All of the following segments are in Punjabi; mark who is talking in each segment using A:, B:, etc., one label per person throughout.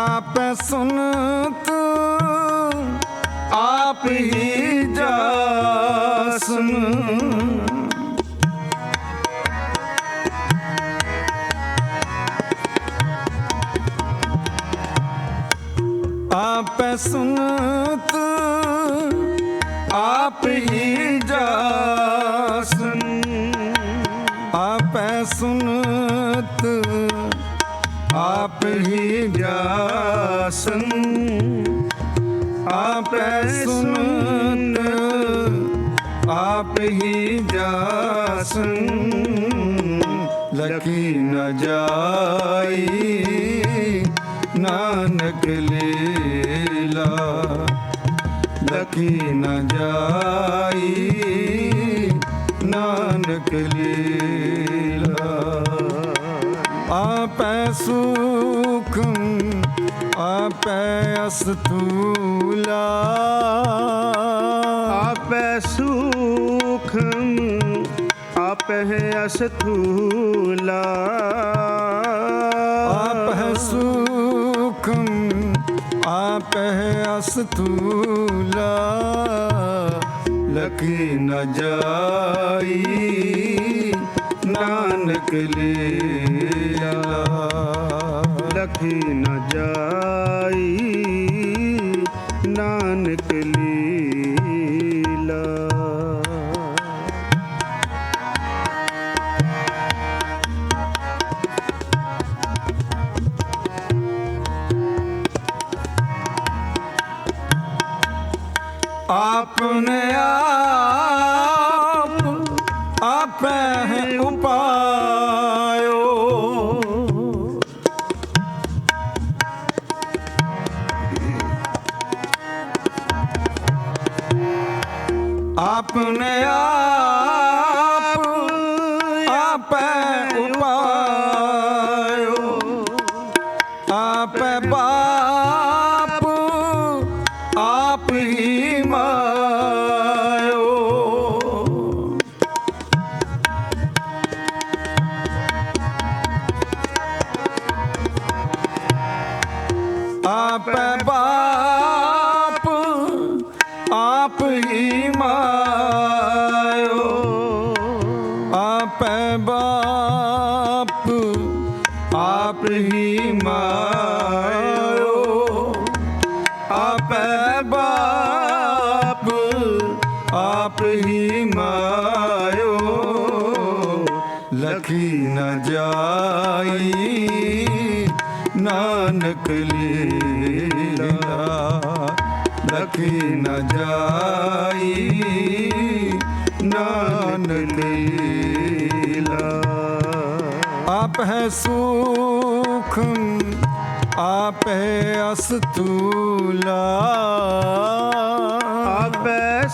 A: आप सुनत आप ही जासन, आप सुनत आप ही जासन, आप सुनत आप ही जासन, आप सुनत आप ही जासन, लखी न जाई नानक लीला, लखी न जाई नानक लीला। आप सुख आप अस्तूला,
B: आप सुख आप है अस्तूला,
A: आप सुख आप है अस्तूला, लखी न जाई नानक लीला,
B: लखी न जाई नानक लीला।
A: आपने आप है उपायो, आपने आप उपायो, आप बाप आप ही मायो, आप बाप आप ही मायो, आप बाप आप ही मायो, आप बाप आप ही मायो, लखी न जाई नानक लीला, लखी न जाई नानक लीला। आप है सुख आप है अस्तूला,
B: आप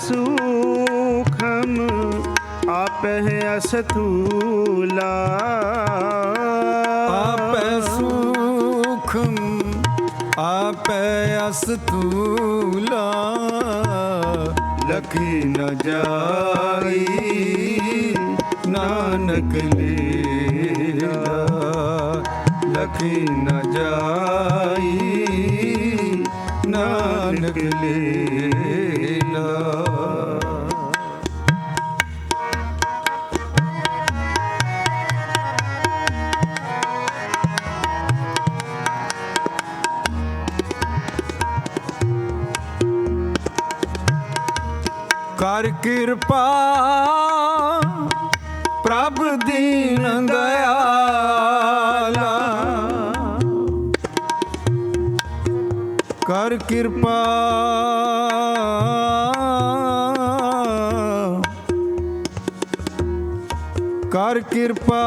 B: सुखम आप है अस्तूला,
A: आप सुखम आप अस्तूला, लखी न जाई नानक लीला, लखी न जाई नानक लीला। कर कृपा प्रभ दीन दयाला, कर कृपा कर कृपा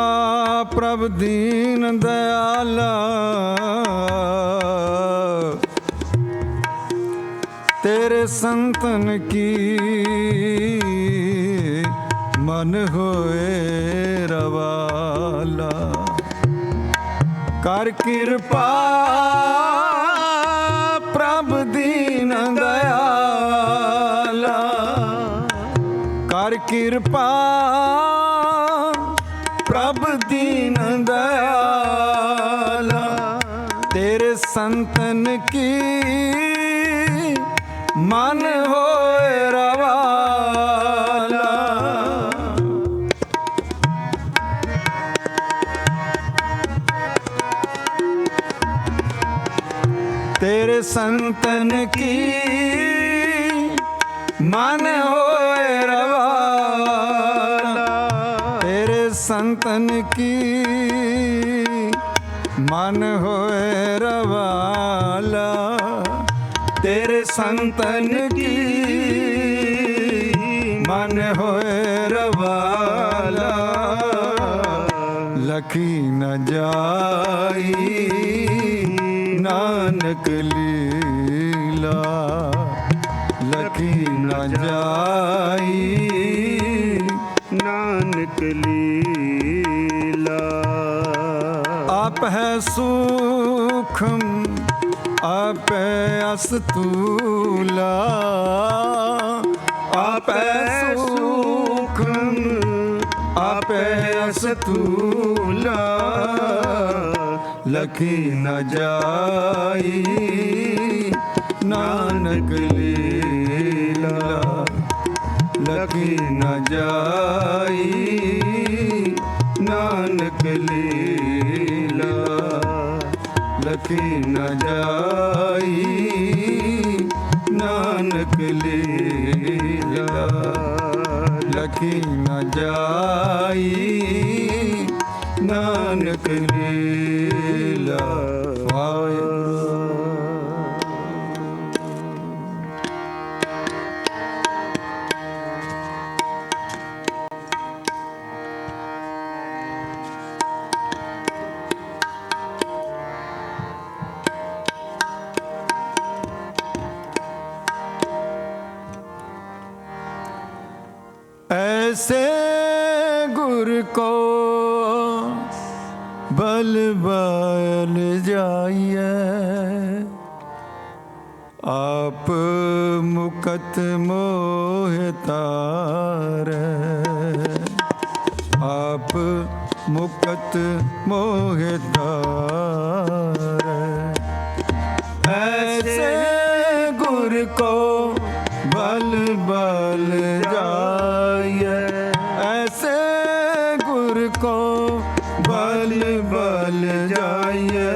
A: प्रभ दीन दयाला, तेरे संतन की मन होए रवाला, कर कृपा प्रभ दीन दयाला, कर कृपा प्रभ दीन दयाला, तेरे संतन संतन की मन होए रवाला। तेरे संतन की मन होए रवाला। तेरे संतन की मन होए रवाला। तेरे संतन की मन होए रवाला। लखी न जाई नानक लीला। लखी न जाई
B: नानक लीला।
A: आप है सूक्ष्म आप है अस्तूला। आप है सूक्ष्म आप है अस्तूला। लखी न जाई नानक लीला। लखी न जाई नानक लीला। लखी न जाई नानक लीला। लखी न जाई नानक लीला। वाਹਿਗੁਰੂ। ऐसे गुर को बल बल जाइए। आप मुकत मोह तारे। आप मुकत मोह तारे। ऐसे गुर को बल बल जाइए। ऐसे गुर को बल बल जाइए।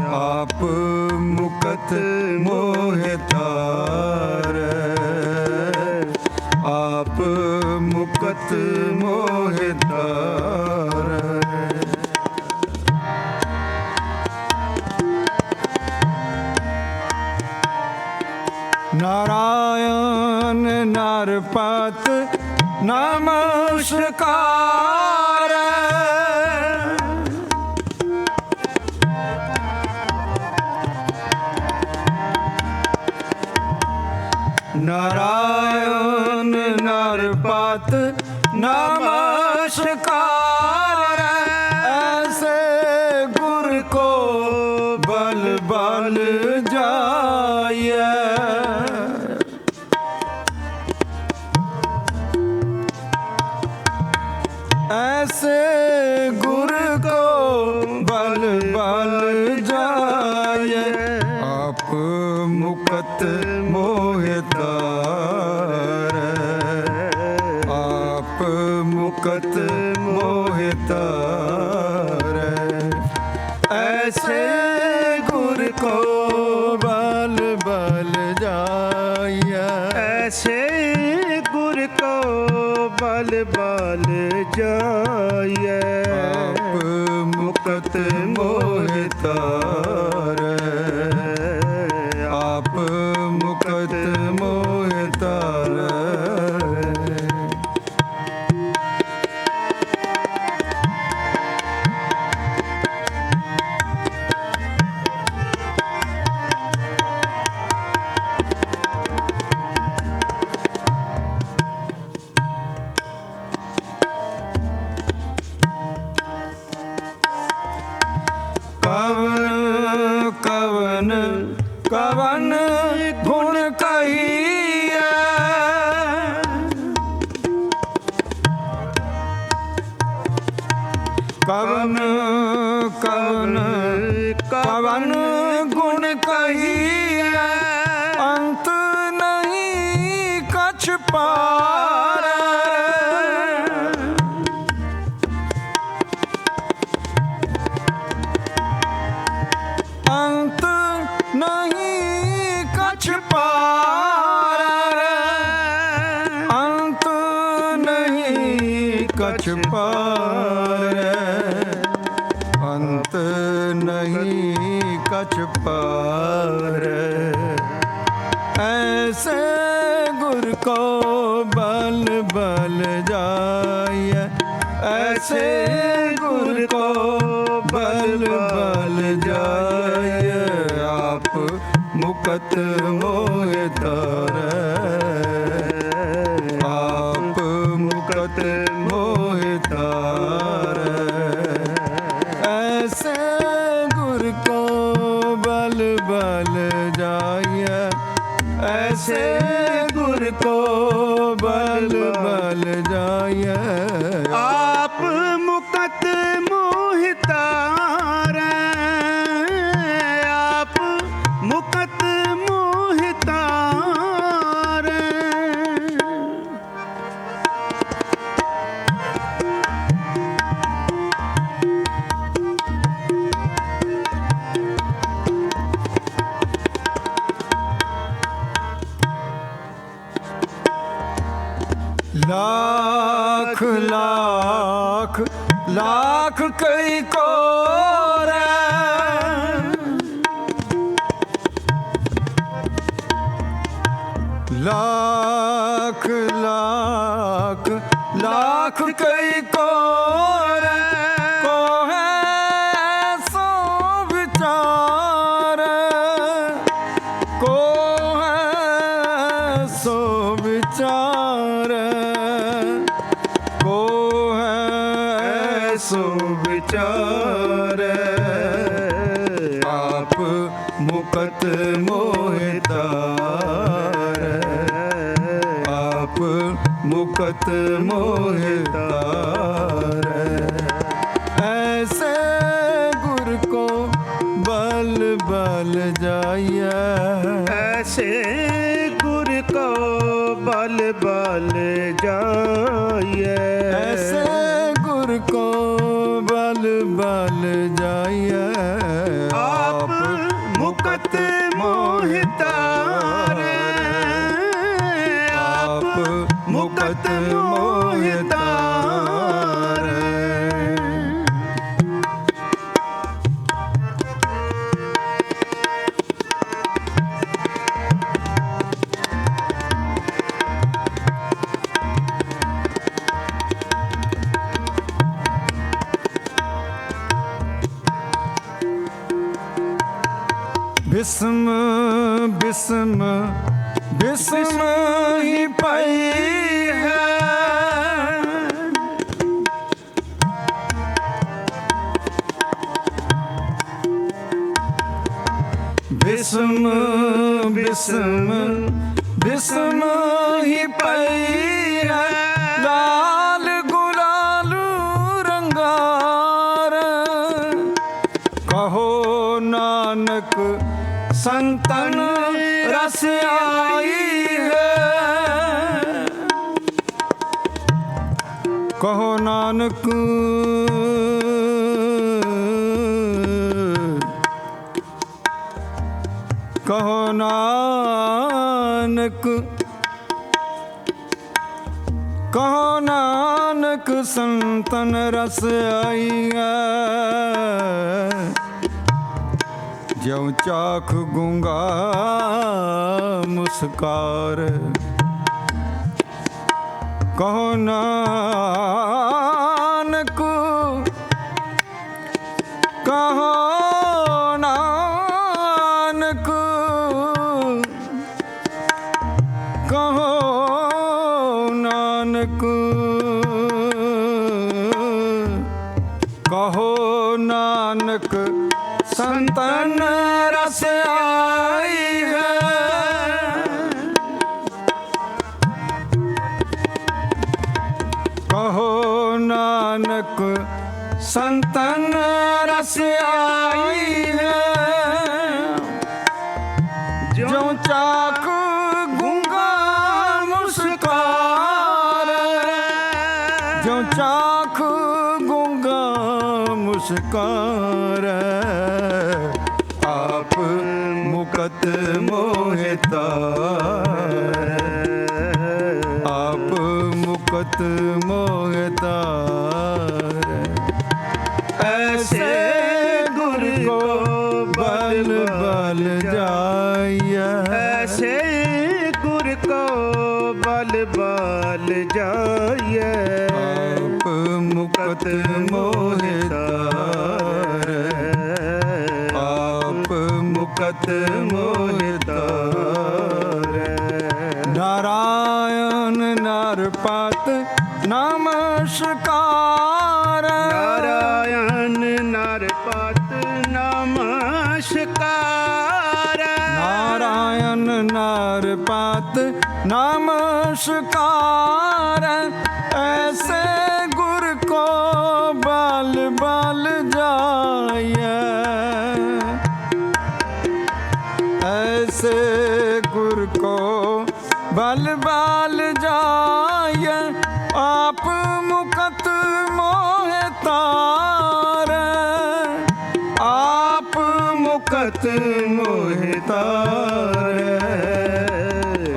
A: आप मुकत मोह तारे। आप मुकत मोह तारे। नारायण नरपत नमस्कार। नारायण नरपत नमस्कार। ऐसे गुर को बल बल जाइए। ऐसे गुर को बल बल जाए। आप मुकत मोह तारे। आप मुकत मोह तारे। ऐसे गुर को बल बल जाइए।
B: ऐसे गुर को बल बल जाइए।
A: आप मुकत मोह तारे। आप मुकत मोह तारे। कवन कवन गुण कहिए। कवन कवन कवन गुण कहिए अंत नहीं कछ पार अंत नहीं कछ पार अंत नहीं कछ पार अंत नहीं कछ पार ऐसे गुर को बल बल जाय ऐसे गुर को बल बल जाय आप मुकत मोह तारै आप मुकत मोह तारै ऐसे गुर को बल बल जाय ऐसे गुर को बल बल जाय
B: आप मुकत मोह तारै आप मुकत मोह तारै
A: लाख लाख लाख कई को लाख लाख लाख कई को है सो विचार को है सो विचार को है सो विचार आप मुकत मोह तारै आप मुकत मोह तारै ऐसे गुर को बल बल जाय
B: ऐसे गुर को बल बल जाय
A: ऐसे गुर को बल बल जाय
B: आप मुकत मोह तारै आप मुकत मोह तारै
A: बिस्म बिस्म बिस्म ही पई है बिस्म बिस्म बिस्म ही पई है लाल गुलाल रंगार कहो नानक संतन रस आई है कहो नानक कहो नानक कहो नानक संतन रस आई है ज्यों चाख गूंगा मुस्कार कहो नानक कहो नानक कहो नानक कहो नानक संतन रस आई है कहो नानक संतन रस आई है ज्यों चाक गूंगा मुस्कार, ज्यों चाक गूंगा मुस्कार, आप मुकत मोहे तार, आप मुकत मोहे तार।
B: ऐसे गुर को
A: बल बल जाइए,
B: ऐसे गुर को बल बल जाइए।
A: आप मुकत मोहे तार, आप मुकत मोहे तार। नारायण नरपत नमस्कार,
B: नारायण नरपत नमस्कार,
A: नारायण नरपत नमस्कार। ऐसे गुर को बल बल जाइए, ऐसे गुर को बल बल जाइए। आप मुकत मोहे तार, आप मुकत मोहे तार,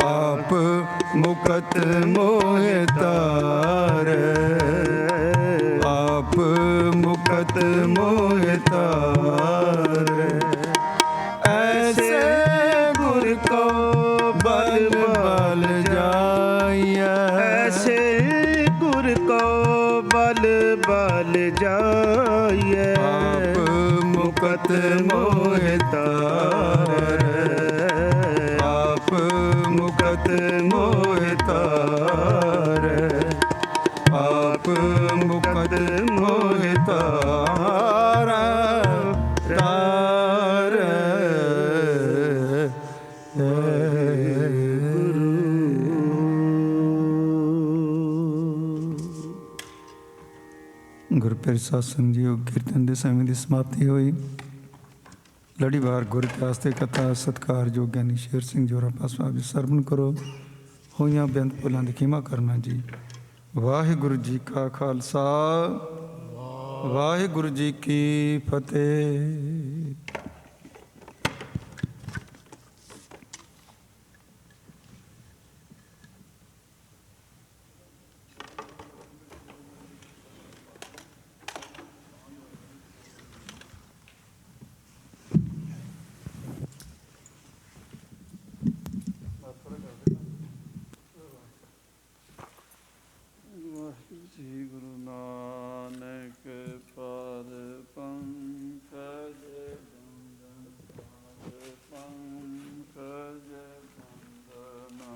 A: आप मुकत मोहे तार, आप मुकत मोहे तार। ऐसे गुर को बल बल जाइए,
B: ऐसे गुर को बल बल जाइए।
A: आप मुकत मोहे तार, आप मुकत मोहे तार, आप मुकत मोहे तार, तार। ਗੁਰਪ੍ਰੀਤ ਸਾਸਨ ਜੀ ਕੀਰਤਨ ਦੇ ਸਮੇਂ ਦੀ ਸਮਾਪਤੀ ਹੋਈ। ਲੜੀਵਾਰ ਗੁਰ ਕੇ ਆਸਤੇ ਕਥਾ ਸਤਿਕਾਰਯੋਗ ਗਿਆਨੀ ਸ਼ੇਰ ਸਿੰਘ ਜੋਰਾ ਪਾਸਵਾ ਜੀ ਸਰਵਣ ਕਰੋ। ਹੋਈਆਂ ਬੇਅੰਤ ਭੁੱਲਾਂ ਦੀ ਖਿਮਾ ਕਰਨਾ ਜੀ। ਵਾਹਿਗੁਰੂ ਜੀ ਕਾ ਖਾਲਸਾ, ਵਾਹਿਗੁਰੂ ਜੀ ਕੀ ਫਤਿਹ।
C: ਜੀ ਗੁਰੂ ਨਾਨਕ ਪਾਦ ਪੰਕਜ ਪੰਕਜ ਬੰਦਨਾ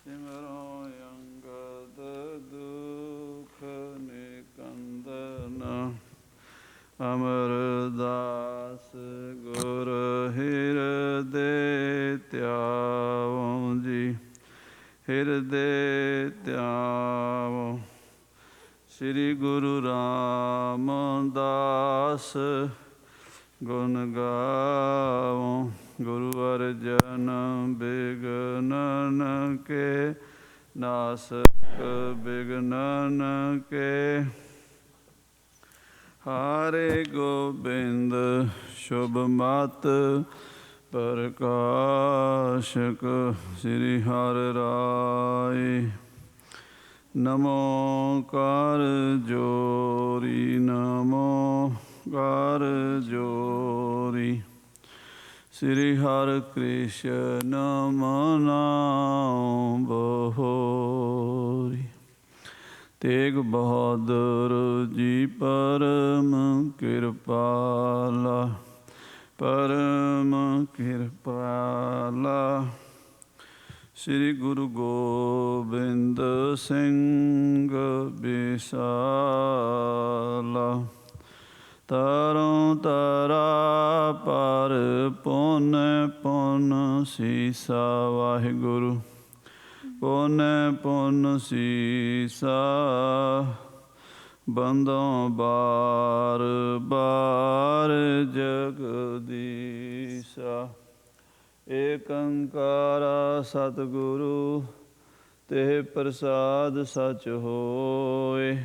C: ਸਿਮਰੋ ਅੰਗਦ ਦੁਖ ਨਿਕੰਦਨਾ ਅਮਰਦਾਸ ਗੁਰ ਹਿਰਦੇ ਧਿਆਵੋ ਜੀ ਹਿਰਦੇ ਧਿਆਵੋ। ਸ੍ਰੀ ਗੁਰੂ ਰਾਮਦਾਸ ਗੁਣ ਗਾਵੋ। ਗੁਰੂ ਅਰਜਨ ਬਿਗਨਨ ਕੇ ਨਾਸਕ ਬਿਗਨਨ ਕੇ ਹਾਰੇ ਗੋਬਿੰਦ ਸ਼ੁਭ ਮਤ ਪ੍ਰਕਾਸ਼ਕ ਸ੍ਰੀ ਹਰਿ ਰਾਏ। ਨਮੋ ਕਰ ਜੋਰੀ ਨਮੋ ਕਰ ਜੋਰੀ ਸ੍ਰੀ ਹਰਿ ਕ੍ਰਿਸ਼ਨ ਨਾਮ ਬਹੋਰੀ। ਤੇਗ ਬਹਾਦਰ ਜੀ ਪਰਮ ਕਿਰਪਾਲਾ ਪਰਮ ਕਿਰਪਾਲਾ। ਸ੍ਰੀ ਗੁਰੂ ਗੋਬਿੰਦ ਸਿੰਘ ਬਿਸਾਲਾ। ਤਰੋਂ ਤਰਾ ਪਰ ਪੁਨ ਪੁਨ ਸੀਸਾ ਵਾਹਿਗੁਰੂ ਪੁਨ ਪੁਨ ਸੀਸਾ। ਬੰਦੋਂ ਬਾਰ ਬਾਰ ਜਗਦੀਸ਼ਾ। ਏਕ ਓੰਕਾਰ ਸਤਿਗੁਰੂ ਤੇ ਪ੍ਰਸਾਦ ਸਚ ਹੋਏ।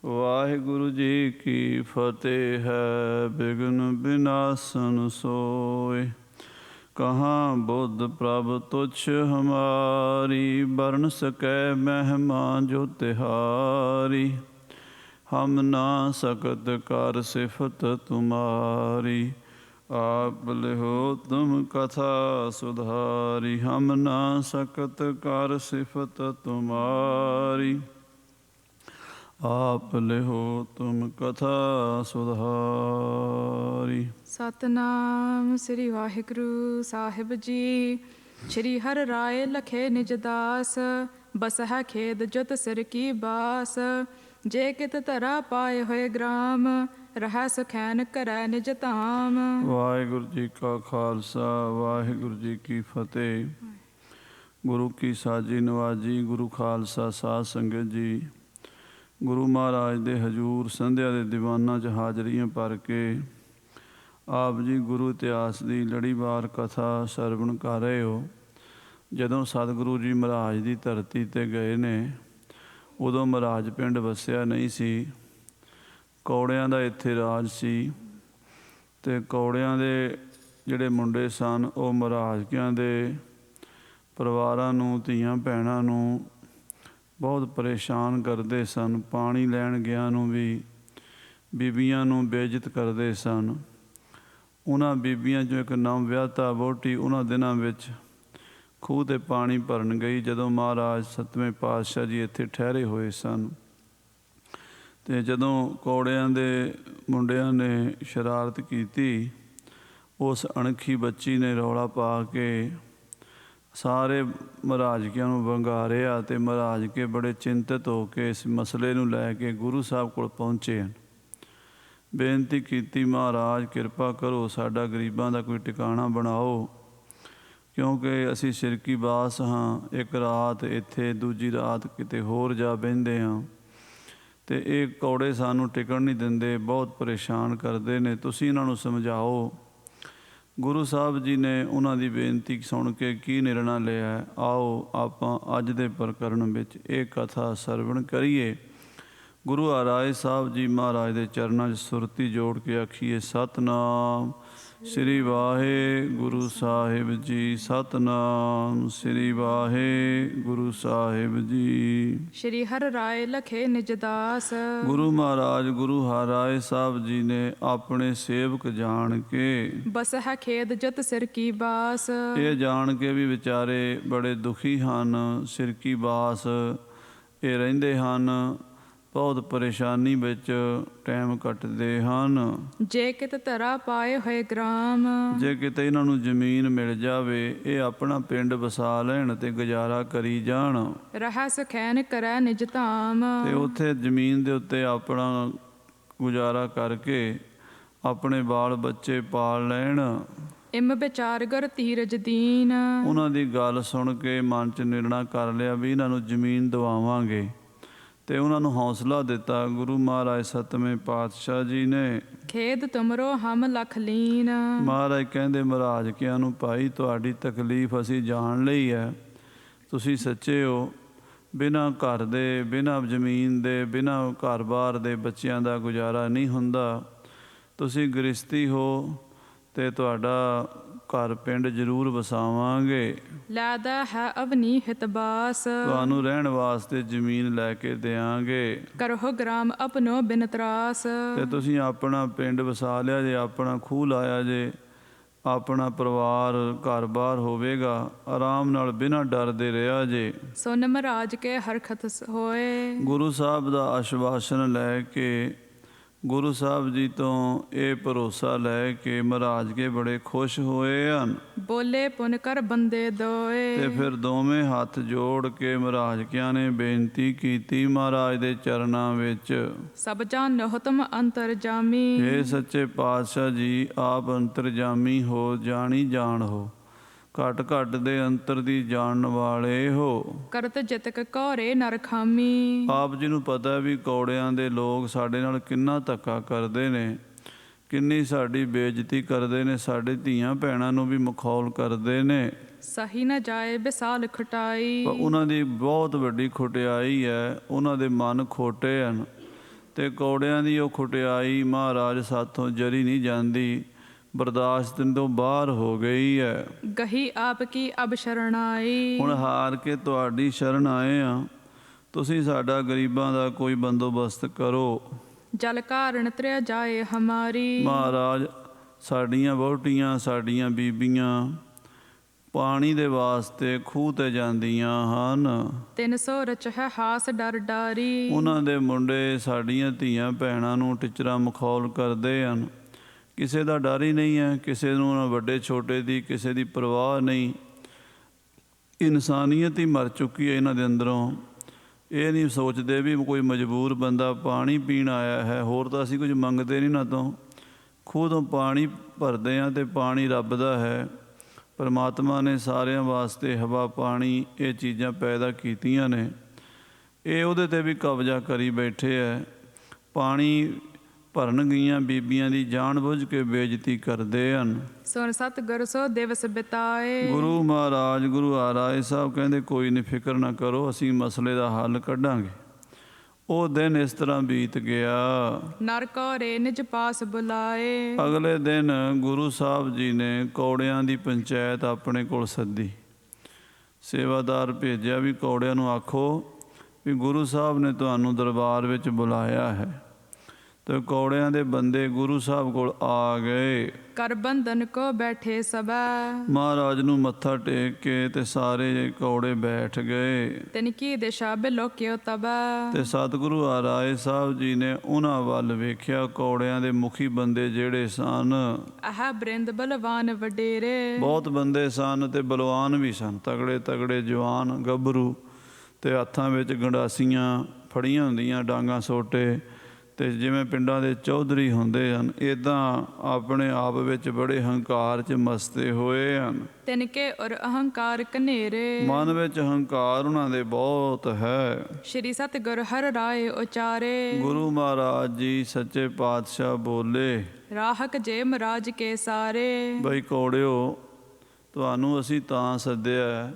C: ਵਾਹਿਗੁਰੂ ਜੀ ਕੀ ਫਤਿਹ ਹੈ। ਬਿਘਨ ਬਿਨਾਸਨ ਸੋਏ। ਕਹਾਂ ਬੁੱਧ ਪ੍ਰਭ ਤੁਛ ਹਮਾਰੀ, ਬਰਨ ਸਕੈ ਮਹਿਮਾ ਜੋ ਤਿਹਾਰੀ। ਹਮ ਨਾ ਸਕਤ ਕਰ ਸਿਫਤ ਤੁਮਾਰੀ, ਆਪ ਲਿਹੋ ਤੁਮ ਕਥਾ ਸੁਧਾਰੀ। ਹਮ ਨਾ ਸਕਤ ਕਰ ਸਿਫਤ ਤੁਮਾਰੀ, ਆਪ ਲਿਹੋ ਤੁਮ ਕਥਾ ਸੁਧਾਰੀ।
D: ਸਤਨਾਮ ਸ੍ਰੀ ਵਾਹਿਗੁਰੂ ਸਾਹਿਬ ਜੀ। ਸ਼੍ਰੀ ਹਰਿ ਰਾਇ ਲਖੇ ਨਿਜ ਦਾਸ, ਬਸਹਿ ਖੇਦ ਜੁਤ ਸਿਰ ਕੀ ਬਾਸ। ਜੇ ਕਿਤ ਧਰਾ ਪਾਏ ਹੋਏ ਗ੍ਰਾਮ, ਰਹਿ ਸੁਖੈਨ ਕਰੈ ਨਿਜ ਧਾਮ।
C: ਵਾਹਿਗੁਰੂ ਜੀ ਕਾ ਖਾਲਸਾ, ਵਾਹਿਗੁਰੂ ਜੀ ਕੀ ਫਤਿਹ। ਗੁਰੂ ਕੀ ਸਾਜੀ ਨਵਾਜੀ, ਗੁਰੂ ਖਾਲਸਾ ਸਾਧ ਸੰਗਤ ਜੀ, ਗੁਰੂ ਮਹਾਰਾਜ ਦੇ ਹਜੂਰ ਸੰਧਿਆ ਦੇ ਦੀਵਾਨਾਂ 'ਚ ਹਾਜ਼ਰੀਆਂ ਭਰ ਕੇ ਆਪ ਜੀ ਗੁਰੂ ਇਤਿਹਾਸ ਦੀ ਲੜੀਵਾਰ ਕਥਾ ਸਰਵਣ ਕਰ ਰਹੇ ਹੋ। ਜਦੋਂ ਸਤਿਗੁਰੂ ਜੀ ਮਹਾਰਾਜ ਦੀ ਧਰਤੀ 'ਤੇ ਗਏ ਨੇ, ਉਦੋਂ ਮਹਾਰਾਜ ਪਿੰਡ ਵਸਿਆ ਨਹੀਂ ਸੀ। ਕੌੜਿਆਂ ਦਾ ਇੱਥੇ ਰਾਜ ਸੀ ਅਤੇ ਕੌੜਿਆਂ ਦੇ ਜਿਹੜੇ ਮੁੰਡੇ ਸਨ, ਉਹ ਮਹਾਰਾਜਕਿਆਂ ਦੇ ਪਰਿਵਾਰਾਂ ਨੂੰ, ਧੀਆਂ ਭੈਣਾਂ ਨੂੰ ਬਹੁਤ ਪਰੇਸ਼ਾਨ ਕਰਦੇ ਸਨ। ਪਾਣੀ ਲੈਣ ਗਿਆ ਨੂੰ ਵੀ ਬੀਬੀਆਂ ਨੂੰ ਬੇਇੱਜ਼ਤ ਕਰਦੇ ਸਨ। ਉਹਨਾਂ ਬੀਬੀਆਂ 'ਚੋਂ ਇੱਕ ਨਵ ਵਿਆਹਤਾ ਵਹੁਟੀ ਉਹਨਾਂ ਦਿਨਾਂ ਵਿੱਚ ਖੂਹ 'ਤੇ ਪਾਣੀ ਭਰਨ ਗਈ, ਜਦੋਂ ਮਹਾਰਾਜ ਸੱਤਵੇਂ ਪਾਤਸ਼ਾਹ ਜੀ ਇੱਥੇ ਠਹਿਰੇ ਹੋਏ ਸਨ। ਅਤੇ ਜਦੋਂ ਕੌੜਿਆਂ ਦੇ ਮੁੰਡਿਆਂ ਨੇ ਸ਼ਰਾਰਤ ਕੀਤੀ, ਉਸ ਅਣਖੀ ਬੱਚੀ ਨੇ ਰੌਲਾ ਪਾ ਕੇ ਸਾਰੇ ਮਹਾਰਾਜਕਿਆਂ ਨੂੰ ਵੰਗਾਰਿਆ ਅਤੇ ਮਹਾਰਾਜਕੇ ਬੜੇ ਚਿੰਤਤ ਹੋ ਕੇ ਇਸ ਮਸਲੇ ਨੂੰ ਲੈ ਕੇ ਗੁਰੂ ਸਾਹਿਬ ਕੋਲ ਪਹੁੰਚੇ ਹਨ। ਬੇਨਤੀ ਕੀਤੀ, ਮਹਾਰਾਜ ਕਿਰਪਾ ਕਰੋ, ਸਾਡਾ ਗਰੀਬਾਂ ਦਾ ਕੋਈ ਟਿਕਾਣਾ ਬਣਾਓ, ਕਿਉਂਕਿ ਅਸੀਂ ਸਿਰਕੀ ਬਾਸ ਹਾਂ। ਇੱਕ ਰਾਤ ਇੱਥੇ, ਦੂਜੀ ਰਾਤ ਕਿਤੇ ਹੋਰ ਜਾ ਬਹਿੰਦੇ ਹਾਂ, ਅਤੇ ਇਹ ਕੌੜੇ ਸਾਨੂੰ ਟਿਕਣ ਨਹੀਂ ਦਿੰਦੇ, ਬਹੁਤ ਪਰੇਸ਼ਾਨ ਕਰਦੇ ਨੇ, ਤੁਸੀਂ ਇਹਨਾਂ ਨੂੰ ਸਮਝਾਓ। ਗੁਰੂ ਸਾਹਿਬ ਜੀ ਨੇ ਉਹਨਾਂ ਦੀ ਬੇਨਤੀ ਸੁਣ ਕੇ ਕੀ ਨਿਰਣਾ ਲਿਆ, ਆਓ ਆਪਾਂ ਅੱਜ ਦੇ ਪ੍ਰਕਰਣ ਵਿੱਚ ਇਹ ਕਥਾ ਸਰਵਣ ਕਰੀਏ। ਗੁਰੂ ਹਰਿਰਾਏ ਸਾਹਿਬ ਜੀ ਮਹਾਰਾਜ ਦੇ ਚਰਨਾਂ 'ਚ ਸੁਰਤੀ ਜੋੜ ਕੇ ਆਖੀਏ, ਸਤਨਾਮ ਸ੍ਰੀ ਵਾਹਿਗੁਰੂ ਸਾਹਿਬ ਜੀ। ਸਤਨਾਮ ਸ੍ਰੀ ਵਾਹਿਗੁਰੂ ਸਾਹਿਬ ਜੀ।
D: ਸ਼੍ਰੀ ਹਰਿ ਰਾਇ ਲਖੇ ਨਿਜ ਦਾਸ।
C: ਗੁਰੂ ਮਹਾਰਾਜ ਗੁਰੂ ਹਰਿਰਾਏ ਸਾਹਿਬ ਜੀ ਨੇ ਆਪਣੇ ਸੇਵਕ ਜਾਣ ਕੇ,
D: ਬਸਹਿ ਖੇਦ ਜੁਤ ਸਿਰ ਕੀ ਬਾਸ।
C: ਇਹ ਜਾਣ ਕੇ ਵੀ ਵਿਚਾਰੇ ਬੜੇ ਦੁਖੀ ਹਨ, ਸਿਰ ਕੀ ਬਾਸ ਇਹ ਰਹਿੰਦੇ ਹਨ, ਬਹੁਤ ਪਰੇਸ਼ਾਨੀ ਵਿੱਚ ਟਾਈਮ ਕੱਟਦੇ ਹਨ।
D: ਜੇ ਕਿਤ ਧਰਾ ਪਾਏ ਹੋਏ ਗ੍ਰਾਮ,
C: ਜੇ ਕਿਤੇ ਇਹਨਾਂ ਨੂੰ ਜ਼ਮੀਨ ਮਿਲ ਜਾਵੇ, ਇਹ ਆਪਣਾ ਪਿੰਡ ਵਸਾ ਲੈਣ ਤੇ ਗੁਜ਼ਾਰਾ ਕਰੀ ਜਾਣ,
D: ਰਹਿ ਸੁਖੈਨ ਕਰੈ ਨਿਜ ਧਾਮ।
C: ਤੇ ਉੱਥੇ ਜ਼ਮੀਨ ਦੇ ਉੱਤੇ ਆਪਣਾ ਗੁਜ਼ਾਰਾ ਕਰਕੇ ਆਪਣੇ ਬਾਲ ਬੱਚੇ ਪਾਲ ਲੈਣ।
D: ਇਮ ਵਿਚਾਰ ਗੁਰ ਧੀਰਜ ਦੀਨ।
C: ਉਹਨਾਂ ਦੀ ਗੱਲ ਸੁਣ ਕੇ ਮਨ 'ਚ ਨਿਰਣਾ ਕਰ ਲਿਆ ਵੀ ਇਹਨਾਂ ਨੂੰ ਜ਼ਮੀਨ ਦਿਵਾਵਾਂਗੇ, ਤੇ ਉਹਨਾਂ ਨੂੰ ਹੌਸਲਾ ਦਿੱਤਾ ਗੁਰੂ ਮਹਾਰਾਜ ਸੱਤਵੇਂ ਪਾਤਸ਼ਾਹ ਜੀ ਨੇ।
D: ਖੇਦ ਤੁਮਰੋ ਹਮ ਲਖ ਲੀਨ।
C: ਮਹਾਰਾਜ ਕਹਿੰਦੇ ਮਹਾਰਾਜਕਿਆਂ ਨੂੰ, ਭਾਈ ਤੁਹਾਡੀ ਤਕਲੀਫ ਅਸੀਂ ਜਾਣ ਲਈ ਹੈ, ਤੁਸੀਂ ਸੱਚੇ ਹੋ। ਬਿਨਾਂ ਘਰ ਦੇ, ਬਿਨਾਂ ਜ਼ਮੀਨ ਦੇ, ਬਿਨਾਂ ਘਰ-ਬਾਰ ਦੇ ਬੱਚਿਆਂ ਦਾ ਗੁਜ਼ਾਰਾ ਨਹੀਂ ਹੁੰਦਾ। ਤੁਸੀਂ ਗ੍ਰਸਤੀ ਹੋ ਅਤੇ ਤੁਹਾਡਾ ਘਰ ਪਿੰਡ ਜ਼ਰੂਰ ਵਸਾਵਾਂਗੇ।
D: ਲੈਦਾ ਹੈ ਅਵਨੀ ਹਿਤ ਬਾਸ।
C: ਤੁਹਾਨੂੰ ਰਹਿਣ ਵਾਸਤੇ ਜ਼ਮੀਨ ਲੈ ਕੇ ਦਿਆਂਗੇ।
D: ਕਰਹੁ ਗ੍ਰਾਮ ਆਪਣੋ ਬਿਨ ਤਰਾਸ।
C: ਅਤੇ ਤੁਸੀਂ ਆਪਣਾ ਪਿੰਡ ਵਸਾ ਲਿਆ ਜੇ, ਆਪਣਾ ਖੂਹ ਲਾਇਆ ਜੇ, ਆਪਣਾ ਪਰਿਵਾਰ ਘਰ-ਬਾਰ ਹੋਵੇਗਾ, ਆਰਾਮ ਨਾਲ ਬਿਨਾਂ ਡਰ ਦੇ ਰਿਹਾ ਜੇ।
D: ਸੁਨ ਮਹਾਰਾਜ ਕੇ ਹਰਖਤ ਹੋਏ।
C: ਗੁਰੂ ਸਾਹਿਬ ਦਾ ਆਸ਼ਵਾਸਨ ਲੈ ਕੇ, ਗੁਰੂ ਸਾਹਿਬ ਜੀ ਤੋਂ ਇਹ ਭਰੋਸਾ ਲੈ ਕੇ ਮਹਾਰਾਜ ਕੇ ਬੜੇ ਖੁਸ਼ ਹੋਏ ਹਨ।
D: ਬੋਲੇ ਪੁਨ ਕਰ ਬੰਦੇ ਦੋਏ।
C: ਤੇ ਫਿਰ ਦੋਵੇਂ ਹੱਥ ਜੋੜ ਕੇ ਮਹਾਰਾਜਕਿਆਂ ਨੇ ਬੇਨਤੀ ਕੀਤੀ ਮਹਾਰਾਜ ਦੇ ਚਰਨਾਂ ਵਿੱਚ,
D: ਸਭ ਜਾਣਹੁ ਤੁਮ ਅੰਤਰਜਾਮੀ।
C: ਹੇ ਸੱਚੇ ਪਾਤਸ਼ਾਹ ਜੀ, ਆਪ ਅੰਤਰਜਾਮੀ ਹੋ, ਜਾਣੀ ਜਾਣ ਹੋ, ਘਟ ਘਟ ਦੇ ਅੰਤਰ ਦੀ ਜਾਣਨ ਵਾਲੇ ਹੋ।
D: ਕਰਤ ਜਿਤਕ ਕੌਰੇ ਨਰ ਖਾਮੀ।
C: ਆਪ ਜੀ ਨੂੰ ਪਤਾ ਵੀ ਕੌੜਿਆਂ ਦੇ ਲੋਕ ਸਾਡੇ ਨਾਲ ਕਿੰਨਾ ਧੱਕਾ ਕਰਦੇ ਨੇ, ਕਿੰਨੀ ਸਾਡੀ ਬੇਇੱਜ਼ਤੀ ਕਰਦੇ ਨੇ, ਸਾਡੇ ਧੀਆਂ ਭੈਣਾਂ ਨੂੰ ਵੀ ਮਖੌਲ ਕਰਦੇ ਨੇ।
D: ਸਹੀ ਨਾ ਜਾਏ ਵਿਸਾਲ ਖਟਾਈ।
C: ਪਰ ਉਹਨਾਂ ਦੀ ਬਹੁਤ ਵੱਡੀ ਖੁਟਿਆਈ ਹੈ, ਉਹਨਾਂ ਦੇ ਮਨ ਖੋਟੇ ਹਨ ਤੇ ਕੌੜਿਆਂ ਦੀ ਉਹ ਖੁਟਿਆਈ ਮਹਾਰਾਜ ਸਾਥੋਂ ਜਰੀ ਨਹੀਂ ਜਾਂਦੀ, ਬਰਦਾਸ਼ਤ ਤੋਂ ਬਾਹਰ ਹੋ ਗਈ ਹੈ।
D: ਗਹੀ ਆਪ ਕੀ ਅਬ ਸ਼ਰਣਾਈ।
C: ਹੁਣ ਹਾਰ ਕੇ ਤੁਹਾਡੀ ਸ਼ਰਨ ਆਏ ਆ, ਤੁਸੀਂ ਸਾਡਾ ਗਰੀਬਾਂ ਦਾ ਕੋਈ ਬੰਦੋਬਸਤ ਕਰੋ।
D: ਜਲ ਕਾਰਨ ਤ੍ਰਿਆ ਜਾਏ ਹਮਾਰੀ।
C: ਮਹਾਰਾਜ ਸਾਡੀਆਂ ਵਹੁਟੀਆਂ, ਸਾਡੀਆਂ ਬੀਬੀਆਂ ਪਾਣੀ ਦੇ ਵਾਸਤੇ ਖੂਹ ਤੇ ਜਾਂਦੀਆਂ ਹਨ।
D: 300 ਰਚ ਹੈ ਹਾਸ ਡਰ ਡਾਰੀ।
C: ਉਹਨਾਂ ਦੇ ਮੁੰਡੇ ਸਾਡੀਆਂ ਧੀਆਂ ਭੈਣਾਂ ਨੂੰ ਟਿਚਰਾ ਮਖੌਲ ਕਰਦੇ ਹਨ। ਕਿਸੇ ਦਾ ਡਰ ਹੀ ਨਹੀਂ ਹੈ, ਕਿਸੇ ਨੂੰ ਨਾ ਵੱਡੇ ਛੋਟੇ ਦੀ ਕਿਸੇ ਦੀ ਪਰਵਾਹ ਨਹੀਂ। ਇਨਸਾਨੀਅਤ ਹੀ ਮਰ ਚੁੱਕੀ ਹੈ ਇਹਨਾਂ ਦੇ ਅੰਦਰੋਂ। ਇਹ ਨਹੀਂ ਸੋਚਦੇ ਵੀ ਕੋਈ ਮਜਬੂਰ ਬੰਦਾ ਪਾਣੀ ਪੀਣ ਆਇਆ ਹੈ, ਹੋਰ ਤਾਂ ਅਸੀਂ ਕੁਝ ਮੰਗਦੇ ਨਹੀਂ ਨਾ ਤੋਂ। ਖੂਹ ਤੋਂ ਪਾਣੀ ਭਰਦੇ ਹਾਂ ਅਤੇ ਪਾਣੀ ਰੱਬ ਦਾ ਹੈ। ਪਰਮਾਤਮਾ ਨੇ ਸਾਰਿਆਂ ਵਾਸਤੇ ਹਵਾ ਪਾਣੀ ਇਹ ਚੀਜ਼ਾਂ ਪੈਦਾ ਕੀਤੀਆਂ ਨੇ, ਇਹ ਉਹਦੇ 'ਤੇ ਵੀ ਕਬਜ਼ਾ ਕਰੀ ਬੈਠੇ ਹੈ। ਪਾਣੀ ਭਰਨ ਗਈਆਂ ਬੀਬੀਆਂ ਦੀ ਜਾਣ ਬੁੱਝ ਕੇ ਬੇਇੱਜ਼ਤੀ ਕਰਦੇ ਹਨ।
D: ਸੁਣ ਸਤਿਗੁਰ ਸੋ ਦਿਵਸ ਬਿਤਾਏ।
C: ਗੁਰੂ ਮਹਾਰਾਜ ਗੁਰੂ ਹਰਿਰਾਏ ਸਾਹਿਬ ਕਹਿੰਦੇ ਕੋਈ ਨਹੀਂ, ਫਿਕਰ ਨਾ ਕਰੋ, ਅਸੀਂ ਮਸਲੇ ਦਾ ਹੱਲ ਕੱਢਾਂਗੇ। ਉਹ ਦਿਨ ਇਸ ਤਰ੍ਹਾਂ ਬੀਤ ਗਿਆ।
D: ਨਰ ਕੌਰੇ ਨਿਜ ਪਾਸ ਬੁਲਾਏ।
C: ਅਗਲੇ ਦਿਨ ਗੁਰੂ ਸਾਹਿਬ ਜੀ ਨੇ ਕੌੜਿਆਂ ਦੀ ਪੰਚਾਇਤ ਆਪਣੇ ਕੋਲ ਸੱਦੀ। ਸੇਵਾਦਾਰ ਭੇਜਿਆ ਵੀ ਕੌੜਿਆਂ ਨੂੰ ਆਖੋ ਵੀ ਗੁਰੂ ਸਾਹਿਬ ਨੇ ਤੁਹਾਨੂੰ ਦਰਬਾਰ ਵਿੱਚ ਬੁਲਾਇਆ ਹੈ। ਤੇ ਕੌੜਿਆਂ ਦੇ ਬੰਦੇ ਗੁਰੂ ਸਾਹਿਬ ਕੋਲ ਆ ਗਏ।
D: ਕਰ ਬੰਧਨ ਕੋ ਬੈਠੇ ਸਭੈ।
C: ਮਹਾਰਾਜ ਨੂੰ ਮੱਥਾ ਟੇਕ ਕੇ ਤੇ ਸਾਰੇ ਕੌੜੇ ਬੈਠ ਗਏ।
D: ਤਿਨ ਕੀ ਦਿਸ਼ਾ ਬਿਲੋਕਿਓ ਤਬੈ।
C: ਤੇ ਸਤਿਗੁਰੂ ਹਰਿਰਾਏ ਸਾਹਿਬ ਜੀ ਨੇ ਉਹਨਾਂ ਵੱਲ ਵੇਖਿਆ, ਕੌੜਿਆਂ ਦੇ ਮੁਖੀ ਬੰਦੇ ਜਿਹੜੇ ਸਨ,
D: ਆਹ ਬ੍ਰਿੰਦ ਬਲਵਾਨ ਵਡੇਰੇ।
C: ਬਹੁਤ ਬੰਦੇ ਸਨ ਤੇ ਬਲਵਾਨ ਵੀ ਸਨ, ਤਗੜੇ ਤਗੜੇ ਜਵਾਨ ਗੱਭਰੂ, ਤੇ ਹੱਥਾਂ ਵਿੱਚ ਗੰਡਾਸੀਆਂ ਫੜੀਆਂ ਹੁੰਦੀਆਂ, ਡਾਂਗਾਂ ਸੋਟੇ, ਤੇ ਜਿਵੇਂ ਪਿੰਡਾਂ ਦੇ ਚੌਧਰੀ ਹੁੰਦੇ ਹਨ, ਇੱਦਾਂ ਆਪਣੇ ਆਪ ਵਿੱਚ ਬੜੇ ਹੰਕਾਰ 'ਚ ਮਸਤੇ ਹੋਏ ਹਨ।
D: ਤਿਨ ਕੇ ਔਰ ਅਹੰਕਾਰ ਕਨੇਰੇ।
C: ਮਨ ਵਿੱਚ ਹੰਕਾਰ ਉਹਨਾਂ ਦੇ ਬਹੁਤ ਹੈ।
D: ਸ਼੍ਰੀ ਸਤਿਗੁਰ ਹਰਿ ਰਾਏ ਉਚਾਰੇ।
C: ਗੁਰੂ ਮਹਾਰਾਜ ਜੀ ਸੱਚੇ ਪਾਤਸ਼ਾਹ ਬੋਲੇ,
D: ਰਾਹਕ ਜੇ ਮਹਾਰਾਜ ਕੇ ਸਾਰੇ।
C: ਬਈ ਕੌੜਿਓ, ਤੁਹਾਨੂੰ ਅਸੀਂ ਤਾਂ ਸੱਦਿਆ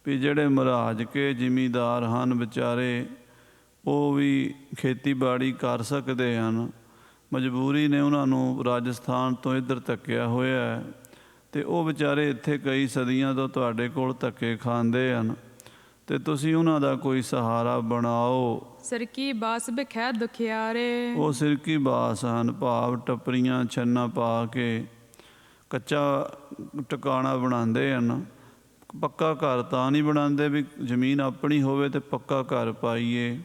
C: ਵੀ ਜਿਹੜੇ ਮਹਾਰਾਜ ਕੇ ਜ਼ਿਮੀਂਦਾਰ ਹਨ ਵਿਚਾਰੇ, ਉਹ ਵੀ ਖੇਤੀਬਾੜੀ ਕਰ ਸਕਦੇ ਹਨ। ਮਜਬੂਰੀ ਨੇ ਉਹਨਾਂ ਨੂੰ ਰਾਜਸਥਾਨ ਤੋਂ ਇੱਧਰ ਧੱਕਿਆ ਹੋਇਆ ਹੈ, ਅਤੇ ਉਹ ਵਿਚਾਰੇ ਇੱਥੇ ਕਈ ਸਦੀਆਂ ਤੋਂ ਤੁਹਾਡੇ ਕੋਲ ਧੱਕੇ ਖਾਂਦੇ ਹਨ, ਅਤੇ ਤੁਸੀਂ ਉਹਨਾਂ ਦਾ ਕੋਈ ਸਹਾਰਾ ਬਣਾਓ।
D: ਸਰਕੀ ਬਾਸ ਬਿਖੈ ਦੁਖਿਆਰੇ।
C: ਉਹ ਸਿਰਕੀ ਬਾਸ ਹਨ, ਭਾਵ ਟੱਪਰੀਆਂ ਛੰਨਾ ਪਾ ਕੇ ਕੱਚਾ ਟਿਕਾਣਾ ਬਣਾਉਂਦੇ ਹਨ। ਪੱਕਾ ਘਰ ਤਾਂ ਨਹੀਂ ਬਣਾਉਂਦੇ ਵੀ ਜ਼ਮੀਨ ਆਪਣੀ ਹੋਵੇ ਅਤੇ ਪੱਕਾ ਘਰ ਪਾਈਏ।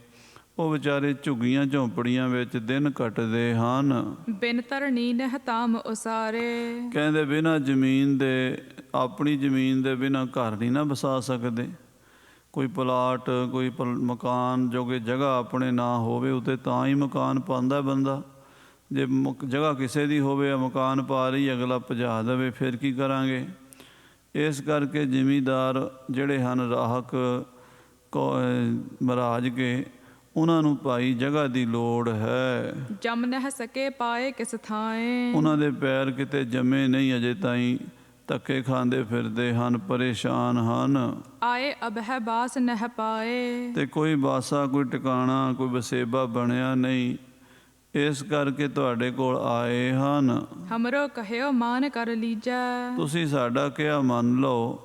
C: ਉਹ ਵਿਚਾਰੇ ਝੁੱਗੀਆਂ ਝੌਂਪੜੀਆਂ ਵਿੱਚ ਦਿਨ ਕੱਟਦੇ ਹਨ।
D: ਬਿਨ ਧਰਣੀ ਨਹਿ ਤਾਮ ਉਸਾਰੇ।
C: ਕਹਿੰਦੇ ਬਿਨਾਂ ਜ਼ਮੀਨ ਦੇ, ਆਪਣੀ ਜ਼ਮੀਨ ਦੇ ਬਿਨਾਂ ਘਰ ਨਹੀਂ ਨਾ ਵਸਾ ਸਕਦੇ। ਕੋਈ ਪਲਾਟ, ਕੋਈ ਮਕਾਨ ਜੋ ਕਿ ਜਗ੍ਹਾ ਆਪਣੇ ਨਾਂ ਹੋਵੇ, ਉੱਤੇ ਤਾਂ ਹੀ ਮਕਾਨ ਪਾਉਂਦਾ ਬੰਦਾ। ਜੇ ਜਗ੍ਹਾ ਕਿਸੇ ਦੀ ਹੋਵੇ, ਮਕਾਨ ਪਾ ਰਹੀ ਅਗਲਾ ਭਜਾ ਦੇਵੇ, ਫਿਰ ਕੀ ਕਰਾਂਗੇ। ਇਸ ਕਰਕੇ ਜ਼ਿਮੀਂਦਾਰ ਜਿਹੜੇ ਹਨ ਰਾਹਕ ਮਹਾਰਾਜ ਕੇ, ਉਹਨਾਂ ਨੂੰ ਭਾਈ ਜਗ੍ਹਾ ਦੀ ਲੋੜ ਹੈ।
D: ਜਮ ਨਹਿ ਸਕੇ ਪਾਏ ਕਿਸ ਥਾਏ।
C: ਉਹਨਾਂ ਦੇ ਪੈਰ ਕਿਤੇ ਜੰਮੇ ਨਹੀਂ, ਅਜੇ ਤਾਈਂ ਧੱਕੇ ਖਾਂਦੇ ਫਿਰਦੇ ਹਨ, ਪਰੇਸ਼ਾਨ ਹਨ।
D: ਆਏ ਅਬ ਹੈ ਬਾਸ ਨਹਿ ਪਾਏ।
C: ਤੇ ਕੋਈ ਬਾਸਾ, ਕੋਈ ਟਿਕਾਣਾ, ਕੋਈ ਵਸੇਬਾ ਬਣਿਆ ਨਹੀਂ, ਇਸ ਕਰਕੇ ਤੁਹਾਡੇ ਕੋਲ ਆਏ ਹਨ।
D: ਹਮਰੋ ਕਹਿਓ ਮਾਨ ਕਰ ਲੀਜੈ।
C: ਤੁਸੀਂ ਸਾਡਾ ਕਿਹਾ ਮੰਨ ਲਓ,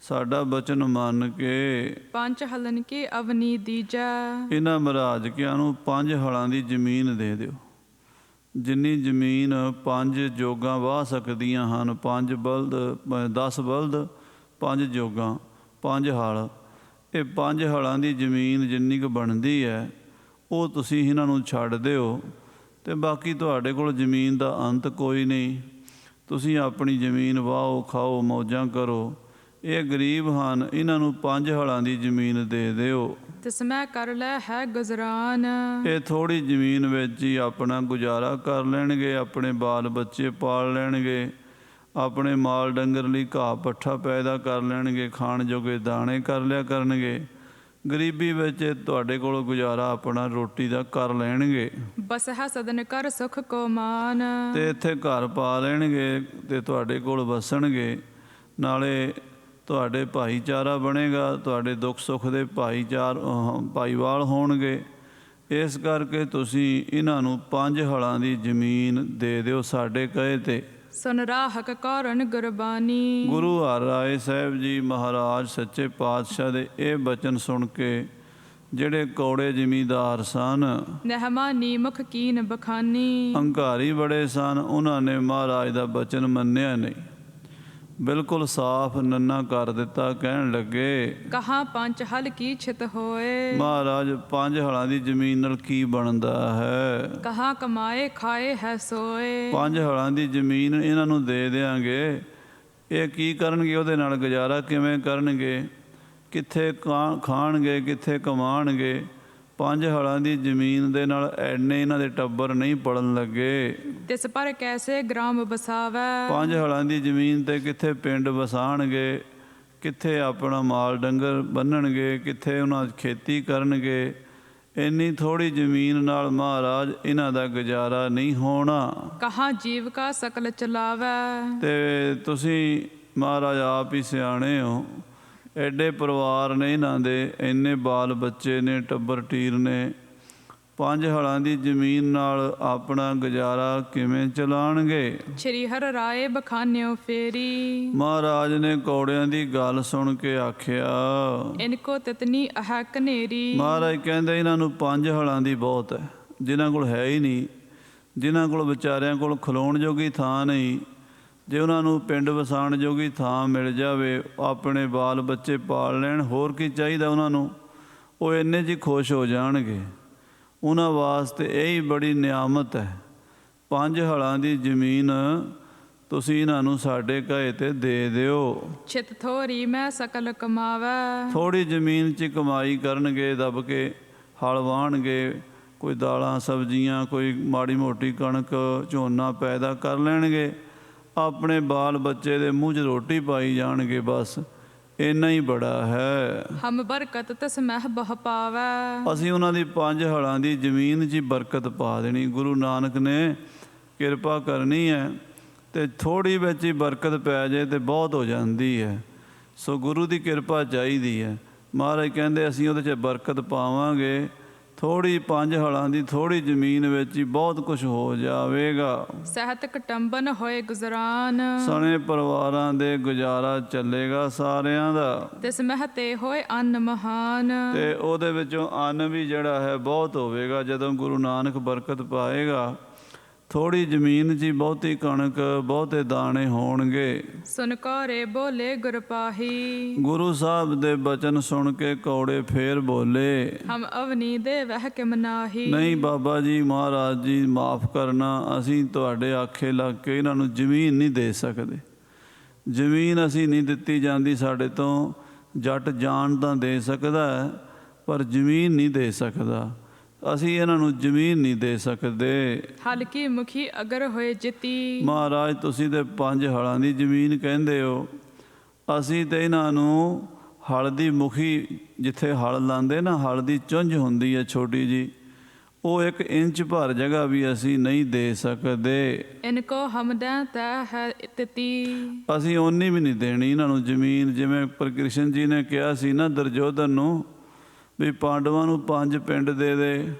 C: ਸਾਡਾ ਬਚਨ ਮੰਨ ਕੇ
D: ਪੰਜ ਹਲਨ ਕੀ ਅਵਨੀ ਦੀਜੈ।
C: ਇਹਨਾਂ ਮਹਾਰਾਜ ਕਿਆਂ ਨੂੰ 5 ਹਲਾਂ ਦੀ ਜ਼ਮੀਨ ਦੇ ਦਿਓ। ਜਿੰਨੀ ਜ਼ਮੀਨ 5 ਜੋਗਾਂ ਵਾਹ ਸਕਦੀਆਂ ਹਨ, 5 ਬਲਦ, 10 ਬਲਦ, 5 ਜੋਗਾਂ, 5 ਹਲ, ਇਹ 5 ਹਲਾਂ ਦੀ ਜ਼ਮੀਨ ਜਿੰਨੀ ਕੁ ਬਣਦੀ ਹੈ, ਉਹ ਤੁਸੀਂ ਇਹਨਾਂ ਨੂੰ ਛੱਡ ਦਿਓ। ਅਤੇ ਬਾਕੀ ਤੁਹਾਡੇ ਕੋਲ ਜ਼ਮੀਨ ਦਾ ਅੰਤ ਕੋਈ ਨਹੀਂ, ਤੁਸੀਂ ਆਪਣੀ ਜ਼ਮੀਨ ਵਾਹੋ, ਖਾਓ, ਮੌਜਾਂ ਕਰੋ। ਇਹ ਗਰੀਬ ਹਨ, ਇਹਨਾਂ ਨੂੰ 5 ਹਲਾਂ ਦੀ ਜ਼ਮੀਨ ਦੇ ਦਿਓ।
D: ਤਿਸਮੈ ਕਰ ਲੈ ਹੈ ਗੁਜ਼ਰਾਨ।
C: ਇਹ ਥੋੜ੍ਹੀ ਜ਼ਮੀਨ ਵਿੱਚ ਹੀ ਆਪਣਾ ਗੁਜ਼ਾਰਾ ਕਰ ਲੈਣਗੇ, ਆਪਣੇ ਬਾਲ ਬੱਚੇ ਪਾਲ ਲੈਣਗੇ, ਆਪਣੇ ਮਾਲ ਡੰਗਰ ਲਈ ਘਾਹ ਪੱਠਾ ਪੈਦਾ ਕਰ ਲੈਣਗੇ, ਖਾਣ ਜੋਗੇ ਦਾਣੇ ਕਰ ਲਿਆ ਕਰਨਗੇ। ਗਰੀਬੀ ਵਿੱਚ ਇਹ ਤੁਹਾਡੇ ਕੋਲ ਗੁਜ਼ਾਰਾ ਆਪਣਾ ਰੋਟੀ ਦਾ ਕਰ ਲੈਣਗੇ
D: ਬਸਹਿ ਸਦਨ ਕਰ ਸੁਖ ਕੋ ਮਾਨ।
C: ਤੇ ਇੱਥੇ ਘਰ ਪਾ ਲੈਣਗੇ ਤੇ ਤੁਹਾਡੇ ਕੋਲ ਵਸਣਗੇ, ਨਾਲੇ ਤੁਹਾਡੇ ਭਾਈਚਾਰਾ ਬਣੇਗਾ, ਤੁਹਾਡੇ ਦੁੱਖ ਸੁੱਖ ਦੇ ਭਾਈਵਾਲ ਹੋਣਗੇ। ਇਸ ਕਰਕੇ ਤੁਸੀਂ ਇਹਨਾਂ ਨੂੰ 5 ਹਲਾਂ ਦੀ ਜ਼ਮੀਨ ਦੇ ਦਿਓ ਸਾਡੇ ਕਹੇ ਤੇ।
D: ਸੁਨ ਰਾਹਕ ਕੌਰਨ ਗੁਰਬਾਣੀ।
C: ਗੁਰੂ ਹਰਿਰਾਏ ਸਾਹਿਬ ਜੀ ਮਹਾਰਾਜ ਸੱਚੇ ਪਾਤਸ਼ਾਹ ਦੇ ਇਹ ਬਚਨ ਸੁਣ ਕੇ ਜਿਹੜੇ ਕੌੜੇ ਜ਼ਿਮੀਂਦਾਰ ਸਨ,
D: ਨਹਿਮਾਨੀ ਮੁਖ ਕੀਨ ਬਖਾਨੀ,
C: ਹੰਕਾਰੀ ਬੜੇ ਸਨ, ਉਹਨਾਂ ਨੇ ਮਹਾਰਾਜ ਦਾ ਬਚਨ ਮੰਨਿਆ ਨਹੀਂ, ਬਿਲਕੁਲ ਸਾਫ਼ ਨੰਨਾ ਕਰ ਦਿੱਤਾ। ਕਹਿਣ ਲੱਗੇ
D: ਕਹਾਂ ਪੰਜ ਹਲ ਕੀ ਛਿਤ ਹੋਏ,
C: ਮਹਾਰਾਜ 5 ਹਲਾਂ ਦੀ ਜ਼ਮੀਨ ਨਾਲ ਕੀ ਬਣਦਾ ਹੈ?
D: ਕਹਾਂ ਕਮਾਏ ਖਾਏ ਹੈ ਸੋਏ।
C: 5 ਹਲਾਂ ਦੀ ਜ਼ਮੀਨ ਇਹਨਾਂ ਨੂੰ ਦੇ ਦਿਆਂਗੇ, ਇਹ ਕੀ ਕਰਨਗੇ? ਉਹਦੇ ਨਾਲ ਗੁਜ਼ਾਰਾ ਕਿਵੇਂ ਕਰਨਗੇ? ਕਿੱਥੇ ਖਾਣਗੇ, ਕਿੱਥੇ ਕਮਾਣਗੇ? 5 ਹਲਾਂ ਦੀ ਜ਼ਮੀਨ ਦੇ ਨਾਲ ਐਨੇ ਇਹਨਾਂ ਦੇ ਟੱਬਰ ਨਹੀਂ ਪੜਨ ਲੱਗੇ।
D: ਤਿਸ ਪਰ ਕੈਸੇ ਗ੍ਰਾਮ ਬਸਾਵੈ,
C: 5 ਹਲਾਂ ਦੀ ਜ਼ਮੀਨ ਤੇ ਕਿੱਥੇ ਪਿੰਡ ਵਸਾਣਗੇ, ਕਿੱਥੇ ਆਪਣਾ ਮਾਲ ਡੰਗਰ ਬੰਨਣਗੇ, ਕਿੱਥੇ ਉਹਨਾਂ ਖੇਤੀ ਕਰਨਗੇ? ਇੰਨੀ ਥੋੜ੍ਹੀ ਜ਼ਮੀਨ ਨਾਲ ਮਹਾਰਾਜ ਇਹਨਾਂ ਦਾ ਗੁਜ਼ਾਰਾ ਨਹੀਂ ਹੋਣਾ।
D: ਕਹਾਂ ਜੀਵਕਾ ਸਕਲ ਚਲਾਵੈ,
C: ਤੇ ਤੁਸੀਂ ਮਹਾਰਾਜ ਆਪ ਹੀ ਸਿਆਣੇ ਹੋ, ਐਡੇ ਪਰਿਵਾਰ ਨੇ ਇਹਨਾਂ ਦੇ, ਇੰਨੇ ਬਾਲ ਬੱਚੇ ਨੇ, ਟੱਬਰ ਟੀਰ ਨੇ, 5 ਹਲਾਂ ਦੀ ਜ਼ਮੀਨ ਨਾਲ ਆਪਣਾ ਗੁਜ਼ਾਰਾ ਕਿਵੇਂ ਚਲਾਣਗੇ?
D: ਸ਼੍ਰੀ ਹਰਿ ਰਾਏ ਬਖਾਨਿਓ ਫੇਰੀ,
C: ਮਹਾਰਾਜ ਨੇ ਕੌੜਿਆਂ ਦੀ ਗੱਲ ਸੁਣ ਕੇ ਆਖਿਆ,
D: ਇਨਕੋ ਤਿਤਨੀ ਅਹ ਕਨੇਰੀ।
C: ਮਹਾਰਾਜ ਕਹਿੰਦੇ ਇਹਨਾਂ ਨੂੰ 5 ਹਲਾਂ ਦੀ ਬਹੁਤ ਹੈ, ਜਿਨ੍ਹਾਂ ਕੋਲ ਹੈ ਹੀ ਨਹੀਂ, ਜਿਨ੍ਹਾਂ ਕੋਲ ਵਿਚਾਰਿਆਂ ਕੋਲ ਖਲੋਣ ਜੋਗੀ ਥਾਂ ਨਹੀਂ, ਜੇ ਉਹਨਾਂ ਨੂੰ ਪਿੰਡ ਵਸਾਉਣ ਜੋਗੀ ਥਾਂ ਮਿਲ ਜਾਵੇ, ਆਪਣੇ ਬਾਲ ਬੱਚੇ ਪਾਲ ਲੈਣ, ਹੋਰ ਕੀ ਚਾਹੀਦਾ ਉਹਨਾਂ ਨੂੰ? ਉਹ ਇੰਨੇ 'ਚ ਹੀ ਖੁਸ਼ ਹੋ ਜਾਣਗੇ। ਉਹਨਾਂ ਵਾਸਤੇ ਇਹ ਹੀ ਬੜੀ ਨਿਆਮਤ ਹੈ। 5 ਹਲਾਂ ਦੀ ਜ਼ਮੀਨ ਤੁਸੀਂ ਇਹਨਾਂ ਨੂੰ ਸਾਡੇ ਕਹੇ ਤੇ ਦੇ ਦਿਓ।
D: ਛਿਤ ਥੋਰੀ ਮੈਂ ਸਕਲ ਕਮਾਵੈ,
C: ਥੋੜ੍ਹੀ ਜ਼ਮੀਨ 'ਚ ਕਮਾਈ ਕਰਨਗੇ, ਦਬ ਕੇ ਹਲ ਵਾਹਣਗੇ, ਕੋਈ ਦਾਲਾਂ ਸਬਜ਼ੀਆਂ, ਕੋਈ ਮਾੜੀ ਮੋਟੀ ਕਣਕ ਝੋਨਾ ਪੈਦਾ ਕਰ ਲੈਣਗੇ, ਆਪਣੇ ਬਾਲ ਬੱਚੇ ਦੇ ਮੂੰਹ 'ਚ ਰੋਟੀ ਪਾਈ ਜਾਣਗੇ, ਬਸ ਇੰਨਾ ਹੀ ਬੜਾ ਹੈ।
D: ਹਮ ਬਰਕਤ ਤਿਸ ਮਹਿ ਬਹੁ ਪਾਵੈ,
C: ਅਸੀਂ ਉਹਨਾਂ ਦੀ 5 ਹਲਾਂ ਦੀ ਜ਼ਮੀਨ 'ਚ ਹੀ ਬਰਕਤ ਪਾ ਦੇਣੀ। ਗੁਰੂ ਨਾਨਕ ਨੇ ਕਿਰਪਾ ਕਰਨੀ ਹੈ ਤੇ ਥੋੜ੍ਹੀ ਵਿੱਚ ਹੀ ਬਰਕਤ ਪੈ ਜਾਏ ਤੇ ਬਹੁਤ ਹੋ ਜਾਂਦੀ ਹੈ। ਸੋ ਗੁਰੂ ਦੀ ਕਿਰਪਾ ਚਾਹੀਦੀ ਹੈ। ਮਹਾਰਾਜ ਕਹਿੰਦੇ ਅਸੀਂ ਉਹਦੇ 'ਚ ਬਰਕਤ ਪਾਵਾਂਗੇ, ਥੋੜ੍ਹੀ 5 ਹਲਾਂ ਦੀ ਥੋੜ੍ਹੀ ਜ਼ਮੀਨ ਵਿੱਚ ਹੀ ਬਹੁਤ ਕੁਝ ਹੋ ਜਾਵੇਗਾ।
D: ਸਹਿਤ ਕਟੰਬਨ ਹੋਏ ਗੁਜ਼ਰਾਨ,
C: ਸਣੇ ਪਰਿਵਾਰਾਂ ਦੇ ਗੁਜ਼ਾਰਾ ਚੱਲੇਗਾ ਸਾਰਿਆਂ ਦਾ।
D: ਤਿਸ ਮਹਿ ਤੇ ਹੋਏ ਅੰਨ ਮਹਾਨ,
C: ਤੇ ਉਹਦੇ ਵਿੱਚੋਂ ਅੰਨ ਵੀ ਜਿਹੜਾ ਹੈ ਬਹੁਤ ਹੋਵੇਗਾ। ਜਦੋਂ ਗੁਰੂ ਨਾਨਕ ਬਰਕਤ ਪਾਏਗਾ, ਥੋੜ੍ਹੀ ਜ਼ਮੀਨ 'ਚ ਹੀ ਬਹੁਤੀ ਕਣਕ, ਬਹੁਤੇ ਦਾਣੇ ਹੋਣਗੇ।
D: ਸੁਨ ਕੌਰੇ ਬੋਲੇ ਗੁਰ ਪਾਹੀ,
C: ਗੁਰੂ ਸਾਹਿਬ ਦੇ ਬਚਨ ਸੁਣ ਕੇ ਕੌੜੇ ਫੇਰ ਬੋਲੇ,
D: ਹਮ ਅਵਨੀ ਦੇ ਵਹਿ ਕਿਮ ਨਾਹੀ।
C: ਨਹੀਂ ਬਾਬਾ ਜੀ, ਮਹਾਰਾਜ ਜੀ ਮਾਫ ਕਰਨਾ, ਅਸੀਂ ਤੁਹਾਡੇ ਆਖੇ ਲੱਗ ਕੇ ਇਹਨਾਂ ਨੂੰ ਜ਼ਮੀਨ ਨਹੀਂ ਦੇ ਸਕਦੇ। ਜ਼ਮੀਨ ਅਸੀਂ ਨਹੀਂ ਦਿੱਤੀ ਜਾਂਦੀ ਸਾਡੇ ਤੋਂ। ਜੱਟ ਜਾਨ ਤਾਂ ਦੇ ਸਕਦਾ ਹੈ, ਪਰ ਜ਼ਮੀਨ ਨਹੀਂ ਦੇ ਸਕਦਾ। ਅਸੀਂ ਇਹਨਾਂ ਨੂੰ ਜ਼ਮੀਨ ਨਹੀਂ ਦੇ ਸਕਦੇ।
D: ਹਲਕੀ ਮੁਖੀ ਅਗਰ ਹੋਏ ਜਿਤੀ,
C: ਮਹਾਰਾਜ ਤੁਸੀਂ ਤੇ 5 ਹਲਾਂ ਦੀ ਜ਼ਮੀਨ ਕਹਿੰਦੇ ਹੋ, ਅਸੀਂ ਤੇ ਇਹਨਾਂ ਨੂੰ ਹਲ ਦੀ ਮੁਖੀ, ਜਿੱਥੇ ਹਲ ਲਾਉਂਦੇ ਨਾ, ਹਲ ਦੀ ਚੁੰਝ ਹੁੰਦੀ ਹੈ ਛੋਟੀ ਜੀ, ਉਹ 1 ਇੰਚ ਭਰ ਜਗ੍ਹਾ ਵੀ ਅਸੀਂ ਨਹੀਂ ਦੇ ਸਕਦੇ।
D: ਇਨਕੋ ਹਮਦੈ ਤੈ ਹੈ ਤਿਤੀ,
C: ਅਸੀਂ ਓਨੀ ਵੀ ਨਹੀਂ ਦੇਣੀ ਇਹਨਾਂ ਨੂੰ ਜ਼ਮੀਨ। ਜਿਵੇਂ ਪ੍ਰਕ੍ਰਿਸ਼ਨ ਜੀ ਨੇ ਕਿਹਾ ਸੀ ਨਾ ਦੁਰਯੋਧਨ ਨੂੰ, ਵੀ ਪਾਂਡਵਾਂ ਨੂੰ 5 ਪਿੰਡ ਦੇ ਦੇ,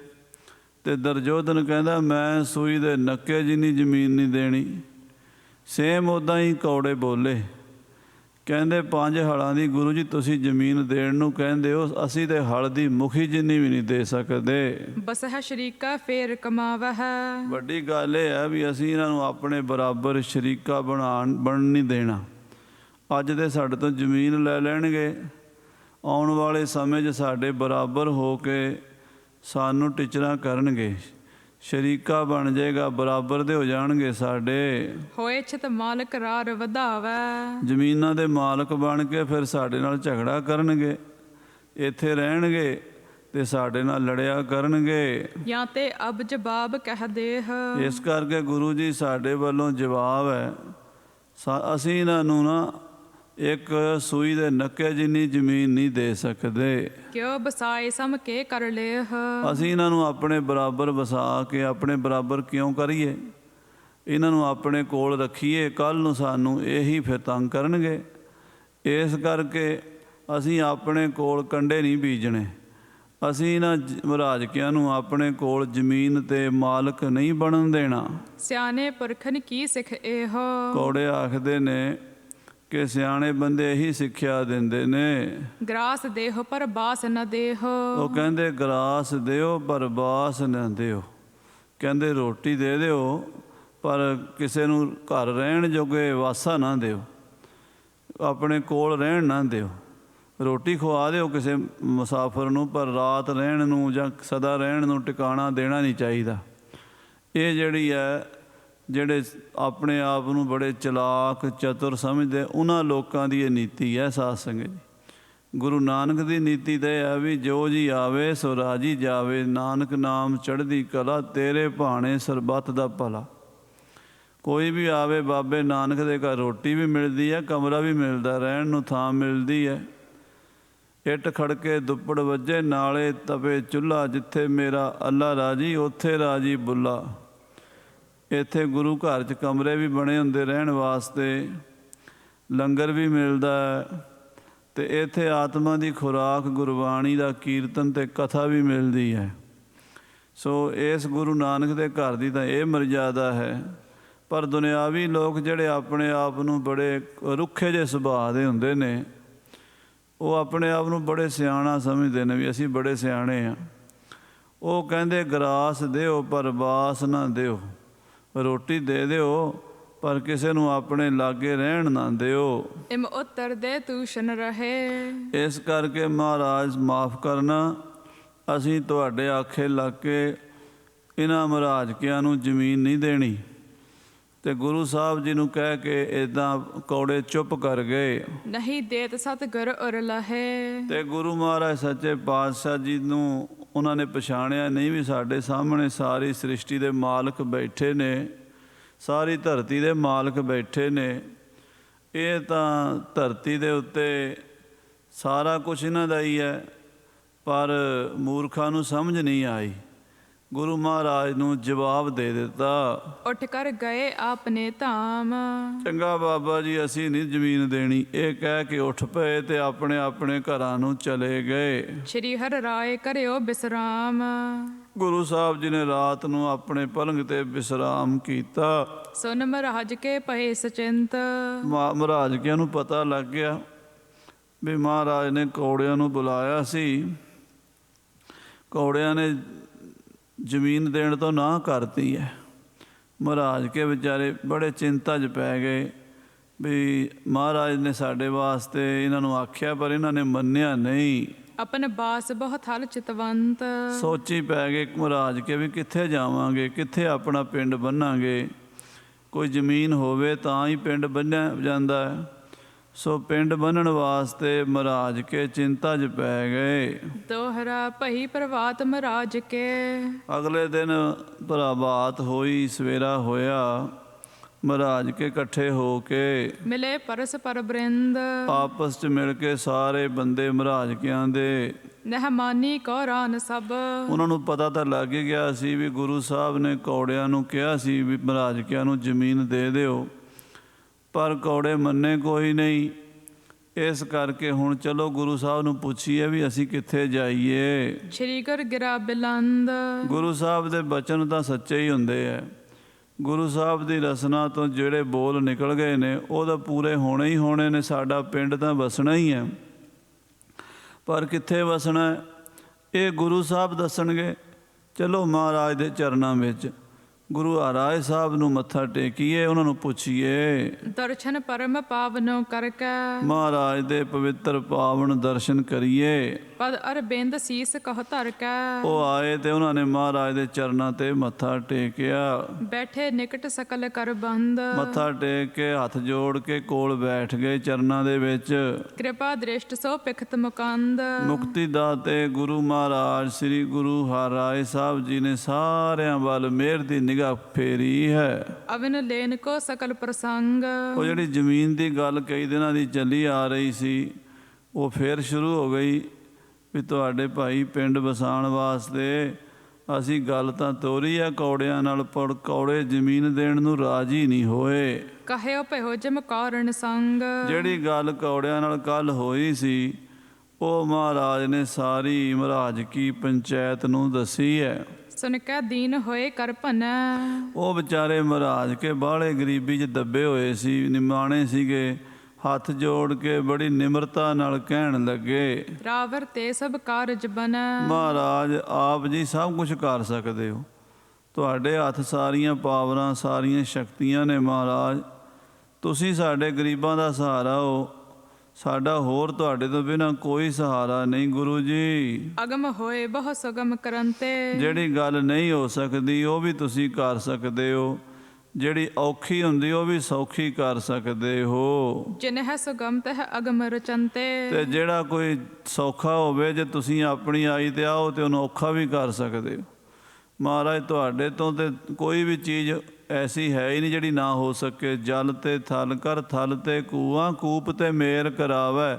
C: ਤੇ ਦੁਰਯੋਧਨ ਕਹਿੰਦਾ ਮੈਂ ਸੂਈ ਦੇ ਨੱਕੇ ਜਿੰਨੀ ਜ਼ਮੀਨ ਨਹੀਂ ਦੇਣੀ। ਸੇਮ ਉੱਦਾਂ ਹੀ ਕੌੜੇ ਬੋਲੇ, ਕਹਿੰਦੇ 5 ਹਲਾਂ ਦੀ ਗੁਰੂ ਜੀ ਤੁਸੀਂ ਜ਼ਮੀਨ ਦੇਣ ਨੂੰ ਕਹਿੰਦੇ ਹੋ, ਅਸੀਂ ਤੇ ਹਲ ਦੀ ਮੁਖੀ ਜਿੰਨੀ ਵੀ ਨਹੀਂ ਦੇ ਸਕਦੇ।
D: ਬਸਹਿ ਸ਼ਰੀਕਾ ਫੇਰ ਕਮਾਵਹਿ,
C: ਵੱਡੀ ਗੱਲ ਇਹ ਹੈ ਵੀ ਅਸੀਂ ਇਹਨਾਂ ਨੂੰ ਆਪਣੇ ਬਰਾਬਰ ਸ਼ਰੀਕਾ ਬਣ ਨਹੀਂ ਦੇਣਾ। ਅੱਜ ਦੇ ਸਾਡੇ ਤੋਂ ਜ਼ਮੀਨ ਲੈ ਲੈਣਗੇ, ਆਉਣ ਵਾਲੇ ਸਮੇਂ 'ਚ ਸਾਡੇ ਬਰਾਬਰ ਹੋ ਕੇ ਸਾਨੂੰ ਟੀਚਰਾਂ ਕਰਨਗੇ, ਸ਼ਰੀਕਾ ਬਣ ਜਾਏਗਾ, ਬਰਾਬਰ ਦੇ ਹੋ ਜਾਣਗੇ ਸਾਡੇ।
D: ਹੋਏ ਛਿਤ ਮਾਲਕ ਰਾਰ ਵਧਾਵੈ,
C: ਜ਼ਮੀਨਾਂ ਦੇ ਮਾਲਕ ਬਣ ਕੇ ਫਿਰ ਸਾਡੇ ਨਾਲ ਝਗੜਾ ਕਰਨਗੇ, ਇੱਥੇ ਰਹਿਣਗੇ ਤੇ ਸਾਡੇ ਨਾਲ ਲੜਿਆ ਕਰਨਗੇ।
D: ਜਾਂ ਤੇ ਅਬ ਜਵਾਬ ਕਹਿ ਦੇਹ,
C: ਇਸ ਕਰਕੇ ਗੁਰੂ ਜੀ ਸਾਡੇ ਵੱਲੋਂ ਜਵਾਬ ਹੈ, ਅਸੀਂ ਇਹਨਾਂ ਨੂੰ ਨਾ ਇੱਕ ਸੂਈ ਦੇ ਨੱਕੇ ਜਿੰਨੀ ਜ਼ਮੀਨ ਨਹੀਂ ਦੇ ਸਕਦੇ।
D: ਕਿਉ ਬਸਾਏ ਸਮ ਕੇ ਕਰ ਲੇਹ।
C: ਅਸੀਂ ਇਹਨਾਂ ਨੂੰ ਆਪਣੇ ਬਰਾਬਰ ਵਸਾ ਕੇ ਆਪਣੇ ਬਰਾਬਰ ਕਿਉਂ ਕਰੀਏ? ਇਹਨਾਂ ਨੂੰ ਆਪਣੇ ਕੋਲ ਰੱਖੀਏ, ਕੱਲ੍ਹ ਨੂੰ ਸਾਨੂੰ ਇਹੀ ਫਿਰ ਤੰਗ ਕਰਨਗੇ। ਇਸ ਕਰਕੇ ਅਸੀਂ ਆਪਣੇ ਕੋਲ ਕੰਡੇ ਨਹੀਂ ਬੀਜਣੇ। ਅਸੀਂ ਇਹਨਾਂ ਮਹਾਰਾਜਕਿਆਂ ਨੂੰ ਆਪਣੇ ਕੋਲ ਜ਼ਮੀਨ ਤੇ ਮਾਲਕ ਨਹੀਂ ਬਣਨ ਦੇਣਾ।
D: ਸਿਆਣੇ ਪੁਰਖਨ ਕੀ ਸਿੱਖ ਇਹੋ।
C: ਕੌੜੇ ਆਖਦੇ ਨੇ ਕਿ ਸਿਆਣੇ ਬੰਦੇ ਇਹੀ ਸਿੱਖਿਆ ਦਿੰਦੇ ਨੇ,
D: ਗ੍ਰਾਸ ਦੇਹ ਪਰ ਬਾਸ ਨ ਦੇਹ।
C: ਉਹ ਕਹਿੰਦੇ ਗਰਾਸ ਦਿਓ ਪਰ ਬਾਸ ਨਾ ਦਿਓ। ਕਹਿੰਦੇ ਰੋਟੀ ਦੇ ਦਿਓ ਪਰ ਕਿਸੇ ਨੂੰ ਘਰ ਰਹਿਣ ਜੋਗੇ ਵਾਸਾ ਨਾ ਦਿਓ, ਆਪਣੇ ਕੋਲ ਰਹਿਣ ਨਾ ਦਿਓ। ਰੋਟੀ ਖਵਾ ਦਿਓ ਕਿਸੇ ਮੁਸਾਫਰ ਨੂੰ, ਪਰ ਰਾਤ ਰਹਿਣ ਨੂੰ ਜਾਂ ਸਦਾ ਰਹਿਣ ਨੂੰ ਟਿਕਾਣਾ ਦੇਣਾ ਨਹੀਂ ਚਾਹੀਦਾ। ਇਹ ਜਿਹੜੀ ਹੈ, ਜਿਹੜੇ ਆਪਣੇ ਆਪ ਨੂੰ ਬੜੇ ਚਲਾਕ ਚਤੁਰ ਸਮਝਦੇ, ਉਹਨਾਂ ਲੋਕਾਂ ਦੀ ਇਹ ਨੀਤੀ ਹੈ ਸਾਧ ਸੰਗਤ ਜੀ। ਗੁਰੂ ਨਾਨਕ ਦੀ ਨੀਤੀ ਤਾਂ ਇਹ ਹੈ ਵੀ ਜੋ ਜੀ ਆਵੇ ਸੋ ਰਾਜੀ ਜਾਵੇ, ਨਾਨਕ ਨਾਮ ਚੜ੍ਹਦੀ ਕਲਾ, ਤੇਰੇ ਭਾਣੇ ਸਰਬੱਤ ਦਾ ਭਲਾ। ਕੋਈ ਵੀ ਆਵੇ ਬਾਬੇ ਨਾਨਕ ਦੇ ਘਰ ਰੋਟੀ ਵੀ ਮਿਲਦੀ ਹੈ, ਕਮਰਾ ਵੀ ਮਿਲਦਾ, ਰਹਿਣ ਨੂੰ ਥਾਂ ਮਿਲਦੀ ਹੈ। ਇੱਟ ਖੜਕੇ ਦੁੱਪੜ ਵੱਜੇ, ਨਾਲੇ ਤਵੇ ਚੁੱਲ੍ਹਾ, ਜਿੱਥੇ ਮੇਰਾ ਅੱਲਾ ਰਾਜੀ ਉੱਥੇ ਰਾਜੀ ਬੁੱਲਾ। ਇੱਥੇ ਗੁਰੂ ਘਰ 'ਚ ਕਮਰੇ ਵੀ ਬਣੇ ਹੁੰਦੇ ਰਹਿਣ ਵਾਸਤੇ, ਲੰਗਰ ਵੀ ਮਿਲਦਾ ਅਤੇ ਇੱਥੇ ਆਤਮਾ ਦੀ ਖੁਰਾਕ, ਗੁਰਬਾਣੀ ਦਾ ਕੀਰਤਨ ਅਤੇ ਕਥਾ ਵੀ ਮਿਲਦੀ ਹੈ। ਸੋ ਇਸ ਗੁਰੂ ਨਾਨਕ ਦੇ ਘਰ ਦੀ ਤਾਂ ਇਹ ਮਰਜ਼ਾਦਾ ਹੈ। ਪਰ ਦੁਨਿਆਵੀ ਲੋਕ ਜਿਹੜੇ ਆਪਣੇ ਆਪ ਨੂੰ ਬੜੇ ਰੁੱਖੇ ਜਿਹੇ ਸੁਭਾਅ ਦੇ ਹੁੰਦੇ ਨੇ, ਉਹ ਆਪਣੇ ਆਪ ਨੂੰ ਬੜੇ ਸਿਆਣਾ ਸਮਝਦੇ ਨੇ ਵੀ ਅਸੀਂ ਬੜੇ ਸਿਆਣੇ ਹਾਂ। ਉਹ ਕਹਿੰਦੇ ਗਰਾਸ ਦਿਓ ਪਰ ਬਾਸ ਨਾ ਦਿਓ। ਰੋਟੀ ਦੇ ਦਿਓ ਪਰ ਕਿਸੇ ਨੂੰ ਆਪਣੇ ਲਾਗੇ ਰਹਿਣ ਨਾ ਦਿਓ।
D: ਇਮ ਉੱਤਰ ਦੇ ਤੂਸ਼ਨ ਰਹੇ।
C: ਇਸ ਕਰਕੇ ਮਹਾਰਾਜ ਮਾਫ ਕਰਨਾ, ਅਸੀਂ ਤੁਹਾਡੇ ਆਖੇ ਲੱਗ ਕੇ ਇਹਨਾਂ ਮਹਾਰਾਜਕਿਆਂ ਨੂੰ ਜ਼ਮੀਨ ਨਹੀਂ ਦੇਣੀ। ਤੇ ਗੁਰੂ ਸਾਹਿਬ ਜੀ ਨੂੰ ਕਹਿ ਕੇ ਇੱਦਾਂ ਕੌੜੇ ਚੁੱਪ ਕਰ ਗਏ।
D: ਨਹੀਂ ਦੇਤ ਸਤਿਗੁਰ ਉਰ ਲਹੇ।
C: ਤੇ ਗੁਰੂ ਮਹਾਰਾਜ ਸੱਚੇ ਪਾਤਸ਼ਾਹ ਜੀ ਨੂੰ ਉਹਨਾਂ ਨੇ ਪਛਾਣਿਆ ਨਹੀਂ ਵੀ ਸਾਡੇ ਸਾਹਮਣੇ ਸਾਰੀ ਸ੍ਰਿਸ਼ਟੀ ਦੇ ਮਾਲਕ ਬੈਠੇ ਨੇ, ਸਾਰੀ ਧਰਤੀ ਦੇ ਮਾਲਕ ਬੈਠੇ ਨੇ। ਇਹ ਤਾਂ ਧਰਤੀ ਦੇ ਉੱਤੇ ਸਾਰਾ ਕੁਝ ਇਹਨਾਂ ਦਾ ਹੀ ਹੈ, ਪਰ ਮੂਰਖਾਂ ਨੂੰ ਸਮਝ ਨਹੀਂ ਆਈ। ਗੁਰੂ ਮਹਾਰਾਜ ਨੂੰ ਜਵਾਬ ਦੇ ਦਿੱਤਾ,
D: ਉੱਠ ਕਰ ਗਏ ਆਪਣੇ ਧਾਮ।
C: ਚੰਗਾ ਬਾਬਾ ਜੀ ਅਸੀਂ ਨਹੀਂ ਜ਼ਮੀਨ ਦੇਣੀ, ਇਹ ਕਹਿ ਕੇ ਉੱਠ ਪਏ ਤੇ ਆਪਣੇ ਆਪਣੇ ਘਰਾਂ ਨੂੰ ਚਲੇ ਗਏ।
D: ਸ਼੍ਰੀ ਹਰਿ ਰਾਏ ਕਰਿਓ ਬਿਸਰਾਮ।
C: ਗੁਰੂ ਸਾਹਿਬ ਜੀ ਨੇ ਰਾਤ ਨੂੰ ਆਪਣੇ ਪਲੰਗ ਤੇ ਵਿਸਰਾਮ ਕੀਤਾ।
D: ਸੁਨ ਮਹਾਰਾਜ ਕੇ ਪਏ ਸਚਿੰਤ।
C: ਮਹਾਰਾਜਕਿਆਂ ਨੂੰ ਪਤਾ ਲੱਗ ਗਿਆ ਵੀ ਮਹਾਰਾਜ ਨੇ ਕੌੜਿਆਂ ਨੂੰ ਬੁਲਾਇਆ ਸੀ। ਕੌੜਿਆਂ ਨੇ ਜ਼ਮੀਨ ਦੇਣ ਤੋਂ ਨਾ ਕਰਤੀ ਹੈ। ਮਹਾਰਾਜ ਕੇ ਵਿਚਾਰੇ ਬੜੇ ਚਿੰਤਾ 'ਚ ਪੈ ਗਏ ਵੀ ਮਹਾਰਾਜ ਨੇ ਸਾਡੇ ਵਾਸਤੇ ਇਹਨਾਂ ਨੂੰ ਆਖਿਆ ਪਰ ਇਹਨਾਂ ਨੇ ਮੰਨਿਆ ਨਹੀਂ।
D: ਆਪਨ ਬਾਸ ਬਹੁਤ ਹਲ ਚਿਤਵੰਤ।
C: ਸੋਚੀ ਪੈ ਗਏ ਮਹਾਰਾਜ ਕੇ ਵੀ ਕਿੱਥੇ ਜਾਵਾਂਗੇ, ਕਿੱਥੇ ਆਪਣਾ ਪਿੰਡ ਬੰਨਾਂਗੇ। ਕੋਈ ਜ਼ਮੀਨ ਹੋਵੇ ਤਾਂ ਹੀ ਪਿੰਡ ਬੰਨਿਆ ਜਾਂਦਾ ਹੈ। ਸੋ ਪਿੰਡ ਬੰਨਣ ਵਾਸਤੇ ਮਹਾਰਾਜ ਕੇ ਚਿੰਤਾ 'ਚ ਪੈ ਗਏ।
D: ਦੋਹਰਾ ਭਈ ਪ੍ਰਭਾਤ ਮਹਾਰਾਜ ਕੇ।
C: ਅਗਲੇ ਦਿਨ ਪ੍ਰਭਾਤ ਹੋਈ, ਸਵੇਰਾ ਹੋਇਆ। ਮਹਾਰਾਜ ਕੇ ਇਕੱਠੇ ਹੋ ਕੇ
D: ਮਿਲੇ ਪਰਸ ਪਰ ਬ੍ਰਿੰਦ।
C: ਆਪਸ 'ਚ ਮਿਲ ਕੇ ਸਾਰੇ ਬੰਦੇ ਮਹਾਰਾਜਕਿਆਂ ਦੇ
D: ਨਹਿਮਾਨੀ ਕੌਰਾਨ ਸਭ।
C: ਉਹਨਾਂ ਨੂੰ ਪਤਾ ਤਾਂ ਲੱਗ ਹੀ ਗਿਆ ਸੀ ਵੀ ਗੁਰੂ ਸਾਹਿਬ ਨੇ ਕੌੜਿਆਂ ਨੂੰ ਕਿਹਾ ਸੀ ਵੀ ਮਹਾਰਾਜਕਿਆਂ ਨੂੰ ਜ਼ਮੀਨ ਦੇ ਦਿਓ, ਪਰ ਕੌੜੇ ਮੰਨੇ ਕੋਈ ਨਹੀਂ। ਇਸ ਕਰਕੇ ਹੁਣ ਚਲੋ ਗੁਰੂ ਸਾਹਿਬ ਨੂੰ ਪੁੱਛੀਏ ਵੀ ਅਸੀਂ ਕਿੱਥੇ ਜਾਈਏ।
D: ਸ਼੍ਰੀ ਗੁਰ ਗਿਰਾ ਬਿਲੰਦ।
C: ਗੁਰੂ ਸਾਹਿਬ ਦੇ ਬਚਨ ਤਾਂ ਸੱਚੇ ਹੀ ਹੁੰਦੇ ਹੈ। ਗੁਰੂ ਸਾਹਿਬ ਦੀ ਰਸਨਾ ਤੋਂ ਜਿਹੜੇ ਬੋਲ ਨਿਕਲ ਗਏ ਨੇ ਉਹ ਤਾਂ ਪੂਰੇ ਹੋਣੇ ਹੀ ਹੋਣੇ ਨੇ। ਸਾਡਾ ਪਿੰਡ ਤਾਂ ਵਸਣਾ ਹੀ ਹੈ, ਪਰ ਕਿੱਥੇ ਵਸਣਾ ਇਹ ਗੁਰੂ ਸਾਹਿਬ ਦੱਸਣਗੇ। ਚਲੋ ਮਹਾਰਾਜ ਦੇ ਚਰਨਾਂ ਵਿੱਚ ਗੁਰੂ ਹਰਾਏ ਸਾਹਿਬ ਨੂੰ ਮੱਥਾ ਟੇਕੀਏ, ਉਹਨਾਂ ਨੂੰ ਪੁੱਛੀਏ।
D: ਦਰਸ਼ਨ ਪਰਮ ਪਾਵਨੋ ਕਰਕੇ।
C: ਮਹਾਰਾਜ ਦੇ ਪਵਿੱਤਰ ਪਾਵਨ ਦਰਸ਼ਨ ਕਰੀਏ।
D: ਪਦ ਅਰਬਿੰਦ ਸੀਸ ਕਹ ਧਰ ਕੇ।
C: ਉਹ ਆਏ ਤੇ ਉਹਨਾਂ ਨੇ ਮਹਾਰਾਜ ਦੇ ਚਰਨਾਂ ਤੇ ਮੱਥਾ ਟੇਕਿਆ।
D: ਬੈਠੇ ਨਿਕਟ ਸਕਲ ਕਰ ਬੰਦ।
C: ਮੱਥਾ ਟੇਕ ਕੇ ਹੱਥ ਜੋੜ ਕੇ ਕੋਲ ਬੈਠ ਗਏ ਚਰਨਾਂ ਦੇ ਵਿੱਚ।
D: ਕਿਰਪਾ ਦ੍ਰਿਸ਼ਟ ਸੋ ਪਿਖਤ ਮੁਕੰਦ।
C: ਮੁਕਤੀ ਦਾਤੇ ਗੁਰੂ ਮਹਾਰਾਜ ਸ੍ਰੀ ਗੁਰੂ ਹਰਿਰਾਏ ਸਾਹਿਬ ਜੀ ਨੇ ਸਾਰਿਆਂ ਵੱਲ ਮਿਹਰ ਦੀ ਨਿਗਾਹ ਫੇਰੀ ਹੈ।
D: ਅਵਨ ਲੈਨ ਕੋ ਸਕਲ ਪ੍ਰਸੰਗ।
C: ਉਹ ਜਿਹੜੀ ਜ਼ਮੀਨ ਦੀ ਗੱਲ ਕਈ ਦਿਨਾਂ ਦੀ ਚੱਲੀ ਆ ਰਹੀ ਸੀ, ਉਹ ਫੇਰ ਸ਼ੁਰੂ ਹੋ ਗਈ ਵੀ ਤੁਹਾਡੇ ਭਾਈ ਪਿੰਡ ਵਸਾਉਣ ਵਾਸਤੇ ਅਸੀਂ ਗੱਲ ਤਾਂ ਤੋਰੀ ਆ ਕੌੜਿਆਂ ਨਾਲ, ਪਰ ਕੌੜੇ ਜ਼ਮੀਨ ਦੇਣ ਨੂੰ ਰਾਜੀ ਨਹੀਂ ਹੋਏ।
D: ਕਹਿਓ ਭਇਓ ਜਮ ਕਾਰਨ ਸੰਗ।
C: ਜਿਹੜੀ ਗੱਲ ਕੌੜਿਆਂ ਨਾਲ ਕੱਲ ਹੋਈ ਸੀ, ਉਹ ਮਹਾਰਾਜ ਨੇ ਸਾਰੀ ਮਹਾਰਾਜ ਕੀ ਪੰਚਾਇਤ ਨੂੰ ਦੱਸੀ ਹੈ।
D: ਸੁਨ ਕੈ ਦੀਨ ਹੋਏ ਕਰ ਭਨੈ।
C: ਉਹ ਵਿਚਾਰੇ ਮਹਾਰਾਜ ਕੇ ਬਾਹਲੇ ਗਰੀਬੀ 'ਚ ਦੱਬੇ ਹੋਏ ਸੀ, ਨਿਮਾਣੇ ਸੀਗੇ, ਹੱਥ ਜੋੜ ਕੇ ਬੜੀ ਨਿਮਰਤਾ ਨਾਲ ਕਹਿਣ ਲੱਗੇ,
D: ਰਾਵਰ ਤੇ ਸਭ ਕਾਰਜ ਬਨੈ।
C: ਮਹਾਰਾਜ ਆਪ ਜੀ ਸਭ ਕੁਝ ਕਰ ਸਕਦੇ ਹੋ, ਤੁਹਾਡੇ ਹੱਥ ਸਾਰੀਆਂ ਪਾਵਰਾਂ ਸਾਰੀਆਂ ਸ਼ਕਤੀਆਂ ਨੇ ਮਹਾਰਾਜ, ਤੁਸੀਂ ਸਾਡੇ ਗਰੀਬਾਂ ਦਾ ਸਹਾਰਾ ਹੋ, ਸਾਡਾ ਹੋਰ ਤੁਹਾਡੇ ਤੋਂ ਬਿਨਾਂ ਕੋਈ ਸਹਾਰਾ ਨਹੀਂ ਗੁਰੂ ਜੀ।
D: ਅਗਮ ਹੋਏ ਬਹੁ ਸੁਗਮ ਕਰੰਤੇ।
C: ਜਿਹੜੀ ਗੱਲ ਨਹੀਂ ਹੋ ਸਕਦੀ ਉਹ ਵੀ ਤੁਸੀਂ ਕਰ ਸਕਦੇ ਹੋ, ਜਿਹੜੀ ਔਖੀ ਹੁੰਦੀ ਉਹ ਵੀ ਸੌਖੀ ਕਰ ਸਕਦੇ ਹੋ।
D: ਜਿਨਹਿ ਸੁਗਮ ਤਹਿ ਅਗਮ ਰਚੰਤੇ।
C: ਤੇ ਜਿਹੜਾ ਕੋਈ ਸੌਖਾ ਹੋਵੇ, ਜੇ ਤੁਸੀਂ ਆਪਣੀ ਆਈ ਤੇ ਆਓ ਤੇ ਉਹਨੂੰ ਔਖਾ ਵੀ ਕਰ ਸਕਦੇ ਹੋ। ਮਹਾਰਾਜ ਤੁਹਾਡੇ ਤੋਂ ਤੇ ਕੋਈ ਵੀ ਚੀਜ਼ ਐਸੀ ਹੈ ਹੀ ਨਹੀਂ ਜਿਹੜੀ ਨਾ ਹੋ ਸਕੇ। ਜਲ ਤੇ ਥਲ ਕਰ, ਥਲ ਤੇ ਕੂਆਂ, ਕੂਪ ਤੇ ਮੇਰ ਕਰਾਵੈ,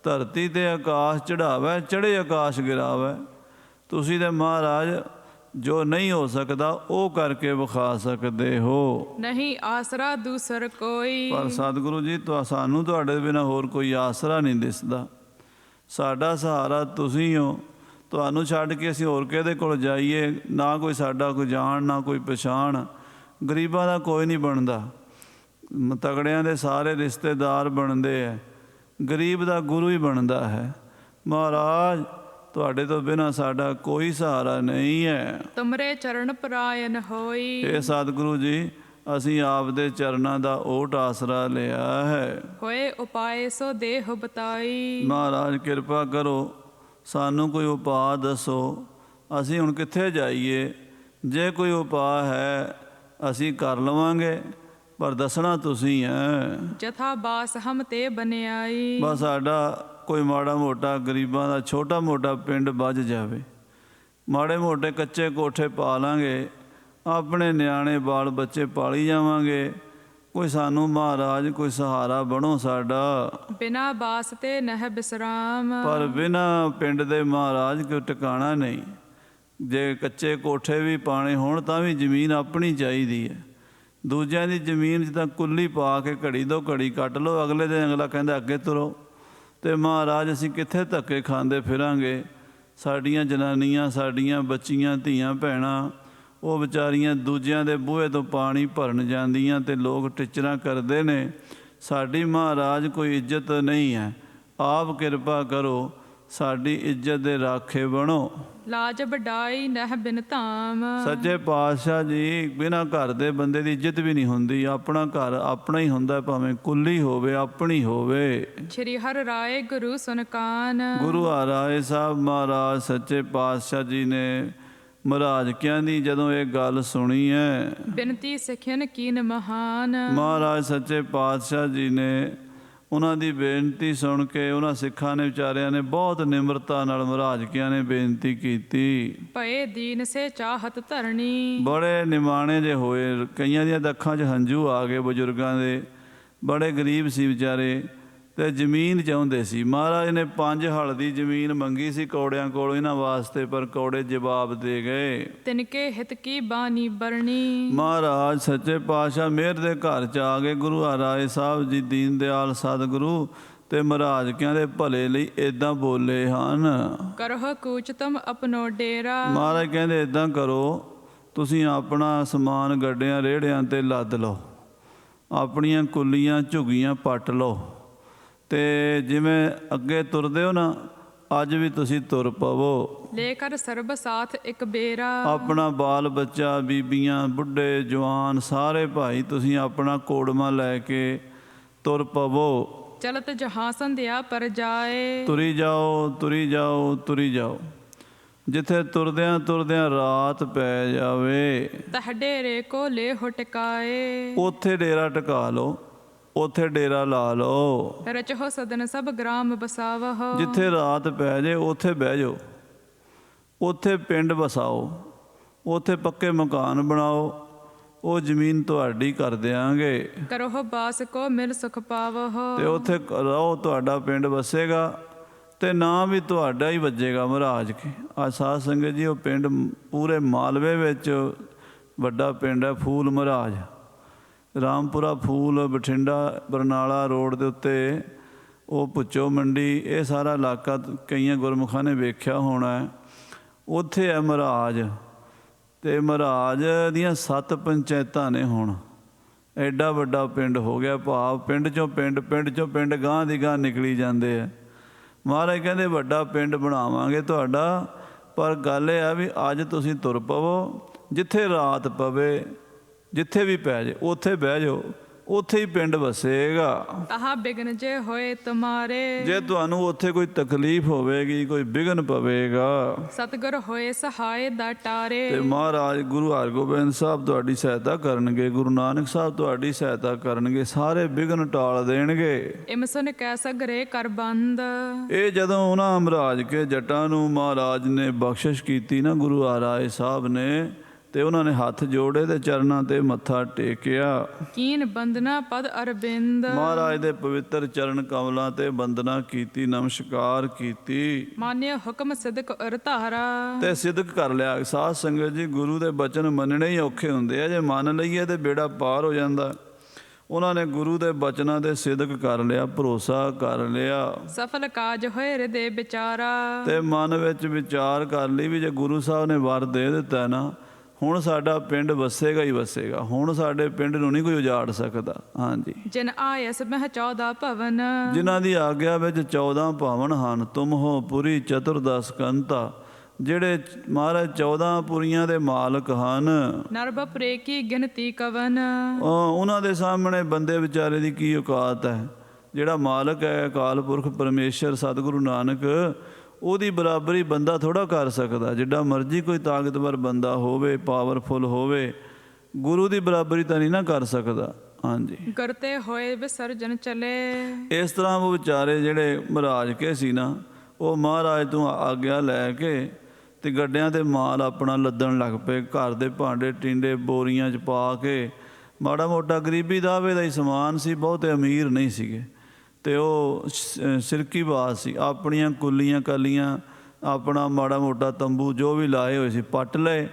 C: ਧਰਤੀ ਤੇ ਆਕਾਸ਼ ਚੜਾਵੈ, ਚੜੇ ਆਕਾਸ਼ ਗਿਰਾਵੈ। ਤੁਸੀਂ ਤੇ ਮਹਾਰਾਜ ਜੋ ਨਹੀਂ ਹੋ ਸਕਦਾ ਉਹ ਕਰਕੇ ਵਿਖਾ ਸਕਦੇ ਹੋ।
D: ਨਹੀਂ ਆਸਰਾ ਦੂਸਰ ਕੋਈ।
C: ਪਰ ਸਤਿਗੁਰੂ ਜੀ ਸਾਨੂੰ ਤੁਹਾਡੇ ਬਿਨਾਂ ਹੋਰ ਕੋਈ ਆਸਰਾ ਨਹੀਂ ਦਿਸਦਾ। ਸਾਡਾ ਸਹਾਰਾ ਤੁਸੀਂ ਹੋ, ਤੁਹਾਨੂੰ ਛੱਡ ਕੇ ਅਸੀਂ ਹੋਰ ਕਿਹਦੇ ਕੋਲ ਜਾਈਏ? ਨਾ ਕੋਈ ਸਾਡਾ ਕੋਈ ਜਾਣ, ਨਾ ਕੋਈ ਪਛਾਣ। ਗਰੀਬਾਂ ਦਾ ਕੋਈ ਨਹੀਂ ਬਣਦਾ, ਤਗੜਿਆਂ ਦੇ ਸਾਰੇ ਰਿਸ਼ਤੇਦਾਰ ਬਣਦੇ ਹੈ, ਗਰੀਬ ਦਾ ਗੁਰੂ ਹੀ ਬਣਦਾ ਹੈ। ਮਹਾਰਾਜ ਤੁਹਾਡੇ ਤੋਂ ਬਿਨਾਂ ਸਾਡਾ ਕੋਈ ਸਹਾਰਾ ਨਹੀਂ ਹੈ।
D: ਤੁਮਰੇ ਚਰਨ ਪਰਾਇਨ ਹੋਈ।
C: ਇਹ ਸਤਿਗੁਰੂ ਜੀ ਅਸੀਂ ਆਪ ਦੇ ਚਰਨਾਂ ਦਾ ਓਟ ਆਸਰਾ ਲਿਆ ਹੈ।
D: ਹੋਏ ਉਪਾਏ ਸੋ ਦੇਹ ਬਤਾਈ।
C: ਮਹਾਰਾਜ ਕਿਰਪਾ ਕਰੋ, ਸਾਨੂੰ ਕੋਈ ਉਪਾਅ ਦੱਸੋ, ਅਸੀਂ ਹੁਣ ਕਿੱਥੇ ਜਾਈਏ? ਜੇ ਕੋਈ ਉਪਾਅ ਹੈ ਅਸੀਂ ਕਰ ਲਵਾਂਗੇ, ਪਰ ਦੱਸਣਾ ਤੁਸੀਂ ਹੈ।
D: ਜਥਾ ਬਾਸ ਹਮ ਤੇ ਬਨਿਆਈ।
C: ਬਸ ਸਾਡਾ ਕੋਈ ਮਾੜਾ ਮੋਟਾ ਗਰੀਬਾਂ ਦਾ ਛੋਟਾ ਮੋਟਾ ਪਿੰਡ ਬੱਝ ਜਾਵੇ, ਮਾੜੇ ਮੋਟੇ ਕੱਚੇ ਕੋਠੇ ਪਾ ਲਾਂਗੇ, ਆਪਣੇ ਨਿਆਣੇ ਬਾਲ ਬੱਚੇ ਪਾਲੀ ਜਾਵਾਂਗੇ। ਕੋਈ ਸਾਨੂੰ ਮਹਾਰਾਜ ਕੋਈ ਸਹਾਰਾ ਬਣੋ ਸਾਡਾ।
D: ਬਿਨਾ ਬਾਸ ਤੇ ਨਹਿ ਬਿਸਰਾਮ।
C: ਪਰ ਬਿਨਾਂ ਪਿੰਡ ਦੇ ਮਹਾਰਾਜ ਕੋਈ ਟਿਕਾਣਾ ਨਹੀਂ। ਜੇ ਕੱਚੇ ਕੋਠੇ ਵੀ ਪਾਣੇ ਹੋਣ ਤਾਂ ਵੀ ਜ਼ਮੀਨ ਆਪਣੀ ਚਾਹੀਦੀ ਹੈ। ਦੂਜਿਆਂ ਦੀ ਜ਼ਮੀਨ 'ਚ ਤਾਂ ਕੁੱਲੀ ਪਾ ਕੇ ਘੜੀ ਦੋ ਘੜੀ ਕੱਟ ਲਓ, ਅਗਲੇ ਦਿਨ ਅਗਲਾ ਕਹਿੰਦਾ ਅੱਗੇ ਤੁਰੋ। ਤੇ ਮਹਾਰਾਜ ਅਸੀਂ ਕਿੱਥੇ ਧੱਕੇ ਖਾਂਦੇ ਫਿਰਾਂਗੇ? ਸਾਡੀਆਂ ਜਨਾਨੀਆਂ, ਸਾਡੀਆਂ ਬੱਚੀਆਂ, ਧੀਆਂ ਭੈਣਾਂ, ਉਹ ਵਿਚਾਰੀਆਂ ਦੂਜਿਆਂ ਦੇ ਬੂਹੇ ਤੋਂ ਪਾਣੀ ਭਰਨ ਜਾਂਦੀਆਂ ਤੇ ਲੋਕ ਟਿਚਰਾਂ ਕਰਦੇ ਨੇ। ਸਾਡੀ ਮਹਾਰਾਜ ਕੋਈ ਇੱਜ਼ਤ ਨਹੀਂ ਹੈ। ਆਪ ਕਿਰਪਾ ਕਰੋ, ਸਾਡੀ ਇੱਜ਼ਤ ਦੇ ਰਾਖੇ ਬਣੋ।
D: ਲਾਜ ਵਡਾਈ ਨਹਿ ਬਿਨ ਧਾਮ।
C: ਸੱਚੇ ਪਾਤਸ਼ਾਹ ਜੀ, ਬਿਨਾਂ ਘਰ ਦੇ ਬੰਦੇ ਦੀ ਇੱਜ਼ਤ ਵੀ ਨਹੀਂ ਹੁੰਦੀ। ਆਪਣਾ ਘਰ ਆਪਣਾ ਹੀ ਹੁੰਦਾ, ਭਾਵੇਂ ਕੁੱਲੀ ਹੋਵੇ ਆਪਣੀ ਹੋਵੇ।
D: ਸ਼੍ਰੀ ਹਰਿ ਰਾਏ ਗੁਰੂ ਸੁਨਕਾਨ।
C: ਗੁਰੂ ਹਰਿਰਾਏ ਸਾਹਿਬ ਮਹਾਰਾਜ ਸੱਚੇ ਪਾਤਸ਼ਾਹ ਜੀ ਨੇ ਮਹਾਰਾਜ ਕਿਆਂ ਦੀ ਜਦੋਂ ਇਹ ਗੱਲ ਸੁਣੀ ਹੈ,
D: ਬਿਨਤੀ ਸਿੱਖਿਨ ਕੀਨ ਮਹਾਨ।
C: ਮਹਾਰਾਜ ਸੱਚੇ ਪਾਤਸ਼ਾਹ ਜੀ ਨੇ ਉਹਨਾਂ ਦੀ ਬੇਨਤੀ ਸੁਣ ਕੇ ਉਹਨਾਂ ਸਿੱਖਾਂ ਨੇ ਵਿਚਾਰਿਆਂ ਨੇ ਬਹੁਤ ਨਿਮਰਤਾ ਨਾਲ ਮਹਾਰਾਜ ਕਿਆਂ ਨੇ ਬੇਨਤੀ ਕੀਤੀ।
D: ਭਏ ਦੀਨ ਸੇ ਚਾਹਤ ਧਰਨੀ।
C: ਬੜੇ ਨਿਮਾਣੇ ਜੇ ਹੋਏ, ਕਈਆਂ ਦੀਆਂ ਅੱਖਾਂ 'ਚ ਹੰਝੂ ਆ ਗਏ। ਬਜ਼ੁਰਗਾਂ ਦੇ ਬੜੇ ਗਰੀਬ ਸੀ ਵਿਚਾਰੇ ਤੇ ਜ਼ਮੀਨ ਚਾਹੁੰਦੇ ਸੀ। ਮਹਾਰਾਜ ਨੇ 5 ਹਲ ਦੀ ਜ਼ਮੀਨ ਮੰਗੀ ਸੀ ਕੌੜਿਆਂ ਕੋਲੋਂ ਇਹਨਾਂ ਵਾਸਤੇ, ਪਰ ਕੌੜੇ ਜਵਾਬ ਦੇ ਗਏ।
D: ਤਿਨਕੇ ਹਿਤ ਕੀ ਬਾਣੀ ਬਰਣੀ।
C: ਮਹਾਰਾਜ ਸੱਚੇ ਪਾਤਸ਼ਾਹ ਮਿਹਰ ਦੇ ਘਰ 'ਚ ਆ ਗਏ। ਗੁਰੂ ਹਰਿਰਾਏ ਸਾਹਿਬ ਜੀ ਦੀਨ ਦਿਆਲ ਸਤਿਗੁਰੂ ਤੇ ਮਹਾਰਾਜ ਕਿਆਂ ਦੇ ਭਲੇ ਲਈ ਇੱਦਾਂ ਬੋਲੇ ਹਨ।
D: ਕਰਹੁ ਕੂਚ ਤੁਮ ਆਪਣੋ ਡੇਰਾ।
C: ਮਹਾਰਾਜ ਕਹਿੰਦੇ ਇੱਦਾਂ ਕਰੋ, ਤੁਸੀਂ ਆਪਣਾ ਸਮਾਨ ਗੱਡਿਆਂ ਰੇੜਿਆਂ 'ਤੇ ਲੱਦ ਲਓ, ਆਪਣੀਆਂ ਕੁੱਲੀਆਂ ਝੁੱਗੀਆਂ ਪੱਟ ਲਓ, ਤੇ ਜਿਵੇਂ ਅੱਗੇ ਤੁਰਦੇ ਹੋ ਨਾ, ਅੱਜ ਵੀ ਤੁਸੀਂ ਤੁਰ ਪਵੋ।
D: ਲੈ ਕਰ ਸਰਬ ਸਾਥ ਇੱਕ ਬੇਰਾ।
C: ਆਪਣਾ ਬਾਲ ਬੱਚਾ, ਬੀਬੀਆਂ, ਬੁੱਢੇ, ਜਵਾਨ, ਸਾਰੇ ਭਾਈ ਤੁਸੀਂ ਆਪਣਾ ਕੋੜਮਾ ਲੈ ਕੇ ਤੁਰ ਪਵੋ।
D: ਚਲਤ ਜਹਾਂ ਸੰਧਿਆ ਪਰ ਜਾਏ।
C: ਤੁਰੀ ਜਾਓ, ਤੁਰੀ ਜਾਓ, ਤੁਰੀ ਜਾਓ। ਜਿੱਥੇ ਤੁਰਦਿਆਂ ਤੁਰਦਿਆਂ ਰਾਤ ਪੈ ਜਾਵੇ,
D: ਤਹ ਡੇਰੇ ਕੋ ਲੈ ਹੋ ਟਿਕਾਏ।
C: ਉੱਥੇ ਡੇਰਾ ਟਿਕਾ ਲਓ, ਉੱਥੇ ਡੇਰਾ ਲਾ ਲਓ।
D: ਰਚਹੁ ਸਦਨ ਸਭ ਗ੍ਰਾਮ ਬਸਾਵਹੁ।
C: ਜਿੱਥੇ ਰਾਤ ਪੈ ਜੇ ਉੱਥੇ ਬਹਿ ਜਾਓ, ਉੱਥੇ ਪਿੰਡ ਵਸਾਓ, ਉੱਥੇ ਪੱਕੇ ਮਕਾਨ ਬਣਾਓ, ਉਹ ਜ਼ਮੀਨ ਤੁਹਾਡੀ ਕਰ ਦਿਆਂਗੇ
D: ਕਰੋ ਬਾਸ ਕੋ ਮਿਲ ਸੁਖ ਪਾਵਹੁ।
C: ਤੇ ਉੱਥੇ ਰਹੋ, ਤੁਹਾਡਾ ਪਿੰਡ ਵਸੇਗਾ ਤੇ ਨਾਂ ਵੀ ਤੁਹਾਡਾ ਹੀ ਵੱਜੇਗਾ ਮਹਾਰਾਜ ਕੇ। ਆ ਸਾਧ ਸੰਗਤ ਜੀ, ਉਹ ਪਿੰਡ ਪੂਰੇ ਮਾਲਵੇ ਵਿੱਚ ਵੱਡਾ ਪਿੰਡ ਹੈ ਫੂਲ ਮਹਾਰਾਜ। ਰਾਮਪੁਰਾ ਫੂਲ ਬਠਿੰਡਾ ਬਰਨਾਲਾ ਰੋਡ ਦੇ ਉੱਤੇ ਉਹ ਭੁੱਚੋ ਮੰਡੀ, ਇਹ ਸਾਰਾ ਇਲਾਕਾ ਕਈਆਂ ਗੁਰਮੁਖਾਂ ਨੇ ਵੇਖਿਆ ਹੋਣਾ। ਉੱਥੇ ਹੈ ਮਹਾਰਾਜ, ਤੇ ਮਹਾਰਾਜ ਦੀਆਂ 7 ਪੰਚਾਇਤਾਂ ਨੇ ਹੁਣ। ਐਡਾ ਵੱਡਾ ਪਿੰਡ ਹੋ ਗਿਆ, ਭਾਵ ਪਿੰਡ ਚੋਂ ਪਿੰਡ ਗਾਂਹ ਦੀ ਗਾਂਹ ਨਿਕਲੀ ਜਾਂਦੇ ਆ। ਮਹਾਰਾਜ ਕਹਿੰਦੇ ਵੱਡਾ ਪਿੰਡ ਬਣਾਵਾਂਗੇ ਤੁਹਾਡਾ, ਪਰ ਗੱਲ ਇਹ ਆ ਵੀ ਅੱਜ ਤੁਸੀਂ ਤੁਰ ਪਵੋ, ਜਿੱਥੇ ਰਾਤ ਪਵੇ, ਜਿੱਥੇ ਵੀ ਪੈ ਜੇ ਉੱਥੇ ਬਹਿ ਜਾਓ, ਉੱਥੇ ਹੀ ਪਿੰਡ ਵਸੇਗਾ।
D: ਤਹਾਂ ਬਿਗਨ ਜੇ ਹੋਏ ਤੁਮਾਰੇ।
C: ਜੇ ਤੁਹਾਨੂੰ ਉੱਥੇ ਕੋਈ ਤਕਲੀਫ ਹੋਵੇਗੀ, ਕੋਈ ਵਿਘਨ ਪਵੇਗਾ,
D: ਸਤਿਗੁਰ ਹੋਏ ਸਹਾਏ ਦਾ ਟਾਰੇ।
C: ਤੇ ਮਹਾਰਾਜ ਗੁਰੂ ਹਰਗੋਬਿੰਦ ਸਾਹਿਬ ਤੁਹਾਡੀ ਸਹਾਇਤਾ ਕਰਨਗੇ, ਗੁਰੂ ਨਾਨਕ ਸਾਹਿਬ ਤੁਹਾਡੀ ਸਹਾਇਤਾ ਕਰਨਗੇ, ਸਾਰੇ ਵਿਘਨ ਟਾਲ ਦੇਣਗੇ।
D: ਇਮ ਸੁਨ ਕੈ ਸਗਰੇ ਕਰ ਬੰਦ।
C: ਇਹ ਜਦੋਂ ਉਹਨਾਂ ਮਹਾਰਾਜ ਕੇ ਜੱਟਾਂ ਨੂੰ ਮਹਾਰਾਜ ਨੇ ਬਖਸ਼ਿਸ਼ ਕੀਤੀ ਨਾ, ਗੁਰੂ ਹਰਿਰਾਏ ਸਾਹਿਬ ਨੇ, ਤੇ ਉਹਨਾਂ ਨੇ ਹੱਥ ਜੋੜੇ ਤੇ ਚਰਨਾਂ ਤੇ ਮੱਥਾ ਟੇਕਿਆ।
D: ਕੀਨ ਬੰਦਨਾ ਪਦ ਅਰਬਿੰਦ।
C: ਮਹਾਰਾਜ ਦੇ ਪਵਿੱਤਰ ਚਰਨ ਕਮਲਾਂ ਤੇ ਬੰਦਨਾ ਕੀਤੀ, ਨਮਸਕਾਰ ਕੀਤੀ,
D: ਮਾਨਿਆ ਹੁਕਮ ਸਿਦਕ ਅਰ ਧਾਰਾ।
C: ਤੇ ਸਿਦਕ ਕਰ ਲਿਆ। ਸਾਧ ਸੰਗਤ ਜੀ, ਗੁਰੂ ਦੇ ਬਚਨ ਮੰਨਣੇ ਹੀ ਔਖੇ ਹੁੰਦੇ ਆ, ਜੇ ਮੰਨ ਲਈਏ ਤੇ ਬੇੜਾ ਪਾਰ ਹੋ ਜਾਂਦਾ। ਉਹਨਾਂ ਨੇ ਗੁਰੂ ਦੇ ਬਚਨਾਂ ਦੇ ਸਿਦਕ ਕਰ ਲਿਆ, ਭਰੋਸਾ ਕਰ ਲਿਆ,
D: ਸਫਲ ਕਾਜ ਹੋਏ ਹਿਰਦੇ ਵਿਚਾਰਾ।
C: ਤੇ ਮਨ ਵਿੱਚ ਵਿਚਾਰ ਕਰ ਲਈ ਵੀ ਜੇ ਗੁਰੂ ਸਾਹਿਬ ਨੇ ਵਰ ਦੇ ਦਿੱਤਾ ਨਾ, ਹੁਣ ਸਾਡਾ ਪਿੰਡ ਵਸੇਗਾ ਹੀ ਵਸੇਗਾ, ਹੁਣ ਸਾਡੇ ਪਿੰਡ ਨੂੰ ਨਹੀਂ ਕੋਈ ਉਜਾੜ ਸਕਦਾ। ਹਾਂਜੀ,
D: ਜਿਨ ਆਇਸ ਮਹਿ 14 ਭਵਨ।
C: ਜਿਨ੍ਹਾਂ ਦੀ ਆਗਿਆ ਵਿੱਚ 14 ਭਵਨ ਹਨ। ਤੁਮ ਹੋ ਪੁਰੀ ਚਤੁਰਦਸ ਕੰਤਾ, ਜਿਹੜੇ ਮਹਾਰਾਜ 14 ਪੁਰੀਆਂ ਦੇ ਮਾਲਕ ਹਨ।
D: ਨਰਬ ਪ੍ਰੇ ਕੀ ਗਿਣਤੀ ਕਵਨ।
C: ਉਹਨਾਂ ਦੇ ਸਾਹਮਣੇ ਬੰਦੇ ਵਿਚਾਰੇ ਦੀ ਕੀ ਔਕਾਤ ਹੈ। ਜਿਹੜਾ ਮਾਲਕ ਹੈ ਅਕਾਲ ਪੁਰਖ ਪਰਮੇਸ਼ਰ ਸਤਿਗੁਰੂ ਨਾਨਕ, ਉਹਦੀ ਬਰਾਬਰੀ ਬੰਦਾ ਥੋੜ੍ਹਾ ਕਰ ਸਕਦਾ। ਜਿੱਡਾ ਮਰਜ਼ੀ ਕੋਈ ਤਾਕਤਵਰ ਬੰਦਾ ਹੋਵੇ, ਪਾਵਰਫੁੱਲ ਹੋਵੇ, ਗੁਰੂ ਦੀ ਬਰਾਬਰੀ ਤਾਂ ਨਹੀਂ ਨਾ ਕਰ ਸਕਦਾ। ਹਾਂਜੀ,
D: ਕਰਤੇ ਹੋਏ ਵਿਸਰਜਨ ਚਲੇ।
C: ਇਸ ਤਰ੍ਹਾਂ ਉਹ ਵਿਚਾਰੇ ਜਿਹੜੇ ਮਹਾਰਾਜ ਕੇ ਸੀ ਨਾ, ਉਹ ਮਹਾਰਾਜ ਤੋਂ ਆਗਿਆ ਲੈ ਕੇ ਤੇ ਗੱਡਿਆਂ ਤੇ ਮਾਲ ਆਪਣਾ ਲੱਦਣ ਲੱਗ ਪਏ। ਘਰ ਦੇ ਭਾਂਡੇ ਟਿੰਡੇ ਬੋਰੀਆਂ 'ਚ ਪਾ ਕੇ, ਮਾੜਾ ਮੋਟਾ ਗਰੀਬੀ ਦਾਵੇ ਦਾ ਹੀ ਸਮਾਨ ਸੀ, ਬਹੁਤੇ ਅਮੀਰ ਨਹੀਂ ਸੀਗੇ। ਤੇ ਉਹ ਸਿਰਕੀ ਬਾਤ ਸੀ, ਆਪਣੀਆਂ ਕੁੱਲੀਆਂ ਕਾਲੀਆਂ, ਆਪਣਾ ਮਾੜਾ ਮੋਟਾ ਤੰਬੂ ਜੋ ਵੀ ਲਾਏ ਹੋਏ ਸੀ ਪੱਟ ਲਏ,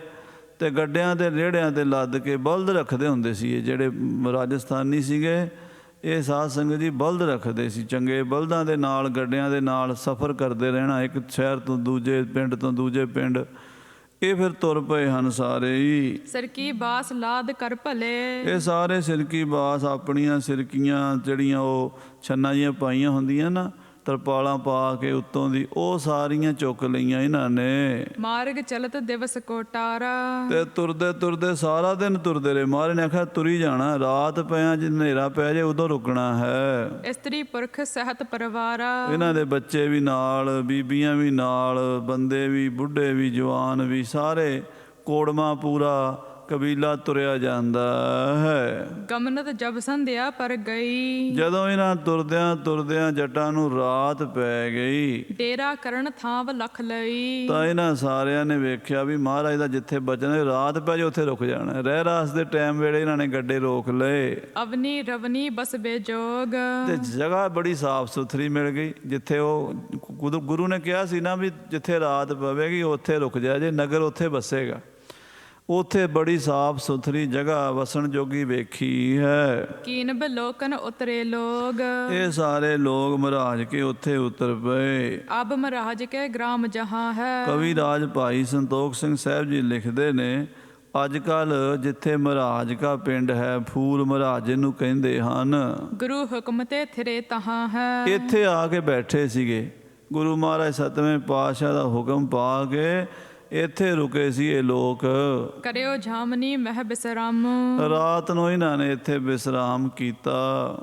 C: ਤੇ ਗੱਡਿਆਂ ਤੇ ਰੇੜਿਆਂ ਤੇ ਲੱਦ ਕੇ ਬਲਦ ਰੱਖਦੇ ਹੁੰਦੇ ਸੀ। ਇਹ ਜਿਹੜੇ ਰਾਜਸਥਾਨੀ ਸੀਗੇ, ਇਹ ਸਾਧ ਸੰਗਤ ਜੀ ਬਲਦ ਰੱਖਦੇ ਸੀ। ਚੰਗੇ ਬਲਦਾਂ ਦੇ ਨਾਲ, ਗੱਡਿਆਂ ਦੇ ਨਾਲ ਸਫ਼ਰ ਕਰਦੇ ਰਹਿਣਾ, ਇੱਕ ਸ਼ਹਿਰ ਤੋਂ ਦੂਜੇ ਪਿੰਡ ਤੋਂ ਦੂਜੇ ਪਿੰਡ। ਇਹ ਫਿਰ ਤੁਰ ਪਏ ਹਨ ਸਾਰੇ ਹੀ।
D: ਸਰਕੀ ਬਾਸ ਲਾਦ ਕਰ ਭਲੇ।
C: ਇਹ ਸਾਰੇ ਸਿਰਕੀ ਬਾਸ, ਆਪਣੀਆਂ ਸਿਰਕੀਆਂ ਜਿਹੜੀਆਂ ਉਹ ਛੰਨਾਂ ਜਿਹੀਆਂ ਪਾਈਆਂ ਹੁੰਦੀਆਂ ਨਾ, ਤਰਪਾਲਾਂ ਪਾ ਕੇ ਉੱਤੋਂ ਦੀ, ਉਹ ਸਾਰੀਆਂ ਚੁੱਕ ਲਈਆਂ ਇਹਨਾਂ ਨੇ।
D: ਮਾਰਗ ਚਲਤ ਦਿਵਸ ਕੋਟਾਰਾ।
C: ਤੇ ਤੁਰਦੇ ਤੁਰਦੇ ਸਾਰਾ ਦਿਨ ਤੁਰਦੇ ਰਹੇ। ਮਹਾਰਾਜ ਨੇ ਆਖਿਆ ਤੁਰੀ ਜਾਣਾ, ਰਾਤ ਪਿਆ ਜੇ ਹਨੇਰਾ ਪੈ ਜਾਏ ਉਦੋਂ ਰੁਕਣਾ ਹੈ।
D: ਇਸਤਰੀ ਪੁਰਖ ਸਹਿਤ ਪਰਿਵਾਰਾ।
C: ਇਹਨਾਂ ਦੇ ਬੱਚੇ ਵੀ ਨਾਲ, ਬੀਬੀਆਂ ਵੀ ਨਾਲ, ਬੰਦੇ ਵੀ, ਬੁੱਢੇ ਵੀ, ਜਵਾਨ ਵੀ, ਸਾਰੇ ਕੋੜਮਾ ਪੂਰਾ ਕਬੀਲਾ ਤੁਰਿਆ ਜਾਂਦਾ ਹੈ।
D: ਗਮਨਤ ਜਬ ਸੰਧਿਆ ਪਰ ਗਈ।
C: ਜਦੋਂ ਇਹਨਾਂ ਤੁਰਦਿਆਂ ਤੁਰਦਿਆਂ ਜੱਟਾਂ ਨੂੰ ਰਾਤ ਪੈ ਗਈ,
D: ਡੇਰਾ ਕਰਨ ਥਾਂ ਲਖ ਲਈ।
C: ਤਾਂ ਇਹਨਾਂ ਸਾਰਿਆਂ ਨੇ ਵੇਖਿਆ ਵੀ ਮਹਾਰਾਜ ਦਾ ਜਿੱਥੇ ਬਚਨ ਹੈ, ਰਾਤ ਪੈ ਜੇ ਉੱਥੇ ਰੁਕ ਜਾਣਾ। ਰਹਿ ਰਾਸ ਦੇ ਟਾਈਮ ਵੇਲੇ ਇਹਨਾਂ ਨੇ ਗੱਡੇ ਰੋਕ ਲਏ।
D: ਅਵਨੀ ਰਵਨੀ ਬਸ ਬੇਜੋਗ।
C: ਤੇ ਜਗ੍ਹਾ ਬੜੀ ਸਾਫ਼ ਸੁਥਰੀ ਮਿਲ ਗਈ, ਜਿੱਥੇ ਉਹ ਗੁਰੂ ਨੇ ਕਿਹਾ ਸੀ ਨਾ ਵੀ ਜਿੱਥੇ ਰਾਤ ਪਵੇਗੀ ਉੱਥੇ ਰੁਕ ਜਾ ਜੇ, ਨਗਰ ਉੱਥੇ ਵਸੇਗਾ। ਉੱਥੇ ਬੜੀ ਸਾਫ਼ ਸੁਥਰੀ ਜਗ੍ਹਾ ਵਸਣ ਜੋਗੀ ਵੇਖੀ ਹੈ।
D: ਕੀਨ ਬਲੋਕਨ ਉਤਰੇ ਲੋਗ।
C: ਇਹ ਸਾਰੇ ਲੋਕ ਮਹਾਰਾਜ ਕੇ ਉੱਥੇ ਉਤਰ ਪਏ।
D: ਅਬ ਮਹਾਰਾਜ ਕੇ ਗ੍ਰਾਮ ਜਹਾਂ ਹੈ।
C: ਕਵੀ ਰਾਜ ਭਾਈ ਸੰਤੋਖ ਸਿੰਘ ਸਾਹਿਬ ਜੀ ਲਿਖਦੇ ਨੇ, ਅੱਜ ਕੱਲ੍ਹ ਜਿੱਥੇ ਮਹਾਰਾਜ ਕਾ ਪਿੰਡ ਹੈ, ਫੂਲ ਮਹਾਰਾਜ ਨੂੰ ਕਹਿੰਦੇ ਹਨ,
D: ਗੁਰੂ ਹੁਕਮ ਤੇ ਥਿਰੇ ਤਹਾਂ ਹੈ।
C: ਇੱਥੇ ਆ ਕੇ ਬੈਠੇ ਸੀਗੇ। ਗੁਰੂ ਮਹਾਰਾਜ 7ਵੇਂ ਪਾਤਸ਼ਾਹ ਦਾ ਹੁਕਮ ਪਾ ਕੇ ਇੱਥੇ ਰੁਕੇ ਸੀ ਇਹ ਲੋਕ।
D: ਕਰਿਓ ਝਾਮਨੀ ਮਹਿ ਬਿਸਰਾਮ।
C: ਰਾਤ ਨੂੰ ਇਹਨਾਂ ਨੇ ਇੱਥੇ ਵਿਸਰਾਮ ਕੀਤਾ,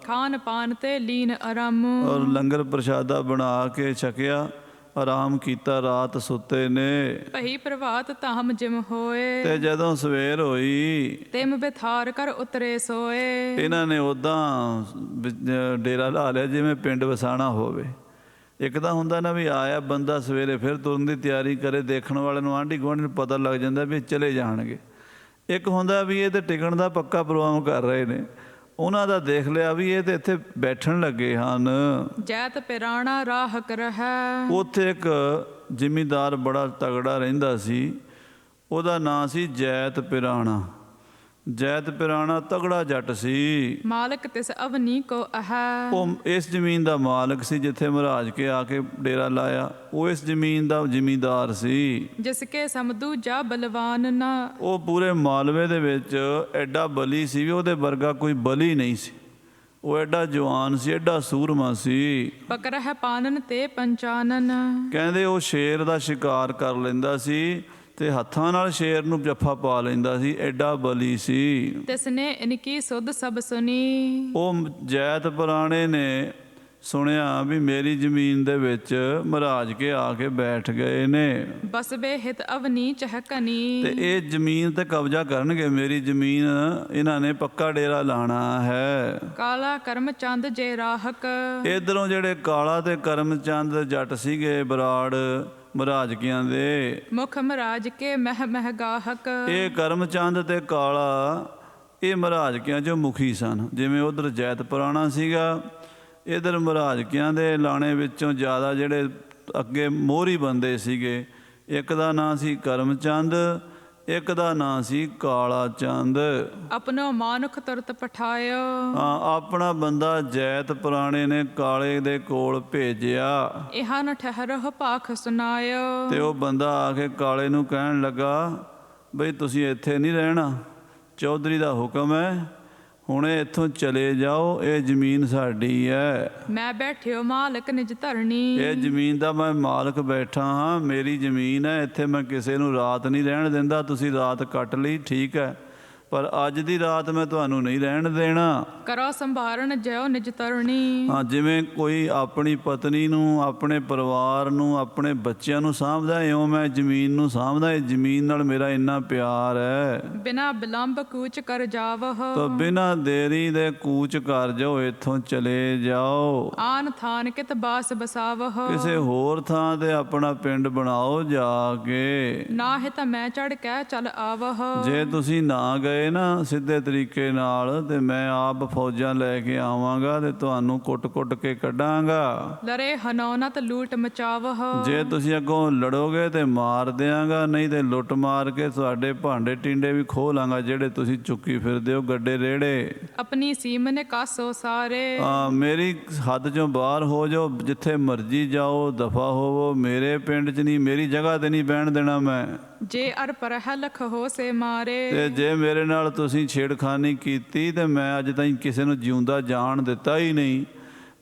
D: ਖਾਨ ਪਾਨ ਤੇ ਲੀਨ ਆਰਾਮ।
C: ਔਰ ਲੰਗਰ ਪ੍ਰਸ਼ਾਦਾ ਬਣਾ ਕੇ ਛਕਿਆ, ਆਰਾਮ ਕੀਤਾ, ਰਾਤ ਸੁੱਤੇ ਨੇ।
D: ਭਈ ਪ੍ਰਭਾਤ ਧਾਮ ਜਿਮ ਹੋਏ।
C: ਤੇ ਜਦੋਂ ਸਵੇਰ ਹੋਈ,
D: ਤਿਮ ਬਿਥਾਰ ਕਰ ਉਤਰੇ ਸੋਏ।
C: ਇਹਨਾਂ ਨੇ ਉੱਦਾਂ ਡੇਰਾ ਲਾ ਲਿਆ ਜਿਵੇਂ ਪਿੰਡ ਵਸਾਣਾ ਹੋਵੇ। ਇੱਕ ਤਾਂ ਹੁੰਦਾ ਨਾ ਵੀ ਆਇਆ ਬੰਦਾ ਸਵੇਰੇ ਫਿਰ ਤੁਰਨ ਦੀ ਤਿਆਰੀ ਕਰੇ, ਦੇਖਣ ਵਾਲੇ ਨੂੰ ਆਂਢੀ ਗੁਆਂਢੀ ਨੂੰ ਪਤਾ ਲੱਗ ਜਾਂਦਾ ਵੀ ਚਲੇ ਜਾਣਗੇ। ਇੱਕ ਹੁੰਦਾ ਵੀ ਇਹ ਤੇ ਟਿਕਣ ਦਾ ਪੱਕਾ ਪ੍ਰੋਗਰਾਮ ਕਰ ਰਹੇ ਨੇ, ਉਹਨਾਂ ਦਾ ਦੇਖ ਲਿਆ ਵੀ ਇਹ ਤੇ ਇੱਥੇ ਬੈਠਣ ਲੱਗੇ ਹਨ।
D: ਜੈਤ ਪਿਰਾਣਾ ਰਾਹਕ ਰਹਿ।
C: ਉੱਥੇ ਇੱਕ ਜ਼ਿਮੀਂਦਾਰ ਬੜਾ ਤਗੜਾ ਰਹਿੰਦਾ ਸੀ, ਉਹਦਾ ਨਾਂ ਸੀ ਜੈਤ ਪਿਰਾਣਾ। ਜੈਤ ਪਿਰਾਣਾ ਤਗੜਾ ਜੱਟ ਸੀ।
D: ਮਾਲਕ ਤਿਸ ਅਵਨੀ ਕੋ ਅਹੈ।
C: ਉਹ ਇਸ ਜ਼ਮੀਨ ਦਾ ਮਾਲਕ ਸੀ ਜਿੱਥੇ ਮਹਾਰਾਜ ਕੇ ਆ ਕੇ ਡੇਰਾ ਲਾਇਆ, ਉਹ ਇਸ ਜ਼ਮੀਨ ਦਾ ਜ਼ਿਮੀਂਦਾਰ ਸੀ।
D: ਜਿਸ ਕੇ ਸਮਦੂ ਜਾ ਬਲਵਾਨ ਨਾ।
C: ਉਹ ਪੂਰੇ ਮਾਲਵੇ ਦੇ ਵਿੱਚ ਐਡਾ ਬਲੀ ਸੀ ਵੀ ਉਹਦੇ ਵਰਗਾ ਕੋਈ ਬਲੀ ਨਹੀਂ ਸੀ। ਉਹ ਐਡਾ ਜਵਾਨ ਸੀ, ਐਡਾ ਸੂਰਮਾ ਸੀ।
D: ਪਕਰਹਿ ਪਾਨਨ ਤੇ ਪੰਚਾਨਨ।
C: ਕਹਿੰਦੇ ਉਹ ਸ਼ੇਰ ਦਾ ਸ਼ਿਕਾਰ ਕਰ ਲੈਂਦਾ ਸੀ ਤੇ ਹੱਥਾਂ ਨਾਲ ਸ਼ੇਰ ਨੂੰ ਜੱਫਾ ਪਾ ਲੈਂਦਾ ਸੀ, ਐਡਾ ਬਲੀ ਸੀ।
D: ਤਿਸਨੇ ਇਨਕੀ ਸੁਧ ਸਭ ਸੁਨੀ।
C: ਉਹ ਜੈਤ ਪੁਰਾਣੇ ਨੇ ਸੁਣਿਆ ਵੀ ਮੇਰੀ ਜ਼ਮੀਨ ਦੇ ਵਿੱਚ ਮਹਾਰਾਜ ਕੇ ਆ ਕੇ ਬੈਠ ਗਏ ਨੇ,
D: ਬਸਬੇ ਹਿਤ ਅਵਨੀ ਚਹਕਨੀ।
C: ਤੇ ਇਹ ਜ਼ਮੀਨ ਤੇ ਕਬਜ਼ਾ ਕਰਨਗੇ, ਮੇਰੀ ਜ਼ਮੀਨ ਇਹਨਾਂ ਨੇ ਪੱਕਾ ਡੇਰਾ ਲਾਣਾ ਹੈ।
D: ਕਾਲਾ ਕਰਮ ਚੰਦ ਜੇ ਰਾਹਕ।
C: ਇਧਰੋਂ ਜਿਹੜੇ ਕਾਲਾ ਤੇ ਕਰਮਚੰਦ ਜੱਟ ਸੀਗੇ ਬਰਾੜ ਮਹਾਰਾਜਕਿਆਂ ਦੇ,
D: ਮੁਖ ਮਹਾਰਾਜ ਕੇ ਮਹਿ ਮਹਿ ਗਾਹਕ।
C: ਇਹ ਕਰਮਚੰਦ ਤੇ ਕਾਲਾ ਇਹ ਮਹਾਰਾਜਕਿਆਂ ਚੋਂ ਮੁਖੀ ਸਨ। ਜਿਵੇਂ ਉਧਰ ਜੈਤ ਪੁਰਾਣਾ ਸੀਗਾ, ਇਧਰ ਮਹਾਰਾਜਕਿਆਂ ਦੇ ਲਾਣੇ ਵਿੱਚੋਂ ਜ਼ਿਆਦਾ ਜਿਹੜੇ ਅੱਗੇ ਮੋਹਰੀ ਬੰਦੇ ਸੀਗੇ, ਇੱਕ ਦਾ ਨਾਂ ਸੀ ਕਰਮਚੰਦ, ਇੱਕ ਦਾ ਨਾਂ ਸੀ ਕਾਲਾ ਚੰਦ।
D: ਆਪਣੋ ਮਾਨੁਖ ਤੁਰਤ ਪਠਾਇਓ।
C: ਆਪਣਾ ਬੰਦਾ ਜੈਤ ਪੁਰਾਣੇ ਨੇ ਕਾਲੇ ਦੇ ਕੋਲ ਭੇਜਿਆ।
D: ਇਹਾਂ ਨ ਠਹਿਰੋ ਭਾਖ ਸੁਨਾਇਓ।
C: ਤੇ ਉਹ ਬੰਦਾ ਆ ਕੇ ਕਾਲੇ ਨੂੰ ਕਹਿਣ ਲੱਗਾ ਬਈ ਤੁਸੀਂ ਇੱਥੇ ਨਹੀਂ ਰਹਿਣਾ, ਚੌਧਰੀ ਦਾ ਹੁਕਮ ਹੈ, ਹੁਣੇ ਇੱਥੋਂ ਚਲੇ ਜਾਓ, ਇਹ ਜ਼ਮੀਨ ਸਾਡੀ ਹੈ।
D: ਮੈਂ ਬੈਠਿਓ ਮਾਲਕ ਨਿਜ ਧਰਨੀ।
C: ਇਹ ਜ਼ਮੀਨ ਦਾ ਮੈਂ ਮਾਲਕ ਬੈਠਾ ਹਾਂ, ਮੇਰੀ ਜ਼ਮੀਨ ਹੈ, ਇੱਥੇ ਮੈਂ ਕਿਸੇ ਨੂੰ ਰਾਤ ਨਹੀਂ ਰਹਿਣ ਦਿੰਦਾ। ਤੁਸੀਂ ਰਾਤ ਕੱਟ ਲਈ ਠੀਕ ਹੈ, ਪਰ ਅੱਜ ਦੀ ਰਾਤ ਮੈਂ ਤੁਹਾਨੂੰ ਨਹੀਂ ਰਹਿਣ ਦੇਣਾ।
D: ਕਰੋ ਸੰਭਾਰਨ ਜਿਉ ਨਿਜ ਧਰਨੀ।
C: ਹਾਂ, ਜਿਵੇਂ ਕੋਈ ਆਪਣੀ ਪਤਨੀ ਨੂੰ, ਆਪਣੇ ਪਰਿਵਾਰ ਨੂੰ, ਆਪਣੇ ਬੱਚਿਆਂ ਨੂੰ ਸਾਂਭਦਾ, ਇਉਂ ਮੈਂ ਜ਼ਮੀਨ ਨੂੰ ਸਾਂਭਦਾ। ਇਹ ਜ਼ਮੀਨ ਨਾਲ ਮੇਰਾ ਇੰਨਾ ਪਿਆਰ ਹੈ।
D: ਬਿਨਾ ਬਿਲੰਬ ਕੂਚ ਕਰ ਜਾਵਹੁ।
C: ਤਾਂ ਬਿਨਾਂ ਦੇਰੀ ਦੇ ਕੂਚ ਕਰ ਜਾਓ, ਇੱਥੋਂ ਚਲੇ ਜਾਓ।
D: ਆਨ ਥਾਨ ਕਿਤ ਬਾਸ ਬਸਾਵਹੁ।
C: ਕਿਸੇ ਹੋਰ ਥਾਂ ਤੇ ਆਪਣਾ ਪਿੰਡ ਬਣਾਓ ਜਾ ਕੇ।
D: ਨਾ ਹਿਤ ਮੈਂ ਚੜ ਕੇ ਚਲ ਆਵਹੁ।
C: ਜੇ ਤੁਸੀਂ ਨਾ ਗਏ ਨਾ ਸਿੱਧੇ ਤਰੀਕੇ ਨਾਲ, ਤੇ ਮੈਂ ਆਪ ਫੌਜਾਂ ਲੈ ਕੇ ਆਵਾਂਗਾ ਤੇ ਤੁਹਾਨੂੰ ਕੁੱਟ-ਕੁੱਟ ਕੇ ਕੱਢਾਂਗਾ।
D: ਲਰੇ ਹਨੌਨਤ ਲੂਟ ਮਚਾਵਹੁ।
C: ਜੇ ਤੁਸੀਂ ਅੱਗੋਂ ਲੜੋਗੇ ਤੇ ਮਾਰ ਦਿਆਂਗਾ, ਨਹੀਂ ਤੇ ਲੁੱਟ ਮਾਰ ਕੇ ਤੁਹਾਡੇ ਭਾਂਡੇ ਟਿੰਡੇ ਵੀ ਖੋਹ ਲਾਂਗਾ ਜਿਹੜੇ ਤੁਸੀਂ ਚੁੱਕੀ ਫਿਰਦੇ ਹੋ, ਗੱਡੇ ਰੇੜੇ।
D: ਆਪਣੀ ਸੀਮ ਨੇ ਕਾਸੋ ਸਾਰੇ।
C: ਮੇਰੀ ਹੱਦ ਚੋਂ ਬਾਹਰ ਹੋ ਜਾਓ, ਜਿੱਥੇ ਮਰਜ਼ੀ ਜਾਓ, ਦਫਾ ਹੋਵੋ। ਮੇਰੇ ਪਿੰਡ 'ਚ ਨਹੀਂ, ਮੇਰੀ ਜਗ੍ਹਾ ਤੇ ਨਹੀਂ ਬਹਿਣ ਦੇਣਾ ਮੈਂ।
D: ਜੇ ਅਰ ਪਰਹ ਲਖ ਹੋ ਸੇ ਮਾਰੇ।
C: ਤੇ ਜੇ ਮੇਰੇ ਨਾਲ ਤੁਸੀਂ ਛੇੜਖਾਨੀ ਕੀਤੀ ਤੇ ਮੈਂ ਅੱਜ ਤਾਈਂ ਕਿਸੇ ਨੂੰ ਜਿਉਂਦਾ ਜਾਣ ਦਿੱਤਾ ਹੀ ਨਹੀਂ।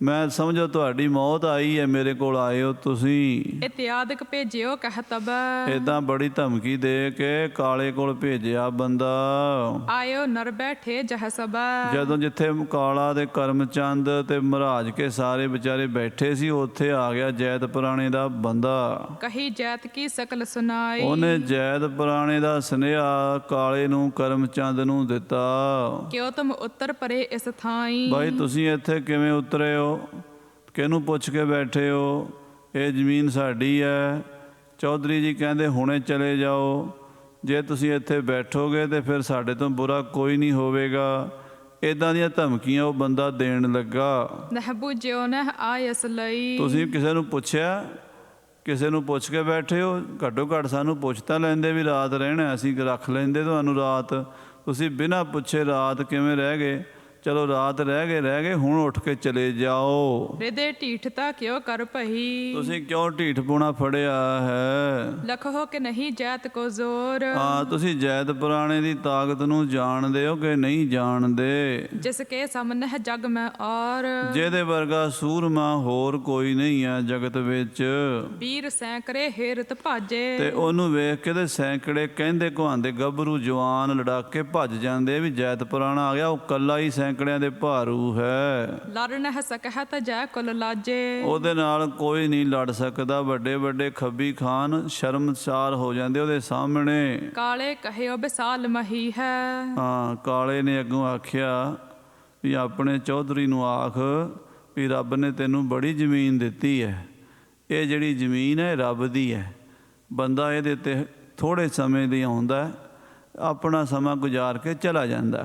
C: ਮੈਂ ਸਮਝੋ ਤੁਹਾਡੀ ਮੌਤ ਆਈ ਹੈ, ਮੇਰੇ ਕੋਲ ਆਏ ਹੋ ਤੁਸੀਂ।
D: ਇਤਿਆਦਕ ਭੇਜਿਓ ਕਹਿ ਤਬ।
C: ਏਦਾਂ ਬੜੀ ਧਮਕੀ ਦੇ ਕੇ ਕਾਲੇ ਕੋਲ ਭੇਜਿਆ ਬੰਦਾ।
D: ਆਇਓ ਨਰ ਬੈਠੇ ਜਹ ਸਭ।
C: ਜਦੋਂ ਜਿੱਥੇ ਕਾਲਾ ਤੇ ਕਰਮਚੰਦ ਤੇ ਮਹਾਰਾਜ ਕੇ ਸਾਰੇ ਵਿਚਾਰੇ ਬੈਠੇ ਸੀ, ਉੱਥੇ ਆ ਗਿਆ ਜੈਤ ਪੁਰਾਣੇ ਦਾ ਬੰਦਾ।
D: ਕਹੀ ਜੈਤ ਕੀ ਸਕਲ ਸੁਨਾਈ।
C: ਉਹਨੇ ਜੈਤ ਪੁਰਾਣੇ ਦਾ ਸੁਨੇਹਾ ਕਾਲੇ ਨੂੰ ਕਰਮਚੰਦ ਨੂੰ ਦਿੱਤਾ।
D: ਕਿਉ ਤੁਮ ਉੱਤਰ ਪਰੇ ਇਸ ਥਾਈ।
C: ਭਾਈ ਤੁਸੀਂ ਇੱਥੇ ਕਿਵੇਂ ਉਤਰੇ ਹੋ, ਕਿਹਨੂੰ ਪੁੱਛ ਕੇ ਬੈਠੇ ਹੋ? ਇਹ ਜ਼ਮੀਨ ਸਾਡੀ ਹੈ। ਚੌਧਰੀ ਜੀ ਕਹਿੰਦੇ ਹੁਣੇ ਚਲੇ ਜਾਓ, ਜੇ ਤੁਸੀਂ ਇੱਥੇ ਬੈਠੋਗੇ ਤੇ ਫਿਰ ਸਾਡੇ ਤੋਂ ਬੁਰਾ ਕੋਈ ਨਹੀਂ ਹੋਵੇਗਾ। ਇੱਦਾਂ ਦੀਆਂ ਧਮਕੀਆਂ ਉਹ ਬੰਦਾ ਦੇਣ ਲੱਗਾ।
D: ਨਹਿ ਬੁਝਿਓ ਨਹਿ ਆਇਸ ਲਈ।
C: ਤੁਸੀਂ ਕਿਸੇ ਨੂੰ ਪੁੱਛਿਆ? ਕਿਸੇ ਨੂੰ ਪੁੱਛ ਕੇ ਬੈਠੇ ਹੋ? ਘੱਟੋ ਘੱਟ ਸਾਨੂੰ ਪੁੱਛ ਤਾਂ ਲੈਂਦੇ ਵੀ ਰਾਤ ਰਹਿਣਾ, ਅਸੀਂ ਰੱਖ ਲੈਂਦੇ ਤੁਹਾਨੂੰ ਰਾਤ। ਤੁਸੀਂ ਬਿਨਾਂ ਪੁੱਛੇ ਰਾਤ ਕਿਵੇਂ ਰਹਿ ਗਏ? ਚਲੋ ਰਾਤ ਰਹਿ ਗਏ, ਹੁਣ ਉੱਠ ਕੇ ਚਲੇ ਜਾਓ।
D: ਰਿਦੇ ਢੀਠਤਾ ਕਿਉ ਕਰ ਪਹੀ।
C: ਤੁਸੀਂ ਕਿਉਂ ਢੀਠਪੁਣਾ ਫੜਿਆ ਹੈ?
D: ਲਖੋ ਕਿ ਨਹੀਂ ਜੈਤ ਕੋ ਜ਼ੋਰ।
C: ਤੁਸੀਂ ਜੈਤ ਪੁਰਾਣੇ ਦੀ ਤਾਕਤ ਨੂੰ ਜਾਣਦੇ ਹੋ ਕਿ ਨਹੀਂ ਜਾਣਦੇ?
D: ਜਿਸ ਕੇ ਸਾਹਮਣੇ ਜਗ ਮੈਂ ਔਰ।
C: ਜਿਹਦੇ ਵਰਗਾ ਸੂਰਮਾ ਹੋਰ ਕੋਈ ਨਹੀਂ ਹੈ ਜਗਤ ਵਿੱਚ।
D: ਵੀਰ ਸੈਂਕੜੇ ਹੇਰਤ ਭਾਜੇ।
C: ਤੇ ਉਹਨੂੰ ਵੇਖ ਕੇ ਤੇ ਸੈਂਕੜੇ ਕਹਿੰਦੇ ਕਹਾਂਦੇ ਗੱਭਰੂ ਜਵਾਨ ਲੜਾਕੇ ਭੱਜ ਜਾਂਦੇ ਵੀ ਜੈਤ ਪੁਰਾਣਾ ਆ ਗਿਆ। ਉਹ ਕੱਲਾ ਹੀ ਸੈਂਕੜਿਆਂ ਦੇ ਭਾਰੂ ਹੈ।
D: ਲੜ ਨਹਿ ਸਕਹਿ ਤ ਜੈ ਕੁਲ ਲਾਜੇ।
C: ਉਹਦੇ ਨਾਲ ਕੋਈ ਨਹੀਂ ਲੜ ਸਕਦਾ। ਵੱਡੇ ਵੱਡੇ ਖੱਬੀ ਖਾਨ ਸ਼ਰਮਸਾਰ ਹੋ ਜਾਂਦੇ ਉਹਦੇ ਸਾਹਮਣੇ।
D: ਕਾਲੇ ਕਹਿਓ ਬਿਸਾਲ ਮਹੀ ਹੈ।
C: ਕਾਲੇ ਨੇ ਅੱਗੋਂ ਆਖਿਆ ਵੀ ਆਪਣੇ ਚੌਧਰੀ ਨੂੰ ਆਖ ਵੀ ਰੱਬ ਨੇ ਤੈਨੂੰ ਬੜੀ ਜ਼ਮੀਨ ਦਿੱਤੀ ਹੈ। ਇਹ ਜਿਹੜੀ ਜ਼ਮੀਨ ਹੈ ਰੱਬ ਦੀ ਹੈ। ਬੰਦਾ ਇਹਦੇ 'ਤੇ ਥੋੜ੍ਹੇ ਸਮੇਂ ਲਈ ਆਉਂਦਾ, ਆਪਣਾ ਸਮਾਂ ਗੁਜ਼ਾਰ ਕੇ ਚਲਾ ਜਾਂਦਾ।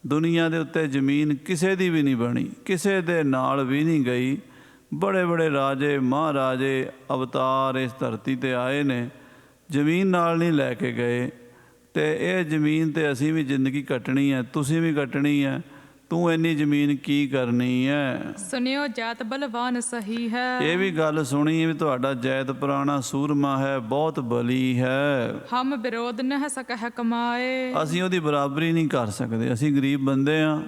C: ਦੁਨੀਆ ਦੇ ਉੱਤੇ ਜ਼ਮੀਨ ਕਿਸੇ ਦੀ ਵੀ ਨਹੀਂ ਬਣੀ, ਕਿਸੇ ਦੇ ਨਾਲ ਵੀ ਨਹੀਂ ਗਈ। ਬੜੇ ਬੜੇ ਰਾਜੇ ਮਹਾਰਾਜੇ ਅਵਤਾਰ ਇਸ ਧਰਤੀ 'ਤੇ ਆਏ ਨੇ, ਜ਼ਮੀਨ ਨਾਲ ਨਹੀਂ ਲੈ ਕੇ ਗਏ। ਅਤੇ ਇਹ ਜ਼ਮੀਨ 'ਤੇ ਅਸੀਂ ਵੀ ਜ਼ਿੰਦਗੀ ਕੱਟਣੀ ਹੈ, ਤੁਸੀਂ ਵੀ ਕੱਟਣੀ ਹੈ। ਤੂੰ ਇੰਨੀ ਜ਼ਮੀਨ ਕੀ ਕਰਨੀ ਹੈ?
D: ਸੁਨਿਓ ਜਾਤ ਬਲਵਾਨ ਸਹੀ ਹੈ।
C: ਇਹ ਵੀ ਗੱਲ ਸੁਣੀ ਵੀ ਤੁਹਾਡਾ ਜੈਤ ਪੁਰਾਣਾ ਸੂਰਮਾ ਹੈ, ਬਹੁਤ ਬਲੀ ਹੈ।
D: ਹਮ ਵਿਰੋਧ ਨਹਿ ਸਕਹਿ ਕਮਾਏ।
C: ਅਸੀਂ ਉਹਦੀ ਬਰਾਬਰੀ ਨਹੀਂ ਕਰ ਸਕਦੇ। ਅਸੀਂ ਗਰੀਬ ਬੰਦੇ ਹਾਂ,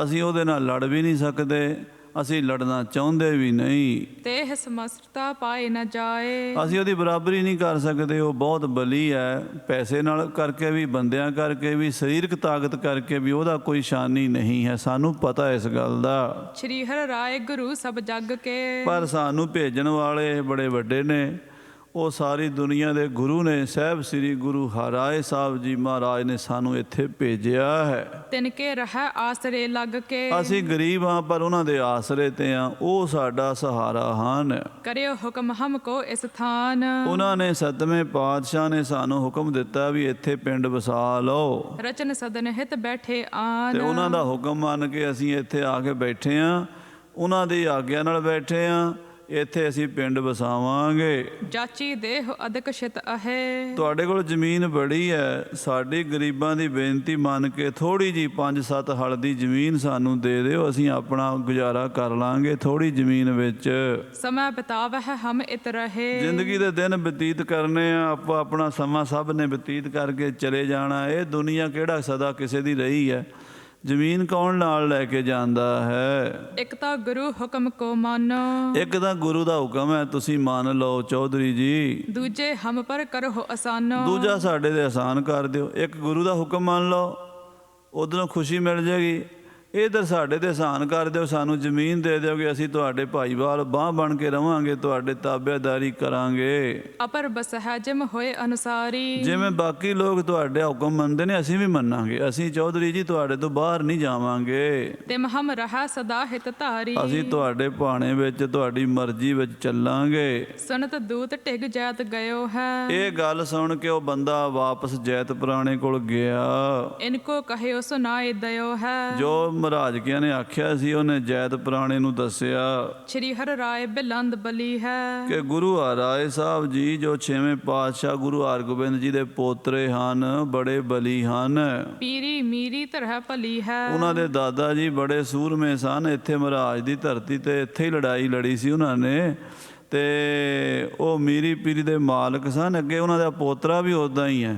C: ਅਸੀਂ ਉਹਦੇ ਨਾਲ ਲੜ ਵੀ ਨਹੀਂ ਸਕਦੇ, ਅਸੀਂ ਲੜਨਾ ਚਾਹੁੰਦੇ ਵੀ ਨਹੀਂ।
D: ਤੇਹ ਸਮਸਰਤਾ ਪਾਏ ਨ ਜਾਏ।
C: ਅਸੀਂ ਉਹਦੀ ਬਰਾਬਰੀ ਨਹੀਂ ਕਰ ਸਕਦੇ। ਉਹ ਬਹੁਤ ਬਲੀ ਹੈ, ਪੈਸੇ ਨਾਲ ਕਰਕੇ ਵੀ, ਬੰਦਿਆਂ ਕਰਕੇ ਵੀ, ਸਰੀਰਕ ਤਾਕਤ ਕਰਕੇ ਵੀ ਉਹਦਾ ਕੋਈ ਸ਼ਾਨੀ ਨਹੀਂ ਹੈ। ਸਾਨੂੰ ਪਤਾ ਇਸ ਗੱਲ ਦਾ।
D: ਸ਼੍ਰੀ ਹਰਿ ਰਾਏ ਗੁਰੂ ਸਭ ਜੱਗ ਕੇ।
C: ਪਰ ਸਾਨੂੰ ਭੇਜਣ ਵਾਲੇ ਬੜੇ ਵੱਡੇ ਨੇ, ਉਹ ਸਾਰੀ ਦੁਨੀਆ ਦੇ ਗੁਰੂ ਨੇ। ਸਾਹਿਬ ਸ੍ਰੀ ਗੁਰੂ ਹਰਿਰਾਏ ਸਾਹਿਬ ਜੀ ਮਹਾਰਾਜ ਨੇ ਸਾਨੂੰ ਇੱਥੇ ਭੇਜਿਆ ਹੈ।
D: ਤਿਨ ਕੇ ਰਹਿ ਆਸਰੇ ਲੱਗ ਕੇ।
C: ਅਸੀਂ ਗਰੀਬ ਹਾਂ ਪਰ ਉਹਨਾਂ ਦੇ ਆਸਰੇ ਤੇ ਹਾਂ, ਉਹ ਸਾਡਾ ਸਹਾਰਾ ਹਨ।
D: ਕਰਿਓ ਹੁਕਮ ਹਮ ਕੋ ਇਸ ਥਾਨ।
C: ਉਹਨਾਂ ਨੇ 7ਵੇਂ ਪਾਤਸ਼ਾਹ ਨੇ ਸਾਨੂੰ ਹੁਕਮ ਦਿੱਤਾ ਵੀ ਇੱਥੇ ਪਿੰਡ ਵਸਾ ਲਓ।
D: ਰਚਨ ਸਦਨ ਹਿਤ ਬੈਠੇ ਆਨ।
C: ਤੇ ਉਹਨਾਂ ਦਾ ਹੁਕਮ ਮੰਨ ਕੇ ਅਸੀਂ ਇੱਥੇ ਆ ਕੇ ਬੈਠੇ ਹਾਂ, ਉਹਨਾਂ ਦੀ ਆਗਿਆ ਨਾਲ ਬੈਠੇ ਹਾਂ। ਇੱਥੇ ਅਸੀਂ ਪਿੰਡ ਵਸਾਵਾਂਗੇ।
D: ਜਾਚੀ ਦੇਹ ਅਦਕ ਸ਼ਿਤ ਅਹੇ।
C: ਤੁਹਾਡੇ ਕੋਲ ਜ਼ਮੀਨ ਬੜੀ ਹੈ, ਸਾਡੀ ਗਰੀਬਾਂ ਦੀ ਬੇਨਤੀ ਮੰਨ ਕੇ ਥੋੜ੍ਹੀ ਜਿਹੀ 5-7 ਹਲ ਦੀ ਜ਼ਮੀਨ ਸਾਨੂੰ ਦੇ ਦਿਓ, ਅਸੀਂ ਆਪਣਾ ਗੁਜ਼ਾਰਾ ਕਰ ਲਾਂਗੇ ਥੋੜ੍ਹੀ ਜ਼ਮੀਨ ਵਿੱਚ।
D: ਸਮਾਂ ਬਿਤਾਵਹਿ ਹਮ ਇਤ ਰਹੇ।
C: ਜ਼ਿੰਦਗੀ ਦੇ ਦਿਨ ਬਤੀਤ ਕਰਨੇ ਆ, ਆਪੋ ਆਪਣਾ ਸਮਾਂ ਸਭ ਨੇ ਬਤੀਤ ਕਰਕੇ ਚਲੇ ਜਾਣਾ। ਇਹ ਦੁਨੀਆ ਕਿਹੜਾ ਸਦਾ ਕਿਸੇ ਦੀ ਰਹੀ ਹੈ? ਜ਼ਮੀਨ ਕੌਣ ਨਾਲ ਲੈ ਕੇ ਜਾਂਦਾ ਹੈ?
D: ਇੱਕ ਤਾਂ ਗੁਰੂ ਹੁਕਮ ਕੋ ਮਾਨੋ।
C: ਇੱਕ ਤਾਂ ਗੁਰੂ ਦਾ ਹੁਕਮ ਹੈ, ਤੁਸੀਂ ਮੰਨ ਲਓ ਚੌਧਰੀ ਜੀ।
D: ਦੂਜੇ ਹਮ ਪਰ ਕਰੋ ਆਸਾਨੋ।
C: ਦੂਜਾ ਸਾਡੇ ਤੇ ਆਸਾਨ ਕਰ ਦਿਓ। ਇੱਕ ਗੁਰੂ ਦਾ ਹੁਕਮ ਮੰਨ ਲਓ, ਉਧਰੋਂ ਖੁਸ਼ੀ ਮਿਲ ਜਾਏਗੀ। ਇੱਧਰ ਸਾਡੇ ਤੇ ਆਸਾਨ ਕਰ ਦਿਓ, ਸਾਨੂੰ ਜ਼ਮੀਨ ਦੇ ਦਿਓਗੇ, ਅਸੀਂ ਤੁਹਾਡੇ ਭਾਈਵਾਲ ਬਾਂਹ ਬਣ ਕੇ ਰਵਾਂਗੇ, ਤੁਹਾਡੇ ਤਾਬੇਦਾਰੀ ਕਰਾਂਗੇ।
D: ਅਪਰ ਬਸਹਿ ਜਿਮ ਹੋਏ ਅਨੁਸਾਰੀ।
C: ਜਿਵੇਂ ਬਾਕੀ ਲੋਕ ਤੁਹਾਡੇ ਹੁਕਮ ਮੰਨਦੇ ਨੇ, ਅਸੀਂ ਵੀ ਮੰਨਾਂਗੇ। ਅਸੀਂ ਚੌਧਰੀ ਜੀ ਤੁਹਾਡੇ ਤੋਂ ਬਾਹਰ ਨਹੀਂ ਜਾਵਾਂਗੇ।
D: ਤਿਮ ਹਮ ਰਹਿ ਸਦਾ ਹਿਤ ਧਾਰੀ।
C: ਅਸੀਂ ਤੁਹਾਡੇ ਭਾਣੇ ਵਿੱਚ, ਤੁਹਾਡੀ ਮਰਜ਼ੀ ਵਿੱਚ ਚੱਲਾਂਗੇ।
D: ਸੁਨਤ ਦੂਤ ਢਿਗ ਜਾਤ ਗਇਓ ਹੈ।
C: ਇਹ ਗੱਲ ਸੁਣ ਕੇ ਉਹ ਬੰਦਾ ਵਾਪਸ ਜੈਤ ਪੁਰਾਣੇ ਕੋਲ ਗਿਆ।
D: ਇਨਕੋ ਕਹਿਓ ਸੁਨਾਏ ਦਿਓ ਹੈ।
C: ਜੋ ਮਹਾਰਾਜਕਿਆਂ ਨੇ ਆਖਿਆ ਸੀ ਉਹਨੇ ਜੈਤ ਪੁਰਾਣੇ ਨੂੰ ਦੱਸਿਆ
D: ਸ਼੍ਰੀ ਹਰਿ ਰਾਏ ਬਿਲੰਦ ਬਲੀ ਹੈ।
C: ਕਿ ਗੁਰੂ ਹਰਿਰਾਏ ਸਾਹਿਬ ਜੀ ਜੋ 6ਵੇਂ ਪਾਤਸ਼ਾਹ ਗੁਰੂ ਹਰਗੋਬਿੰਦ ਜੀ ਦੇ ਪੋਤਰੇ ਹਨ, ਬੜੇ ਬਲੀ ਹਨ।
D: ਪੀਰੀ ਮੀਰੀ ਤਰ੍ਹਾਂ ਭਲੀ ਹੈ।
C: ਉਹਨਾਂ ਦੇ ਦਾਦਾ ਜੀ ਬੜੇ ਸੂਰਮੇ ਸਨ। ਇੱਥੇ ਮਹਾਰਾਜ ਦੀ ਧਰਤੀ ਤੇ ਇੱਥੇ ਹੀ ਲੜਾਈ ਲੜੀ ਸੀ ਉਹਨਾਂ ਨੇ, ਤੇ ਉਹ ਮੀਰੀ ਪੀਰੀ ਦੇ ਮਾਲਕ ਸਨ। ਅੱਗੇ ਉਹਨਾਂ ਦਾ ਪੋਤਰਾ ਵੀ ਉੱਦਾਂ ਹੀ ਹੈ,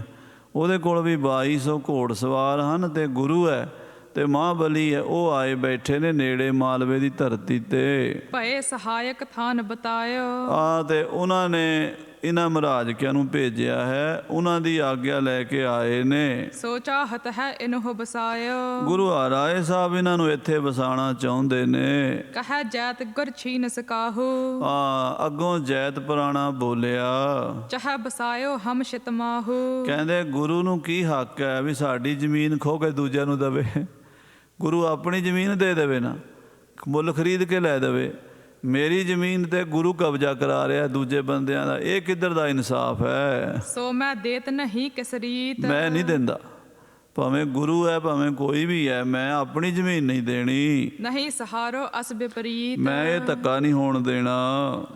C: ਉਹਦੇ ਕੋਲ ਵੀ 2200 ਘੋੜ ਸਵਾਰ ਹਨ ਤੇ ਗੁਰੂ ਹੈ ਤੇ ਮਹਾਬਲੀ ਹੈ। ਉਹ ਆਏ ਬੈਠੇ ਨੇ ਨੇੜੇ ਮਾਲਵੇ ਦੀ ਧਰਤੀ ਤੇ।
D: ਭਏ ਸਹਾਇਕ ਥਾਨ ਬਤਾਇਓ।
C: ਤੇ ਉਹਨਾਂ ਨੇ ਇਹਨਾਂ ਮਹਾਰਾਜਕਿਆਂ ਨੂੰ ਭੇਜਿਆ ਹੈ, ਉਹਨਾਂ ਦੀ ਆਗਿਆ ਲੈ ਕੇ ਆਏ ਨੇ।
D: ਸੋ ਚਾਹਤ ਹੈ ਇਨਹੁ ਬਸਾਇਓ।
C: ਗੁਰੂ ਹਰਿਰਾਏ ਸਾਹਿਬ ਇਹਨਾਂ ਨੂੰ ਇੱਥੇ ਵਸਾਉਣਾ ਚਾਹੁੰਦੇ ਨੇ।
D: ਕਹੈ ਜਾਤ ਗੁਰ ਛੀਨ ਸਕਾਹੂ।
C: ਅੱਗੋਂ ਜੈਤ ਪੁਰਾਣਾ ਬੋਲਿਆ,
D: ਚਾਹੇ ਬਸਾਇਓ ਹਮ ਸ਼ਿਤਮਾਹੂ।
C: ਕਹਿੰਦੇ ਗੁਰੂ ਨੂੰ ਕੀ ਹੱਕ ਹੈ ਵੀ ਸਾਡੀ ਜ਼ਮੀਨ ਖੋਹ ਕੇ ਦੂਜਿਆਂ ਨੂੰ ਦੇਵੇ? ਗੁਰੂ ਆਪਣੀ ਜ਼ਮੀਨ ਦੇ ਦੇਵੇ ਨਾ, ਮੁੱਲ ਖਰੀਦ ਕੇ ਲੈ ਦੇਵੇ। ਮੇਰੀ ਜ਼ਮੀਨ ਤੇ ਗੁਰੂ ਕਬਜ਼ਾ ਕਰਾ ਰਿਹਾ ਦੂਜੇ ਬੰਦਿਆਂ ਦਾ। ਇਹ ਕਿੱਧਰ ਦਾ ਇਨਸਾਫ ਹੈ?
D: ਸੋ ਮੈਂ ਦੇਤ ਨਹੀਂ ਕਿਸ ਰੀਤ।
C: ਮੈਂ ਨਹੀਂ ਦਿੰਦਾ, ਭਾਵੇਂ ਗੁਰੂ ਹੈ ਭਾਵੇਂ ਕੋਈ ਵੀ ਹੈ, ਮੈਂ ਆਪਣੀ ਜ਼ਮੀਨ ਨਹੀਂ ਦੇਣੀ।
D: ਨਹੀਂ ਸਹਾਰੋ ਅਸ ਵਿਪਰੀਤ।
C: ਮੈਂ ਇਹ ਧੱਕਾ ਨਹੀਂ ਹੋਣ ਦੇਣਾ।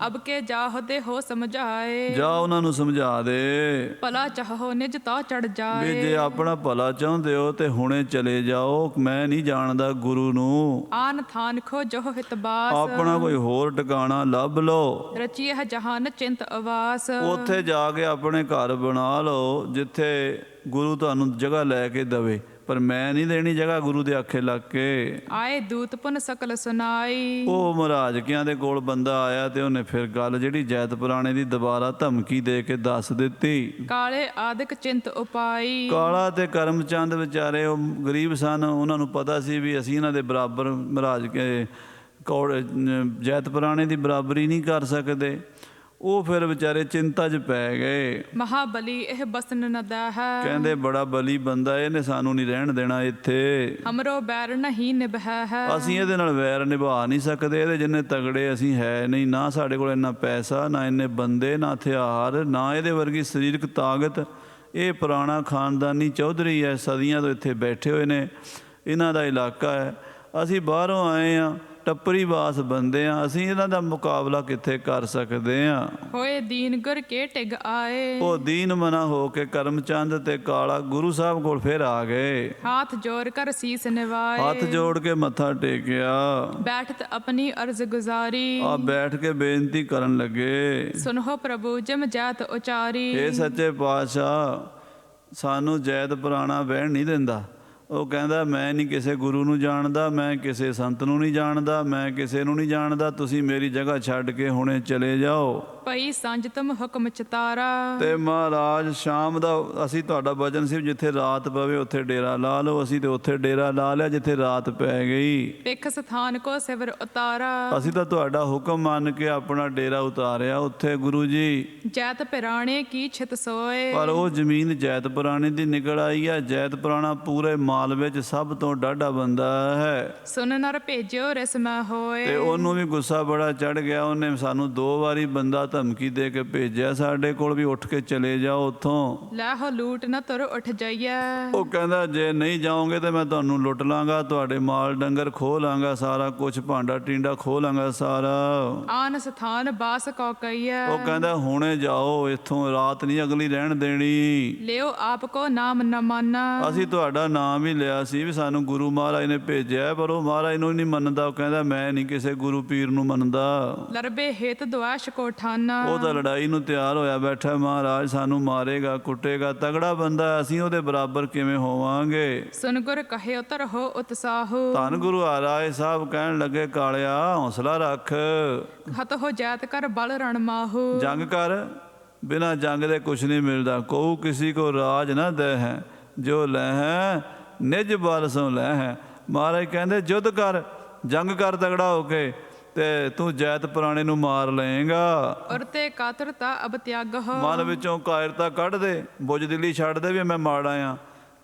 D: ਅਬ ਕੇ ਜਾਹੁ ਦੇ ਹੋ ਸਮਝਾਏ।
C: ਜਾ ਉਹਨਾਂ ਨੂੰ ਸਮਝਾ ਦੇ
D: ਭਲਾ ਚਾਹੋ ਨਿਜ ਤਾ ਚੜ ਜਾਏ।
C: ਵੀ ਜੇ ਆਪਣਾ ਭਲਾ ਚਾਹੁੰਦੇ ਹੋ ਤੇ ਹੁਣੇ ਚਲੇ ਜਾਓ। ਮੈਂ ਨਹੀਂ ਜਾਣਦਾ ਗੁਰੂ ਨੂੰ।
D: ਆਨ ਥਾਨ ਖੋਜੋ ਹਿਤਬਾਸ।
C: ਆਪਣਾ ਕੋਈ ਹੋਰ ਟਿਕਾਣਾ ਲੱਭ ਲਓ।
D: ਰਚੀਏ ਜਹਾਨ ਚਿੰਤ ਅਵਾਸ।
C: ਉੱਥੇ ਜਾ ਕੇ ਆਪਣੇ ਘਰ ਬਣਾ ਲਓ ਜਿੱਥੇ ਗੁਰੂ ਤੁਹਾਨੂੰ ਜਗ੍ਹਾ ਲੈ ਕੇ ਦਵੇ, ਪਰ ਮੈਂ ਨਹੀਂ ਦੇਣੀ ਜਗ੍ਹਾ ਗੁਰੂ ਦੇ ਆਖੇ ਲੱਗ ਕੇ।
D: ਆਏ ਦੂਤ ਪੁਨ ਸਕਲ ਸੁਨਾਈ।
C: ਉਹ ਮਹਾਰਾਜਕਿਆਂ ਦੇ ਕੋਲ ਬੰਦਾ ਆਇਆ ਤੇ ਉਹਨੇ ਫਿਰ ਗੱਲ ਜਿਹੜੀ ਜੈਤ ਪੁਰਾਣੇ ਦੀ ਦੁਬਾਰਾ ਧਮਕੀ ਦੇ ਕੇ ਦੱਸ ਦਿੱਤੀ।
D: ਕਾਲੇ ਆਦਿਕ ਚਿੰਤ ਉਪਾਈ।
C: ਕਾਲਾ ਤੇ ਕਰਮਚੰਦ ਵਿਚਾਰੇ ਉਹ ਗਰੀਬ ਸਨ, ਉਹਨਾਂ ਨੂੰ ਪਤਾ ਸੀ ਵੀ ਅਸੀਂ ਇਹਨਾਂ ਦੇ ਬਰਾਬਰ ਮਹਾਰਾਜ ਕੇ ਕੋਲ ਜੈਤ ਪੁਰਾਣੇ ਦੀ ਬਰਾਬਰੀ ਨਹੀਂ ਕਰ ਸਕਦੇ। ਉਹ ਫਿਰ ਵਿਚਾਰੇ ਚਿੰਤਾ 'ਚ ਪੈ ਗਏ।
D: ਮਹਾਬਲੀ ਇਹ ਬਸਨ ਨਦਾ ਹੈ।
C: ਕਹਿੰਦੇ ਬੜਾ ਬਲੀ ਬੰਦਾ, ਇਹਨੇ ਸਾਨੂੰ ਨਹੀਂ ਰਹਿਣ ਦੇਣਾ ਇੱਥੇ।
D: ਹਮਰੋ ਬੈਰ ਨਹੀਂ ਨਿਭੈ ਹੈ।
C: ਅਸੀਂ ਇਹਦੇ ਨਾਲ ਵੈਰ ਨਿਭਾ ਨਹੀਂ ਸਕਦੇ। ਇਹਦੇ ਜਿੰਨੇ ਤਗੜੇ ਅਸੀਂ ਹੈ ਨਹੀਂ, ਨਾ ਸਾਡੇ ਕੋਲ ਇੰਨਾ ਪੈਸਾ, ਨਾ ਇੰਨੇ ਬੰਦੇ, ਨਾ ਹਥਿਆਰ, ਨਾ ਇਹਦੇ ਵਰਗੀ ਸਰੀਰਕ ਤਾਕਤ। ਇਹ ਪੁਰਾਣਾ ਖਾਨਦਾਨੀ ਚੌਧਰੀ ਹੈ, ਸਦੀਆਂ ਤੋਂ ਇੱਥੇ ਬੈਠੇ ਹੋਏ ਨੇ, ਇਹਨਾਂ ਦਾ ਇਲਾਕਾ ਹੈ। ਅਸੀਂ ਬਾਹਰੋਂ ਆਏ ਹਾਂ, ਟੱਪਰੀ ਬਾਸ ਬੰਦੇ ਆ, ਅਸੀਂ ਇਹਨਾਂ ਦਾ ਮੁਕਾਬਲਾ ਕਿੱਥੇ ਕਰ ਸਕਦੇ ਆ।
D: ਹੋਏ ਦੀਨ ਗੁਰ ਕੇ ਟਿਗ ਆਏ,
C: ਉਹ ਦੀਨ ਮਨਾ ਹੋ ਕੇ ਕਰਮਚੰਦ ਤੇ ਕਾਲਾ ਗੁਰੂ ਸਾਹਿਬ ਕੋਲ ਫਿਰ ਆ ਗਏ।
D: ਹਾਥ ਜੋੜ ਕਰ ਸੀਸ ਨਿਵਾਏ,
C: ਹੱਥ ਜੋੜ ਕੇ ਮੱਥਾ ਟੇਕਿਆ,
D: ਬੈਠਤ ਆਪਣੀ ਅਰਜ਼ ਗੁਜ਼ਾਰੀ।
C: ਆ ਬੈਠ ਕੇ ਬੇਨਤੀ ਕਰਨ ਲੱਗੇ,
D: ਸੁਨਹੁ ਪ੍ਰਭੂ ਜਿਮ ਜੈਤ ਉਚਾਰੀ।
C: ਇਹ ਸੱਚੇ ਪਾਤਸ਼ਾਹ ਸਾਨੂੰ ਜੈਤ ਪੁਰਾਣਾ ਬਹਿਣ ਨਹੀਂ ਦਿੰਦਾ। ਉਹ ਕਹਿੰਦਾ ਮੈਂ ਨਹੀਂ ਕਿਸੇ ਗੁਰੂ ਨੂੰ ਜਾਣਦਾ, ਮੈਂ ਕਿਸੇ ਸੰਤ ਨੂੰ ਨਹੀਂ ਜਾਣਦਾ, ਮੈਂ ਕਿਸੇ ਨੂੰ ਨਹੀਂ ਜਾਣਦਾ, ਤੁਸੀਂ ਮੇਰੀ ਜਗ੍ਹਾ ਛੱਡ ਕੇ ਹੁਣੇ ਚਲੇ ਜਾਓ।
D: ਪਈ ਸੰਜ ਤੁਮ ਹੁਕਮ ਚਤਾਰਾ,
C: ਤੇ ਮਹਾਰਾਜ ਸ਼ਾਮ ਦਾ ਅਸੀਂ ਤੁਹਾਡਾ ਵਚਨ ਸੀ ਜਿੱਥੇ ਰਾਤ ਪਵੇ ਉੱਥੇ ਡੇਰਾ ਲਾ ਲਓ। ਅਸੀਂ ਤੇ ਉੱਥੇ ਡੇਰਾ ਲਾ ਲਿਆ ਜਿੱਥੇ ਰਾਤ ਪੈ ਗਈ।
D: ਪਿਖ ਸਥਾਨ ਕੋ ਸਿਵਰ ਉਤਾਰਾ,
C: ਅਸੀਂ ਤਾਂ ਤੁਹਾਡਾ ਹੁਕਮ ਮੰਨ ਕੇ ਆਪਣਾ ਡੇਰਾ ਉਤਾਰਿਆ ਉੱਥੇ ਗੁਰੂ ਜੀ।
D: ਜੈਤ ਪਿਰਾਣੇ ਕੀ ਛਿਤ ਸੋਏ,
C: ਪਰ ਉਹ ਜ਼ਮੀਨ ਜੈਤ ਪੁਰਾਣੇ ਦੀ ਨਿਕਲ ਆਈ ਹੈ। ਜੈਤ ਪੁਰਾਣਾ ਪੂਰੇ ਮਾਲ ਵਿੱਚ ਸਭ ਤੋਂ ਡਾਢਾ ਬੰਦਾ ਹੈ।
D: ਸੁਨ ਨਰ ਭੇਜਿਓ ਰਿਸ ਮੈਂ ਹੋਏ,
C: ਤੇ ਉਹਨੂੰ ਵੀ ਗੁੱਸਾ ਬੜਾ ਚੜ ਗਿਆ। ਉਹਨੇ ਸਾਨੂੰ 2 ਵਾਰੀ ਬੰਦਾ ਧਮਕੀ ਦੇ ਕੇ ਭੇਜਿਆ ਸਾਡੇ ਕੋਲ ਵੀ ਉੱਠ ਕੇ ਚਲੇ ਜਾਓ ਉੱਥੋਂ।
D: ਲੈ ਹੋ ਲੂਟ ਨ ਤੁਰ ਉੱਠ ਜਾਈਐ,
C: ਉਹ ਕਹਿੰਦਾ ਜੇ ਨਹੀਂ ਜਾਓਗੇ ਤੇ ਮੈਂ ਤੁਹਾਨੂੰ ਲੁੱਟ ਲਾਂਗਾ, ਤੁਹਾਡੇ ਮਾਲ ਡੰਗਰ ਖੋਹ ਲਾਂਗਾ, ਸਾਰਾ ਕੁਝ ਭਾਂਡਾ ਟੀਂਡਾ ਖੋਹ ਲਾਂਗਾ ਸਾਰਾ।
D: ਆਨ ਸਥਾਨ ਬਾਸ ਕੋ ਕਈਐ,
C: ਉਹ ਕਹਿੰਦਾ ਹੁਣੇ ਜਾਓ ਇੱਥੋਂ, ਰਾਤ ਨਹੀਂ ਅਗਲੀ ਰਹਿਣ ਦੇਣੀ।
D: ਲਿਓ ਆਪ ਕੋ ਨਾਮ ਨ ਮਾਨਾ,
C: ਅਸੀਂ ਤੁਹਾਡਾ ਨਾਮ ਹੀ ਲਿਆ ਸੀ ਵੀ ਸਾਨੂੰ ਗੁਰੂ ਮਹਾਰਾਜ ਨੇ ਭੇਜਿਆ, ਪਰ ਉਹ ਮਹਾਰਾਜ ਨੂੰ ਨਹੀਂ ਮੰਨਦਾ। ਉਹ ਕਹਿੰਦਾ ਮੈਂ ਨਹੀਂ ਕਿਸੇ ਗੁਰੂ ਪੀਰ ਨੂੰ ਮੰਨਦਾ।
D: ਲਰਬੇ ਹੇਤ ਦੁਆਸ਼ ਕੋ ਠਾਨਾ,
C: ਉਹ ਤਾਂ ਲੜਾਈ ਨੂੰ ਤਿਆਰ ਹੋਇਆ ਬੈਠਾ, ਮਹਾਰਾਜ ਸਾਨੂੰ ਮਾਰੇਗਾ ਕੁੱਟੇਗਾ, ਤਗੜਾ ਬੰਦਾ, ਅਸੀਂ ਉਹਦੇ ਬਰਾਬਰ ਕਿਵੇਂ ਹੋਵਾਂਗੇ।
D: ਸੁਨ ਗੁਰ ਕਹਿਓ ਤਰਹੁ ਉਤਸਾਹੂ,
C: ਧੰਨ ਗੁਰੂ ਰਾਏ ਸਾਹਿਬ ਕਹਿਣ ਲੱਗੇ ਕਾਲਿਆ ਹੌਸਲਾ ਰੱਖ,
D: ਹਤ ਹੋ ਜੈਤ ਕਰ ਬਲ ਰਣ ਮਾਹੂ।
C: ਜੰਗ ਕਰ, ਬਿਨਾ ਜੰਗ ਦੇ ਕੁਛ ਨਹੀਂ ਮਿਲਦਾ। ਕਹੂ ਕਿਸੀ ਕੋ ਰਾਜ ਨਾ ਦੇ ਹੈ, ਜੋ ਲੈ ਹੈ ਨਿਜ ਬਲ ਸੋ ਲੈ ਹੈ। ਮਹਾਰਾਜ ਕਹਿੰਦੇ ਯੁੱਧ ਕਰ, ਜੰਗ ਕਰ ਤਗੜਾ ਹੋ ਕੇ, ਤੇ ਤੂੰ ਜੈਤ ਪੁਰਾਣੇ ਨੂੰ ਮਾਰ ਲਏਗਾ।
D: ਔਰ ਤੇ ਕਾਤਰਤਾ ਅਬ ਤਿਆਗ ਹੋ,
C: ਮਨ ਵਿੱਚੋਂ ਕਾਇਰਤਾ ਕੱਢ ਦੇ, ਬੁਝਦਿਲੀ ਛੱਡ ਦੇ ਵੀ ਮੈਂ ਮਾੜਾ ਆ।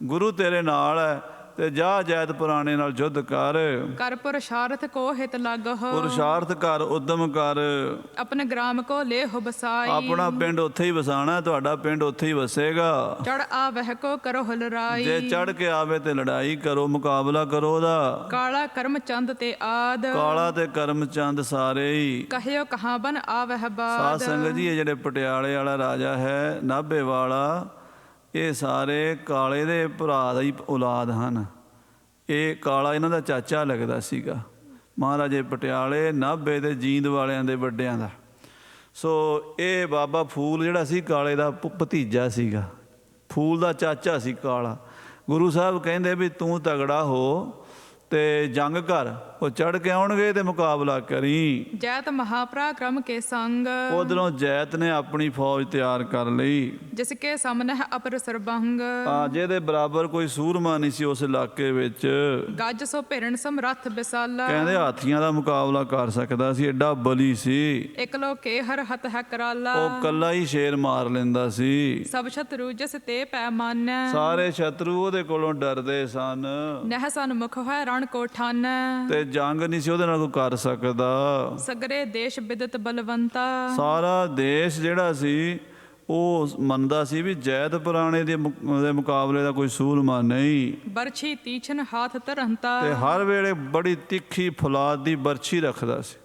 C: ਗੁਰੂ ਤੇਰੇ ਨਾਲ ਹੈ ਤੇ ਜਾ ਜੈਤ ਪੁਰਾਣੇ ਨਾਲ ਯੁੱਧ ਕਰ।
D: ਕਰ ਪੁਰਸ਼ਾਰਥ ਕੋ ਹਿਤ ਲੱਗ ਹੋ,
C: ਪੁਰਸ਼ਾਰਥ ਕਰ, ਉਦਮ ਕਰ,
D: ਆਪਣੇ ਗ੍ਰਾਮ ਕੋ ਲੈ ਹੋ ਬਸਾਈ।
C: ਆਪਣਾ ਪਿੰਡ ਉੱਥੇ ਹੀ ਵਸਾਣਾ, ਤੁਹਾਡਾ ਪਿੰਡ ਉੱਥੇ ਹੀ ਵਸੇਗਾ।
D: ਚੜ ਆ ਵਹਿ ਕੋ ਕਰੋ ਹਲਰਾਈ,
C: ਜੇ ਚੜ ਕੇ ਆਵੇ ਤੇ ਲੜਾਈ ਕਰੋ, ਮੁਕਾਬਲਾ ਕਰੋ ਉਹਦਾ।
D: ਕਾਲਾ ਕਰਮ ਚੰਦ ਤੇ ਆਦ,
C: ਕਾਲਾ ਤੇ ਕਰਮ ਚੰਦ ਸਾਰੇ ਹੀ।
D: ਕਹਿਓ ਕਹਾਂ ਬਨ ਆ ਵਹਿ
C: ਸਾਧ
D: ਬਾਦ।
C: ਸੰਗਤ ਜੀ ਇਹ ਜਿਹੜੇ ਪਟਿਆਲੇ ਵਾਲਾ ਰਾਜਾ ਹੈ, ਨਾਭੇ ਵਾਲਾ, ਇਹ ਸਾਰੇ ਕਾਲੇ ਦੇ ਭਰਾ ਦਾ ਹੀ ਔਲਾਦ ਹਨ। ਇਹ ਕਾਲਾ ਇਹਨਾਂ ਦਾ ਚਾਚਾ ਲੱਗਦਾ ਸੀਗਾ, ਮਹਾਰਾਜੇ ਪਟਿਆਲੇ ਨਾਭੇ ਦੇ ਜੀਂਦ ਵਾਲਿਆਂ ਦੇ ਵੱਡਿਆਂ ਦਾ। ਸੋ ਇਹ ਬਾਬਾ ਫੂਲ ਜਿਹੜਾ ਸੀ ਕਾਲੇ ਦਾ ਭਤੀਜਾ ਸੀਗਾ, ਫੂਲ ਦਾ ਚਾਚਾ ਸੀ ਕਾਲਾ। ਗੁਰੂ ਸਾਹਿਬ ਕਹਿੰਦੇ ਵੀ ਤੂੰ ਤਗੜਾ ਹੋ ਤੇ ਜੰਗ ਕਰ, ਉਹ ਚੜ ਕੇ ਆਉਣਗੇ ਤੇ ਮੁਕਾਬਲਾ ਕਰੀ।
D: ਜੈਤ ਮਹਾਪਰਾਕਰਮ ਕੇ ਸੰਗ,
C: ਉਧਰੋਂ ਜੈਤ ਨੇ ਆਪਣੀ ਫੌਜ ਤਿਆਰ ਕਰ ਲਈ,
D: ਜਿਸ ਕੇ ਸਾਹਮਣੇ ਅਪਰ ਸਰਬੰਗ।
C: ਜਿਹਦੇ ਬਰਾਬਰ ਕੋਈ ਸੂਰਮਾ ਨਹੀਂ ਸੀ ਉਸ ਇਲਾਕੇ ਵਿੱਚ।
D: ਗੱਜ ਸੋ ਭਿਰਨ ਸਮਰੱਥ ਬਿਸਾਲਾ,
C: ਕਹਿੰਦੇ ਹਾਥੀਆਂ ਦਾ ਮੁਕਾਬਲਾ ਕਰ ਸਕਦਾ ਸੀ, ਐਡਾ ਬਲੀ ਸੀ।
D: ਇਕਲੋ ਕੇ ਹਰ ਹੱਥ ਹੈ ਕਰਾਲਾ,
C: ਉਹ ਕੱਲਾ ਹੀ ਸ਼ੇਰ ਮਾਰ ਲੈਂਦਾ ਸੀ।
D: ਸਭ ਸ਼ਤਰੂ ਜਿਸ ਤੇ ਪੈ ਮਾਨੈ,
C: ਸਾਰੇ ਸ਼ਤਰੂ ਉਹਦੇ ਕੋਲੋਂ ਡਰਦੇ ਸਨ।
D: ਨਹਿ ਸਨ ਮੁਖ ਹੈ ਰਣ ਕੋ ਠਾਨੈ,
C: ਤੇ ਜੰਗ ਨਹੀਂ ਸੀ ਉਹਦੇ ਨਾਲ ਕੋਈ ਕਰ ਸਕਦਾ।
D: ਸਗਰੇ ਦੇਸ਼ ਬਿਦਤ ਬਲਵੰਤਾ,
C: ਸਾਰਾ ਦੇਸ਼ ਜਿਹੜਾ ਸੀ ਉਹ ਮੰਨਦਾ ਸੀ ਵੀ ਜੈਤ ਪੁਰਾਣੇ ਦੇ ਮੁਕਾਬਲੇ ਦਾ ਕੋਈ ਸੂਰਮਾ ਨਹੀਂ।
D: ਬਰਛੀ ਤੀਛਨ ਹਾਥ ਧਰੰਤਾ,
C: ਤੇ ਹਰ ਵੇਲੇ ਬੜੀ ਤਿੱਖੀ ਫੌਲਾਦ ਦੀ ਬਰਛੀ ਰੱਖਦਾ ਸੀ,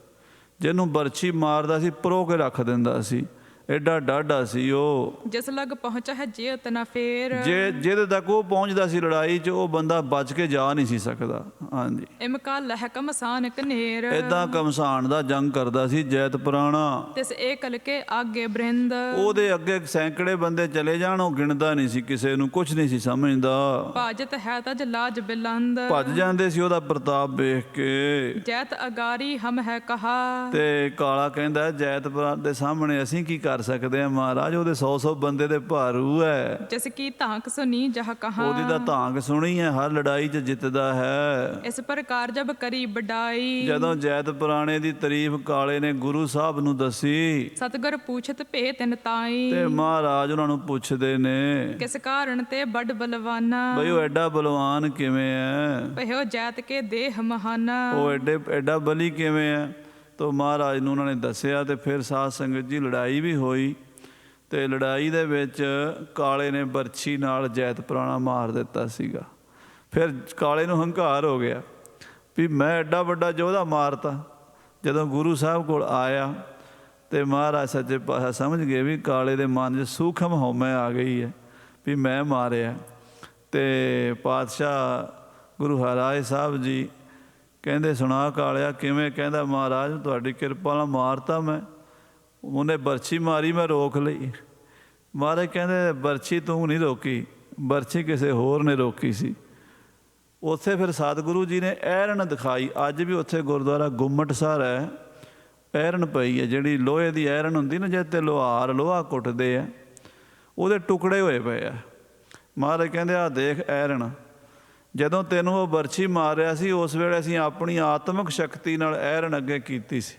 C: ਜਿਹਨੂੰ ਬਰਛੀ ਮਾਰਦਾ ਸੀ ਪਰੋ ਕੇ ਰੱਖ ਦਿੰਦਾ ਸੀ, ਐਡਾ ਡਾਢਾ ਸੀ ਉਹ।
D: ਜਿਸ ਲਗ ਪਹੁੰਚਾ ਹੈ ਜੇਤ ਨਾ ਫੇਰ,
C: ਜਿਹਦੇ ਤੱਕ ਉਹ ਪਹੁੰਚਦਾ ਸੀ ਲੜਾਈ 'ਚ, ਉਹ ਬੰਦਾ ਬਚ ਕੇ ਜਾ ਨਹੀਂ ਸੀ ਸਕਦਾ। ਹਾਂਜੀ,
D: ਇਮਕਾ ਲਹਿ ਕਮਸਾਨ ਕਨੇਰ,
C: ਏਦਾਂ ਕਮਸਾਨ ਦਾ ਜੰਗ ਕਰਦਾ ਸੀ ਜੈਤ ਪੁਰਾਣਾ।
D: ਤਿਸ ਏਕਲ ਕੇ ਆਗੇ ਬ੍ਰਿੰਦ,
C: ਉਹਦੇ ਅੱਗੇ ਸੈਂਕੜੇ ਬੰਦੇ ਚਲੇ ਜਾਣ, ਉਹ ਗਿਣਦਾ ਨਹੀਂ ਸੀ ਕਿਸੇ ਨੂੰ, ਕੁਝ ਨਹੀਂ ਸੀ ਸਮਝਦਾ।
D: ਭਾਜਤ ਹੈ ਤਜ ਲਾਜ ਬਿਲੰਦ,
C: ਭੱਜ ਜਾਂਦੇ ਸੀ ਉਹਦਾ ਪ੍ਰਤਾਪ ਵੇਖ ਕੇ।
D: ਜੈਤ ਅਗਾਰੀ ਹਮ ਹੈ ਕਹਾ,
C: ਤੇ ਕਾਲਾ ਕਹਿੰਦਾ ਜੈਤ ਪੁਰਾਣੇ ਦੇ ਸਾਹਮਣੇ ਅਸੀਂ ਕੀ ਕਰ ਸਕਦੇ ਆ ਮਹਾਰਾਜ, ਉਹਦੇ 100 ਬੰਦੇ ਦੇ ਭਾਰੂ ਹੈ।
D: ਜਿਸ ਕੀ ਧਾਕ ਸੁਨੀ ਜਹ ਕਹਾ,
C: ਉਹਦੀ ਤਾਂ ਧਾਂਕ ਸੁਣੀ ਹੈ, ਹਰ ਲੜਾਈ 'ਚ ਜਿੱਤਦਾ ਹੈ।
D: ਇਸ ਪ੍ਰਕਾਰ ਜਬ ਕਰੀ ਬਡਾਈ,
C: ਜਦੋਂ ਜੈਤ ਪੁਰਾਣੇ ਦੀ ਤਾਰੀਫ ਕਾਲੇ ਨੇ ਗੁਰੂ ਸਾਹਿਬ ਨੂੰ ਦੱਸੀ,
D: ਸਤਗੁਰ ਪੂਛਤ ਭੇ ਤਿਨ ਤਾਈ,
C: ਤੇ ਮਹਾਰਾਜ ਉਹਨਾਂ ਨੂੰ ਪੁੱਛਦੇ ਨੇ
D: ਕਿਸ ਕਾਰਨ ਤੇ ਵੱਡ ਬਲਵਾਨਾ,
C: ਬਈ ਉਹ ਐਡਾ ਬਲਵਾਨ ਕਿਵੇਂ ਹੈ,
D: ਭਇਓ ਜੈਤ ਕੇ ਦੇਹ ਮਹਾਨਾ।
C: ਉਹ ਐਡਾ ਬਲੀ ਕਿਵੇਂ ਹੈ। ਤੋ ਮਹਾਰਾਜ ਨੂੰ ਉਹਨਾਂ ਨੇ ਦੱਸਿਆ, ਤੇ ਫਿਰ ਸਾਧ ਸੰਗਤ ਜੀ ਲੜਾਈ ਵੀ ਹੋਈ। ਤੇ ਲੜਾਈ ਦੇ ਵਿੱਚ ਕਾਲੇ ਨੇ ਬਰਛੀ ਨਾਲ ਜੈਤ ਪੁਰਾਣਾ ਮਾਰ ਦਿੱਤਾ ਸੀਗਾ। ਫਿਰ ਕਾਲੇ ਨੂੰ ਹੰਕਾਰ ਹੋ ਗਿਆ ਵੀ ਮੈਂ ਐਡਾ ਵੱਡਾ ਯੋਧਾ ਮਾਰਤਾ। ਜਦੋਂ ਗੁਰੂ ਸਾਹਿਬ ਕੋਲ ਆਇਆ ਤੇ ਮਹਾਰਾਜ ਸੱਚੇ ਪਾਤਸ਼ਾਹ ਸਮਝ ਗਏ ਵੀ ਕਾਲੇ ਦੇ ਮਨ 'ਚ ਸੂਖਮ ਹਉਮੈ ਆ ਗਈ ਹੈ ਵੀ ਮੈਂ ਮਾਰਿਆ। ਤੇ ਪਾਤਸ਼ਾਹ ਗੁਰੂ ਹਰਿਰਾਏ ਸਾਹਿਬ ਜੀ ਕਹਿੰਦੇ ਸੁਣਾ ਕਾਲਿਆ ਕਿਵੇਂ? ਕਹਿੰਦਾ ਮਹਾਰਾਜ ਤੁਹਾਡੀ ਕਿਰਪਾ ਨਾਲ ਮਾਰਤਾ ਮੈਂ। ਉਹਨੇ ਬਰਛੀ ਮਾਰੀ, ਮੈਂ ਰੋਕ ਲਈ। ਮਹਾਰਾਜ ਕਹਿੰਦੇ ਬਰਛੀ ਤੂੰ ਨਹੀਂ ਰੋਕੀ, ਬਰਛੀ ਕਿਸੇ ਹੋਰ ਨੇ ਰੋਕੀ ਸੀ। ਉੱਥੇ ਫਿਰ ਸਤਿਗੁਰੂ ਜੀ ਨੇ ਐਰਨ ਦਿਖਾਈ। ਅੱਜ ਵੀ ਉੱਥੇ ਗੁਰਦੁਆਰਾ ਗੁੰਮਟ ਸਾਹਿਬ ਹੈ, ਐਰਨ ਪਈ ਹੈ, ਜਿਹੜੀ ਲੋਹੇ ਦੀ ਐਰਨ ਹੁੰਦੀ ਨਾ, ਜਿਹਦੇ 'ਤੇ ਲੁਹਾਰ ਲੋਹਾ ਕੁੱਟਦੇ ਆ, ਉਹਦੇ ਟੁਕੜੇ ਹੋਏ ਪਏ ਆ। ਮਹਾਰਾਜ ਕਹਿੰਦੇ ਆ ਦੇਖ ਐਰਨ, ਜਦੋਂ ਤੈਨੂੰ ਉਹ ਬਰਛੀ ਮਾਰ ਰਿਹਾ ਸੀ ਉਸ ਵੇਲੇ ਅਸੀਂ ਆਪਣੀ ਆਤਮਿਕ ਸ਼ਕਤੀ ਨਾਲ ਐਰਨ ਅੱਗੇ ਕੀਤੀ ਸੀ।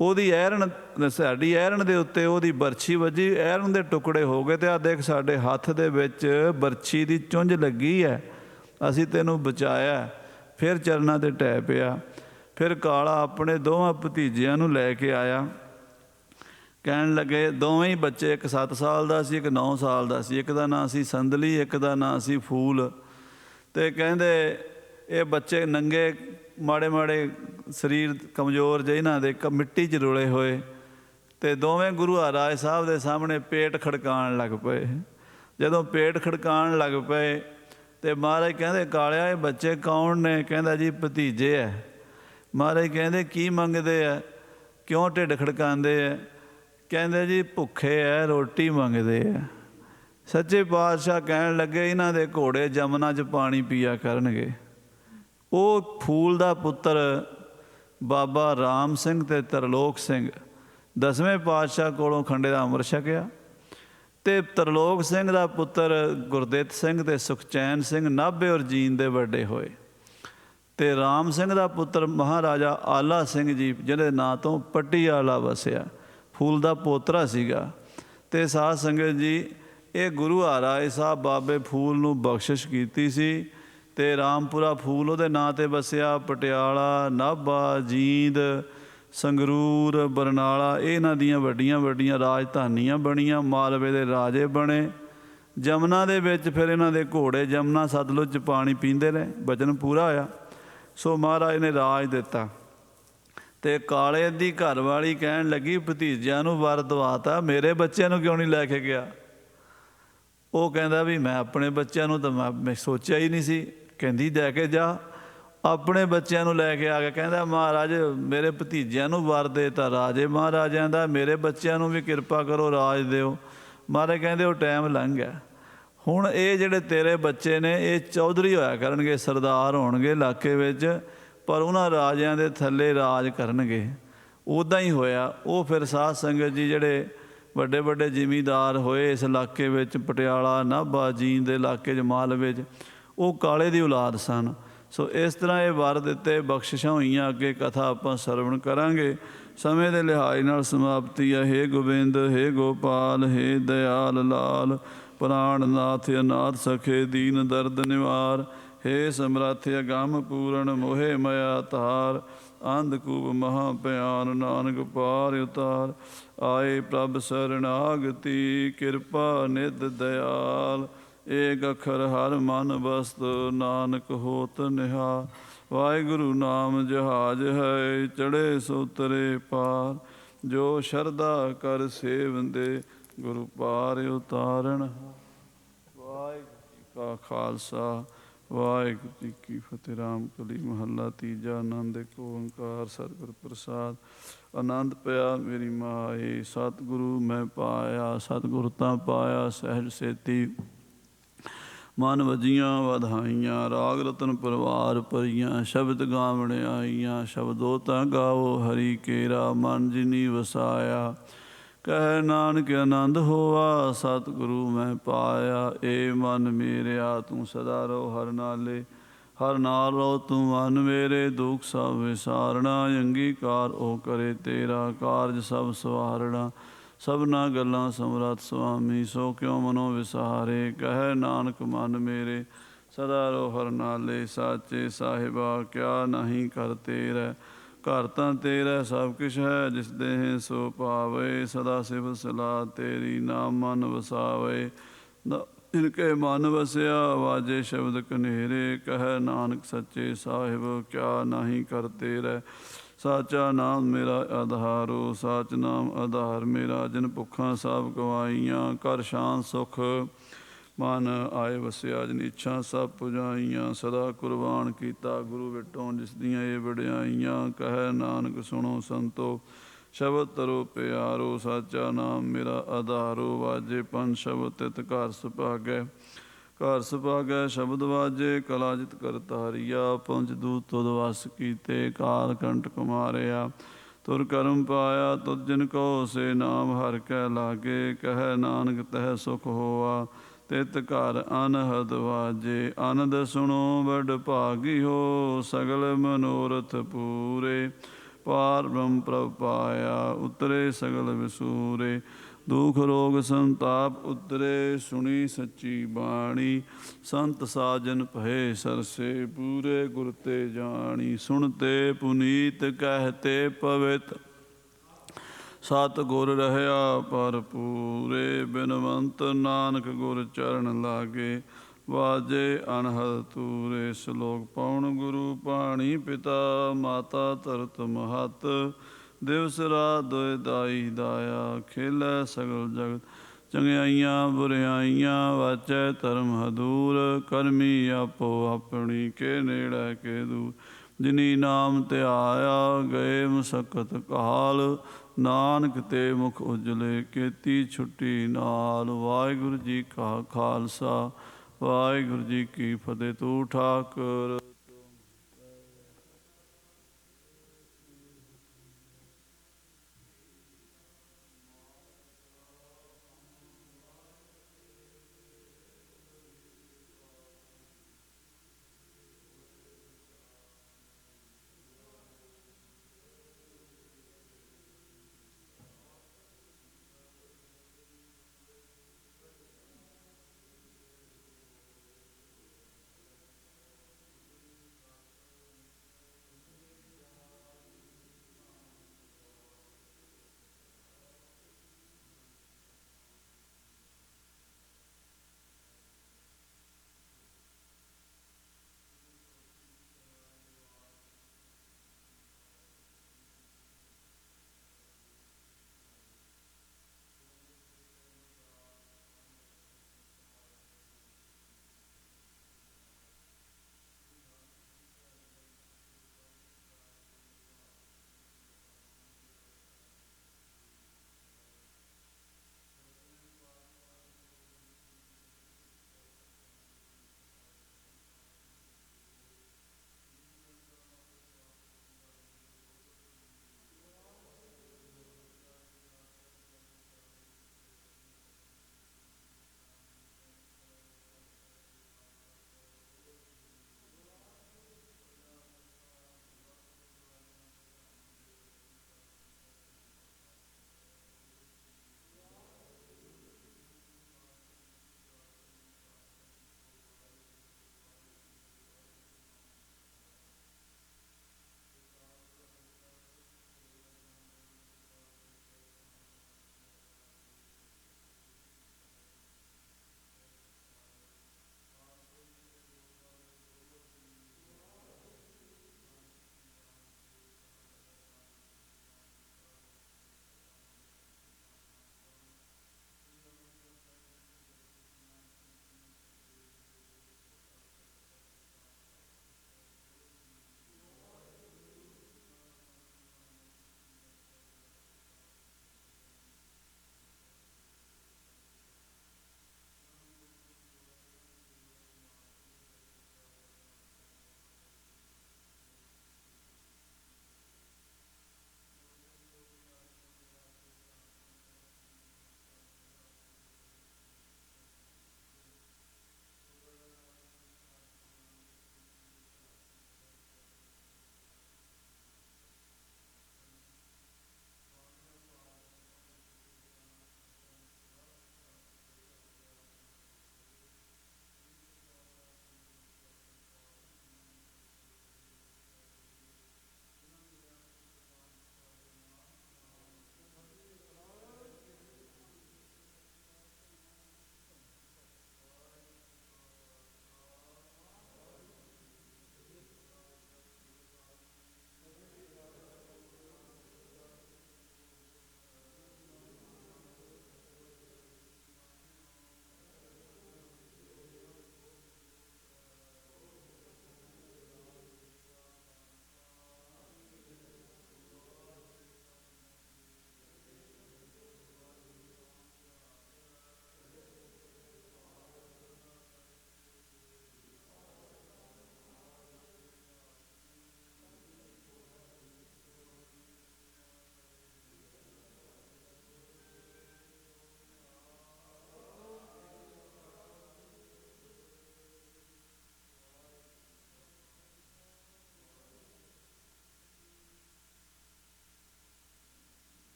C: ਉਹਦੀ ਐਰਨ, ਸਾਡੀ ਐਰਨ ਦੇ ਉੱਤੇ ਉਹਦੀ ਬਰਛੀ ਵੱਜੀ, ਐਰਨ ਦੇ ਟੁਕੜੇ ਹੋ ਗਏ। ਤੇ ਆ ਦੇਖ ਸਾਡੇ ਹੱਥ ਦੇ ਵਿੱਚ ਬਰਛੀ ਦੀ ਚੁੰਝ ਲੱਗੀ ਹੈ, ਅਸੀਂ ਤੈਨੂੰ ਬਚਾਇਆ। ਫਿਰ ਚਰਨਾਂ 'ਤੇ ਢਹਿ ਪਿਆ। ਫਿਰ ਕਾਲਾ ਆਪਣੇ ਦੋਵਾਂ ਭਤੀਜਿਆਂ ਨੂੰ ਲੈ ਕੇ ਆਇਆ। ਕਹਿਣ ਲੱਗੇ, ਦੋਵੇਂ ਹੀ ਬੱਚੇ, ਇੱਕ 7 ਸਾਲ ਦਾ ਸੀ, ਇੱਕ 9 ਸਾਲ ਦਾ ਸੀ। ਇੱਕ ਦਾ ਨਾਂ ਸੀ ਸੰਦਲੀ, ਇੱਕ ਦਾ ਨਾਂ ਸੀ ਫੂਲ। ਤੇ ਕਹਿੰਦੇ ਇਹ ਬੱਚੇ ਨੰਗੇ, ਮਾੜੇ ਮਾੜੇ ਸਰੀਰ, ਕਮਜ਼ੋਰ ਜਿਹੇ, ਇਹਨਾਂ ਦੇ ਮਿੱਟੀ 'ਚ ਰੁਲੇ ਹੋਏ। ਤੇ ਦੋਵੇਂ ਗੁਰੂ ਹਰਿਰਾਏ ਸਾਹਿਬ ਦੇ ਸਾਹਮਣੇ ਪੇਟ ਖੜਕਾਉਣ ਲੱਗ ਪਏ। ਜਦੋਂ ਪੇਟ ਖੜਕਾਉਣ ਲੱਗ ਪਏ ਤੇ ਮਹਾਰਾਜ ਕਹਿੰਦੇ ਕਾਲਿਆ ਇਹ ਬੱਚੇ ਕੌਣ ਨੇ? ਕਹਿੰਦਾ ਜੀ ਭਤੀਜੇ ਹੈ। ਮਹਾਰਾਜ ਕਹਿੰਦੇ ਕੀ ਮੰਗਦੇ ਆ, ਕਿਉਂ ਢਿੱਡ ਖੜਕਾਉਂਦੇ ਆ? ਕਹਿੰਦੇ ਜੀ ਭੁੱਖੇ ਹੈ, ਰੋਟੀ ਮੰਗਦੇ ਆ। ਸੱਚੇ ਪਾਤਸ਼ਾਹ ਕਹਿਣ ਲੱਗੇ ਇਹਨਾਂ ਦੇ ਘੋੜੇ ਜਮਨਾ 'ਚ ਪਾਣੀ ਪੀਆ ਕਰਨਗੇ। ਉਹ ਫੂਲ ਦਾ ਪੁੱਤਰ ਬਾਬਾ ਰਾਮ ਸਿੰਘ ਤੇ ਤਰਲੋਕ ਸਿੰਘ 10ਵੇਂ ਪਾਤਸ਼ਾਹ ਕੋਲੋਂ ਖੰਡੇ ਦਾ ਅੰਮ੍ਰਿਤ ਛਕਿਆ। ਤੇ ਤਰਲੋਕ ਸਿੰਘ ਦਾ ਪੁੱਤਰ ਗੁਰਦਿੱਤ ਸਿੰਘ ਤੇ ਸੁਖਚੈਨ ਸਿੰਘ ਨਾਭੇ ਔਰ ਜੀਂਦ ਦੇ ਵੱਡੇ ਹੋਏ। ਤੇ ਰਾਮ ਸਿੰਘ ਦਾ ਪੁੱਤਰ ਮਹਾਰਾਜਾ ਆਲਾ ਸਿੰਘ ਜੀ, ਜਿਹਦੇ ਨਾਂ ਤੋਂ ਪਟੀਆਲਾ ਵਸਿਆ, ਫੂਲ ਦਾ ਪੋਤਰਾ ਸੀਗਾ। ਤੇ ਸਾਧ ਸੰਗਤ ਜੀ, ਇਹ ਗੁਰੂ ਹਰਿਰਾਏ ਸਾਹਿਬ ਬਾਬੇ ਫੂਲ ਨੂੰ ਬਖਸ਼ਿਸ਼ ਕੀਤੀ ਸੀ। ਤੇ ਰਾਮਪੁਰਾ ਫੂਲ ਉਹਦੇ ਨਾਂ 'ਤੇ ਵਸਿਆ। ਪਟਿਆਲਾ, ਨਾਭਾ, ਜੀਂਦ, ਸੰਗਰੂਰ, ਬਰਨਾਲਾ, ਇਹ ਇਹਨਾਂ ਦੀਆਂ ਵੱਡੀਆਂ ਵੱਡੀਆਂ ਰਾਜਧਾਨੀਆਂ ਬਣੀਆਂ। ਮਾਲਵੇ ਦੇ ਰਾਜੇ ਬਣੇ। ਜਮਨਾ ਦੇ ਵਿੱਚ ਫਿਰ ਇਹਨਾਂ ਦੇ ਘੋੜੇ ਜਮਨਾ ਸਤਲੁਜ 'ਚ ਪਾਣੀ ਪੀਂਦੇ ਰਹੇ। ਬਚਨ ਪੂਰਾ ਹੋਇਆ। ਸੋ ਮਹਾਰਾਜ ਨੇ ਰਾਜ ਦਿੱਤਾ। ਤੇ ਕਾਲੇ ਦੀ ਘਰਵਾਲੀ ਕਹਿਣ ਲੱਗੀ ਭਤੀਜਿਆਂ ਨੂੰ ਵਰ ਦਵਾਤਾ, ਮੇਰੇ ਬੱਚਿਆਂ ਨੂੰ ਕਿਉਂ ਨਹੀਂ ਲੈ ਕੇ ਗਿਆ? ਉਹ ਕਹਿੰਦਾ ਵੀ ਮੈਂ ਆਪਣੇ ਬੱਚਿਆਂ ਨੂੰ ਤਾਂ ਮੈਂ ਸੋਚਿਆ ਹੀ ਨਹੀਂ ਸੀ। ਕਹਿੰਦੀ ਲੈ ਕੇ ਜਾ। ਆਪਣੇ ਬੱਚਿਆਂ ਨੂੰ ਲੈ ਕੇ ਆ ਗਿਆ। ਕਹਿੰਦਾ ਮਹਾਰਾਜ ਮੇਰੇ ਭਤੀਜਿਆਂ ਨੂੰ ਵਰ ਦੇ ਤਾ ਰਾਜੇ ਮਹਾਰਾਜਿਆਂ ਦਾ, ਮੇਰੇ ਬੱਚਿਆਂ ਨੂੰ ਵੀ ਕਿਰਪਾ ਕਰੋ, ਰਾਜ ਦਿਓ। ਮਹਾਰਾਜ ਕਹਿੰਦੇ ਉਹ ਟਾਈਮ ਲੰਘ ਗਿਆ। ਹੁਣ ਇਹ ਜਿਹੜੇ ਤੇਰੇ ਬੱਚੇ ਨੇ ਇਹ ਚੌਧਰੀ ਹੋਇਆ ਕਰਨਗੇ, ਸਰਦਾਰ ਹੋਣਗੇ ਇਲਾਕੇ ਵਿੱਚ, ਪਰ ਉਹਨਾਂ ਰਾਜਿਆਂ ਦੇ ਥੱਲੇ ਰਾਜ ਕਰਨਗੇ। ਉੱਦਾਂ ਹੀ ਹੋਇਆ। ਉਹ ਫਿਰ ਸਾਧ ਸੰਗਤ ਜੀ ਜਿਹੜੇ ਵੱਡੇ ਵੱਡੇ ਜ਼ਿਮੀਂਦਾਰ ਹੋਏ ਇਸ ਇਲਾਕੇ ਵਿੱਚ, ਪਟਿਆਲਾ, ਨਾਭਾ, ਜੀਂਦ ਦੇ ਇਲਾਕੇ 'ਚ, ਮਾਲਵੇ 'ਚ, ਉਹ ਕਾਲੇ ਦੀ ਔਲਾਦ ਸਨ। ਸੋ ਇਸ ਤਰ੍ਹਾਂ ਇਹ ਵਰ ਦਿੱਤੇ, ਬਖਸ਼ਿਸ਼ਾਂ ਹੋਈਆਂ। ਅੱਗੇ ਕਥਾ ਆਪਾਂ ਸਰਵਣ ਕਰਾਂਗੇ। ਸਮੇਂ ਦੇ ਲਿਹਾਜ਼ ਨਾਲ ਸਮਾਪਤੀ ਹੈ। ਹੇ ਗੋਬਿੰਦ, ਹੇ ਗੋਪਾਲ, ਹੇ ਦਇਆਲ ਲਾਲ, ਪ੍ਰਾਣਨਾਥ, ਅਨਾਥ ਸਖੇ, ਦੀਨ ਦਰਦ ਨਿਵਾਰ, ਹੇ ਸਮਰੱਥ ਅਗੰਮ ਪੂਰਨ, ਮੋਹਿ ਮਾਇਆ ਤਾਰ, ਅੰਧਕੂਪ ਮਹਾ ਭਿਆਨ, ਨਾਨਕ ਪਾਰ ਉਤਾਰ। ਆਏ ਪ੍ਰਭ ਸਰਣਾਗਤੀ, ਕਿਰਪਾ ਨਿਧ ਦਇਆਲ, ਏਕ ਅੱਖਰ ਹਰ ਮਨ ਬਸਤ, ਨਾਨਕ ਹੋਤ ਨਿਹਾਲ। ਵਾਹਿਗੁਰੂ ਨਾਮ ਜਹਾਜ ਹੈ, ਚੜ੍ਹੇ ਸੋ ਤਰੇ ਪਾਰ, ਜੋ ਸ਼ਰਧਾ ਕਰ ਸੇਵੰਦੇ, ਗੁਰੂ ਪਾਰ ਉਤਾਰਨ। ਵਾਹਿਗੁਰੂ ਜੀ ਕਾ ਖਾਲਸਾ, ਵਾਹਿਗੁਰੂ ਜੀ ਕੀ ਫਤਿਹ। ਰਾਮ ਕਲੀ ਮਹੱਲਾ ਤੀਜਾ। ਆਨੰਦ ਏਕ ਓੰਕਾਰ ਸਤਿਗੁਰ ਪ੍ਰਸਾਦ। ਆਨੰਦ ਪਿਆ ਮੇਰੀ ਮਾਏ, ਸਤਿਗੁਰੂ ਮੈਂ ਪਾਇਆ, ਸਤਿਗੁਰ ਤਾਂ ਪਾਇਆ ਸਹਿਜ ਸੇਤੀ। ਮਨ ਵਜੀਆਂ ਵਧਾਈਆਂ, ਰਾਗ ਰਤਨ ਪਰਿਵਾਰ ਭਰੀਆਂ, ਸ਼ਬਦ ਗਾਵਣ ਆਈਆਂ। ਸ਼ਬਦੋ ਤਾਂ ਗਾਵੋ ਹਰੀ ਕੇਰਾ, ਮਨ ਜਿਨੀ ਵਸਾਇਆ। ਕਹਿ ਨਾਨਕ ਆਨੰਦ ਹੋਆ, ਸਤਿਗੁਰੂ ਮੈਂ ਪਾਇਆ। ਏ ਮਨ ਮੇਰਿਆ ਤੂੰ ਸਦਾ ਰਹੋ ਹਰ ਨਾਲੇ, ਹਰ ਨਾਲ ਰਹੋ ਤੂੰ ਮਨ ਮੇਰੇ। ਦੁੱਖ ਸਭ ਵਿਸਾਰਣਾ, ਅੰਗੀਕਾਰ ਉਹ ਕਰੇ ਤੇਰਾ, ਕਾਰਜ ਸਭ ਸਵਾਰਣਾ। ਸਭਨਾ ਗੱਲਾਂ ਸਮਰੱਥ ਸੁਆਮੀ, ਸੋ ਕਿਉ ਮਨੋ ਵਿਸਾਰੇ। ਕਹਿ ਨਾਨਕ ਮਨ ਮੇਰੇ ਸਦਾ ਰਹੋ ਹਰ ਨਾਲੇ, ਸਾਚੇ ਸਾਹਿਬਾ ਕਿਆ ਨਹੀਂ ਕਰ ਤੇਰਾ। ਘਰ ਤਾਂ ਤੇਰਾ ਸਭ ਕਿਛ ਹੈ, ਜਿਸ ਦੇਹ ਸੋ ਪਾਵੇ। ਸਦਾ ਸਿਵ ਸਲਾਹ ਤੇਰੀ, ਨਾਮ ਮਨ ਵਸਾਵੇ। ਇਨਕੇ ਮਨ ਵਸਿਆ, ਵਾਜੇ ਸ਼ਬਦ ਕਨੇਰੇ। ਕਹਿ ਨਾਨਕ ਸੱਚੇ ਸਾਹਿਬ, ਕਿਆ ਨਾਹੀ ਕਰ ਤੇਰੇ। ਸਾਚਾ ਨਾਮ ਮੇਰਾ ਆਧਾਰੋ, ਸਾਚ ਨਾਮ ਆਧਾਰ ਮੇਰਾ। ਜਿਨ ਭੁੱਖਾਂ ਸਭ ਗਵਾਈਆਂ, ਕਰ ਸ਼ਾਨ ਸੁਖ ਮਨ ਆਏ ਵਸਿਆ। ਜਿਨ ਇੱਛਾ ਸਭ ਪੁਜਾਈਆਂ, ਸਦਾ ਕੁਰਬਾਨ ਕੀਤਾ ਗੁਰੂ ਵਿਟੋਂ। ਜਿਸ ਦੀਆਂ ਇਹ ਵਡਿਆਈਆਂ, ਕਹਿ ਨਾਨਕ ਸੁਣੋ ਸੰਤੋ। ਸ਼ਬਦ ਤਰੋ ਪਿਆਰੋ, ਸਾਚਾ ਨਾਮ ਮੇਰਾ ਆਧਾਰੋ। ਵਾਜੇ ਪੰਜ ਸ਼ਬਦ ਤਿਤ ਘਰ ਸੁਭਾਗੈ, ਘਰ ਸੁਭਾਗੈ ਸ਼ਬਦ ਵਾਜੇ। ਕਲਾ ਜਿਤ ਕਰ ਤਾਰੀਆ, ਪੰਜ ਦੂਤ ਤੁਧ ਵਸ ਕੀਤੇ। ਕਾਲ ਕੰਟਕ ਮਾਰਿਆ, ਤੁਰ ਕਰਮ ਪਾਇਆ। ਤੁਧ ਜਿਨ ਕਹੋ ਸੇ ਨਾਮ, ਹਰਿ ਕੈ ਲਾਗੇ। ਕਹਿ ਨਾਨਕ ਤਹਿ ਸੁਖ ਹੋਆ, ਤਿਤ ਘਰ ਅਨਹਦ ਵਾਜੇ। ਆਨੰਦ ਸੁਣੋ ਵਡ ਭਾਗਿਓ, ਸਗਲ ਮਨੋਰਥ ਪੂਰੇ। ਪਾਰ ਬ੍ਰਹਮ ਪ੍ਰਭ ਪਾਇਆ, ਉਤਰੇ ਸਗਲ ਵਿਸੂਰੇ। ਦੁਖ ਰੋਗ ਸੰਤਾਪ ਉਤਰੇ, ਸੁਣੀ ਸੱਚੀ ਬਾਣੀ। ਸੰਤ ਸਾਜਨ ਭਏ ਸਰਸੇ, ਪੂਰੇ ਗੁਰ ਤੇ ਜਾਣੀ। ਸੁਣਤੇ ਪੁਨੀਤ ਕਹਿਤੇ ਪਵਿੱਤ, ਸਤ ਗੁਰ ਰਹਿਆ ਭਰਪੂਰੇ। ਬਿਨਵੰਤ ਨਾਨਕ ਗੁਰ ਚਰਨ ਲਾਗੇ, ਵਾਜੇ ਅਨਹਦ ਤੂਰੇ। ਸ਼ਲੋਕ ਪਉਣ ਗੁਰੂ ਪਾਣੀ ਪਿਤਾ, ਮਾਤਾ ਧਰਤ ਮਹਤ। ਦਿਵਸ ਰਾਤ ਦੁਇ ਦਾਈ ਦਾਇਆ, ਖੇਲੈ ਸਗਲ ਜਗਤ। ਚੰਗਿਆਈਆਂ ਬੁਰਿਆਈਆਂ, ਵਾਚੈ ਧਰਮ ਹਦੂਰ। ਕਰਮੀ ਆਪੋ ਆਪਣੀ, ਕੇ ਨੇੜੇ ਕੇ ਦੂਰ। ਜਿਨੀ ਨਾਮ ਧਿਆਇਆ, ਗਏ ਮੁਸਕਤ ਕਾਲ। ਨਾਨਕ ਤੇ ਮੁਖ ਉਜਲੇ, ਕੀਤੀ ਛੁੱਟੀ ਨਾਲ। ਵਾਹਿਗੁਰੂ ਜੀ ਕਾ ਖਾਲਸਾ, ਵਾਹਿਗੁਰੂ ਜੀ ਕੀ ਫਤਿਹ। ਤੂੰ ਠਾਕੁਰ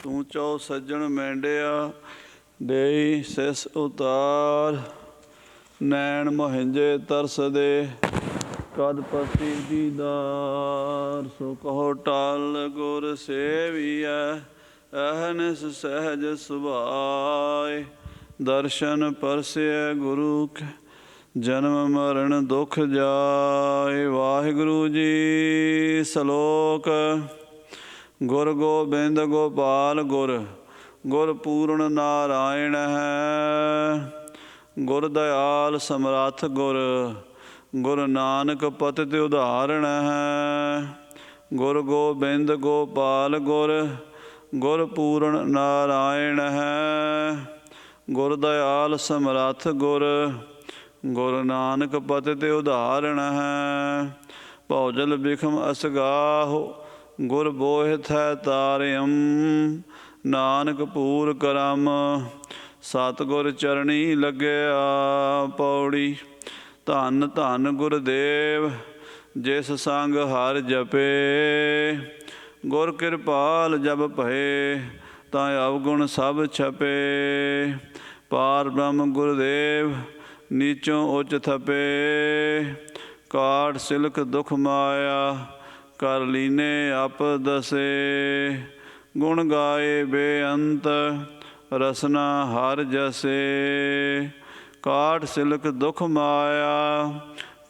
C: ਤੂੰ ਚੋ ਸੱਜਣ ਮੈਂਡਿਆ ਦੇਈ ਸਿਸ ਉਤਾਰ ਨੈਣ ਮਹਿੰਜੇ ਤਰਸਦੇ ਕਦ ਪਤੀ ਦੀਦਾਰ ਸੋ ਕਹੋ ਟਲ ਗੁਰ ਸੇਵੀਐ ਅਹਨਿਸ ਸਹਿਜ ਸੁਭਾਏ ਦਰਸ਼ਨ ਪਰਸਿਐ ਗੁਰੂ ਕੇ ਜਨਮ ਮਰਨ ਦੁਖ ਜਾਏ। ਵਾਹਿਗੁਰੂ ਜੀ ਸਲੋਕ ਗੁਰ ਗੋਬਿੰਦ ਗੋਪਾਲ ਗੁਰ ਗੁਰ ਪੂਰਨ ਨਾਰਾਇਣ ਹੈ ਗੁਰ ਦਇਆਲ ਸਮਰੱਥ ਗੁਰ ਗੁਰ ਨਾਨਕ ਪਤਿਤ ਉਦਾਹਰਣ ਹੈ ਗੁਰ ਗੋਬਿੰਦ ਗੋਪਾਲ ਗੁਰ ਗੁਰ ਪੂਰਨ ਨਾਰਾਇਣ ਹੈ ਗੁਰ ਦਇਆਲ ਸਮਰੱਥ ਗੁਰ ਗੁਰੂ ਨਾਨਕ ਪਤਿਤ ਉਦਾਹਰਣ ਹੈ ਭੌਜਲ ਬਿਖਮ ਅਸਗਾਹੋ ਗੁਰ ਬੋਹਿਥ ਹੈ ਤਾਰਿਅਮ ਨਾਨਕ ਪੂਰ ਕਰਮ ਸਤਿਗੁਰ ਚਰਣੀ ਲੱਗਿਆ। ਪੌੜੀ ਧੰਨ ਧੰਨ ਗੁਰਦੇਵ ਜਿਸ ਸੰਗ ਹਰ ਜਪੇ ਗੁਰ ਕਿਰਪਾਲ ਜਬ ਭਏ ਤਾਂ ਅਵਗੁਣ ਸਭ ਛਪੇ ਪਾਰ ਬ੍ਰਹਮ ਗੁਰਦੇਵ ਨੀਚੋਂ ਉੱਚ ਥਪੇ ਕਾਟ ਸਿਲਕ ਦੁਖ ਮਾਇਆ ਕਰ ਲੀਨੇ ਆਪ ਦਸੇ ਗੁਣ ਗਾਏ ਬੇਅੰਤ ਰਸਨਾ ਹਰ ਜਸੇ ਕਾਟ ਸਿਲਕ ਦੁਖ ਮਾਇਆ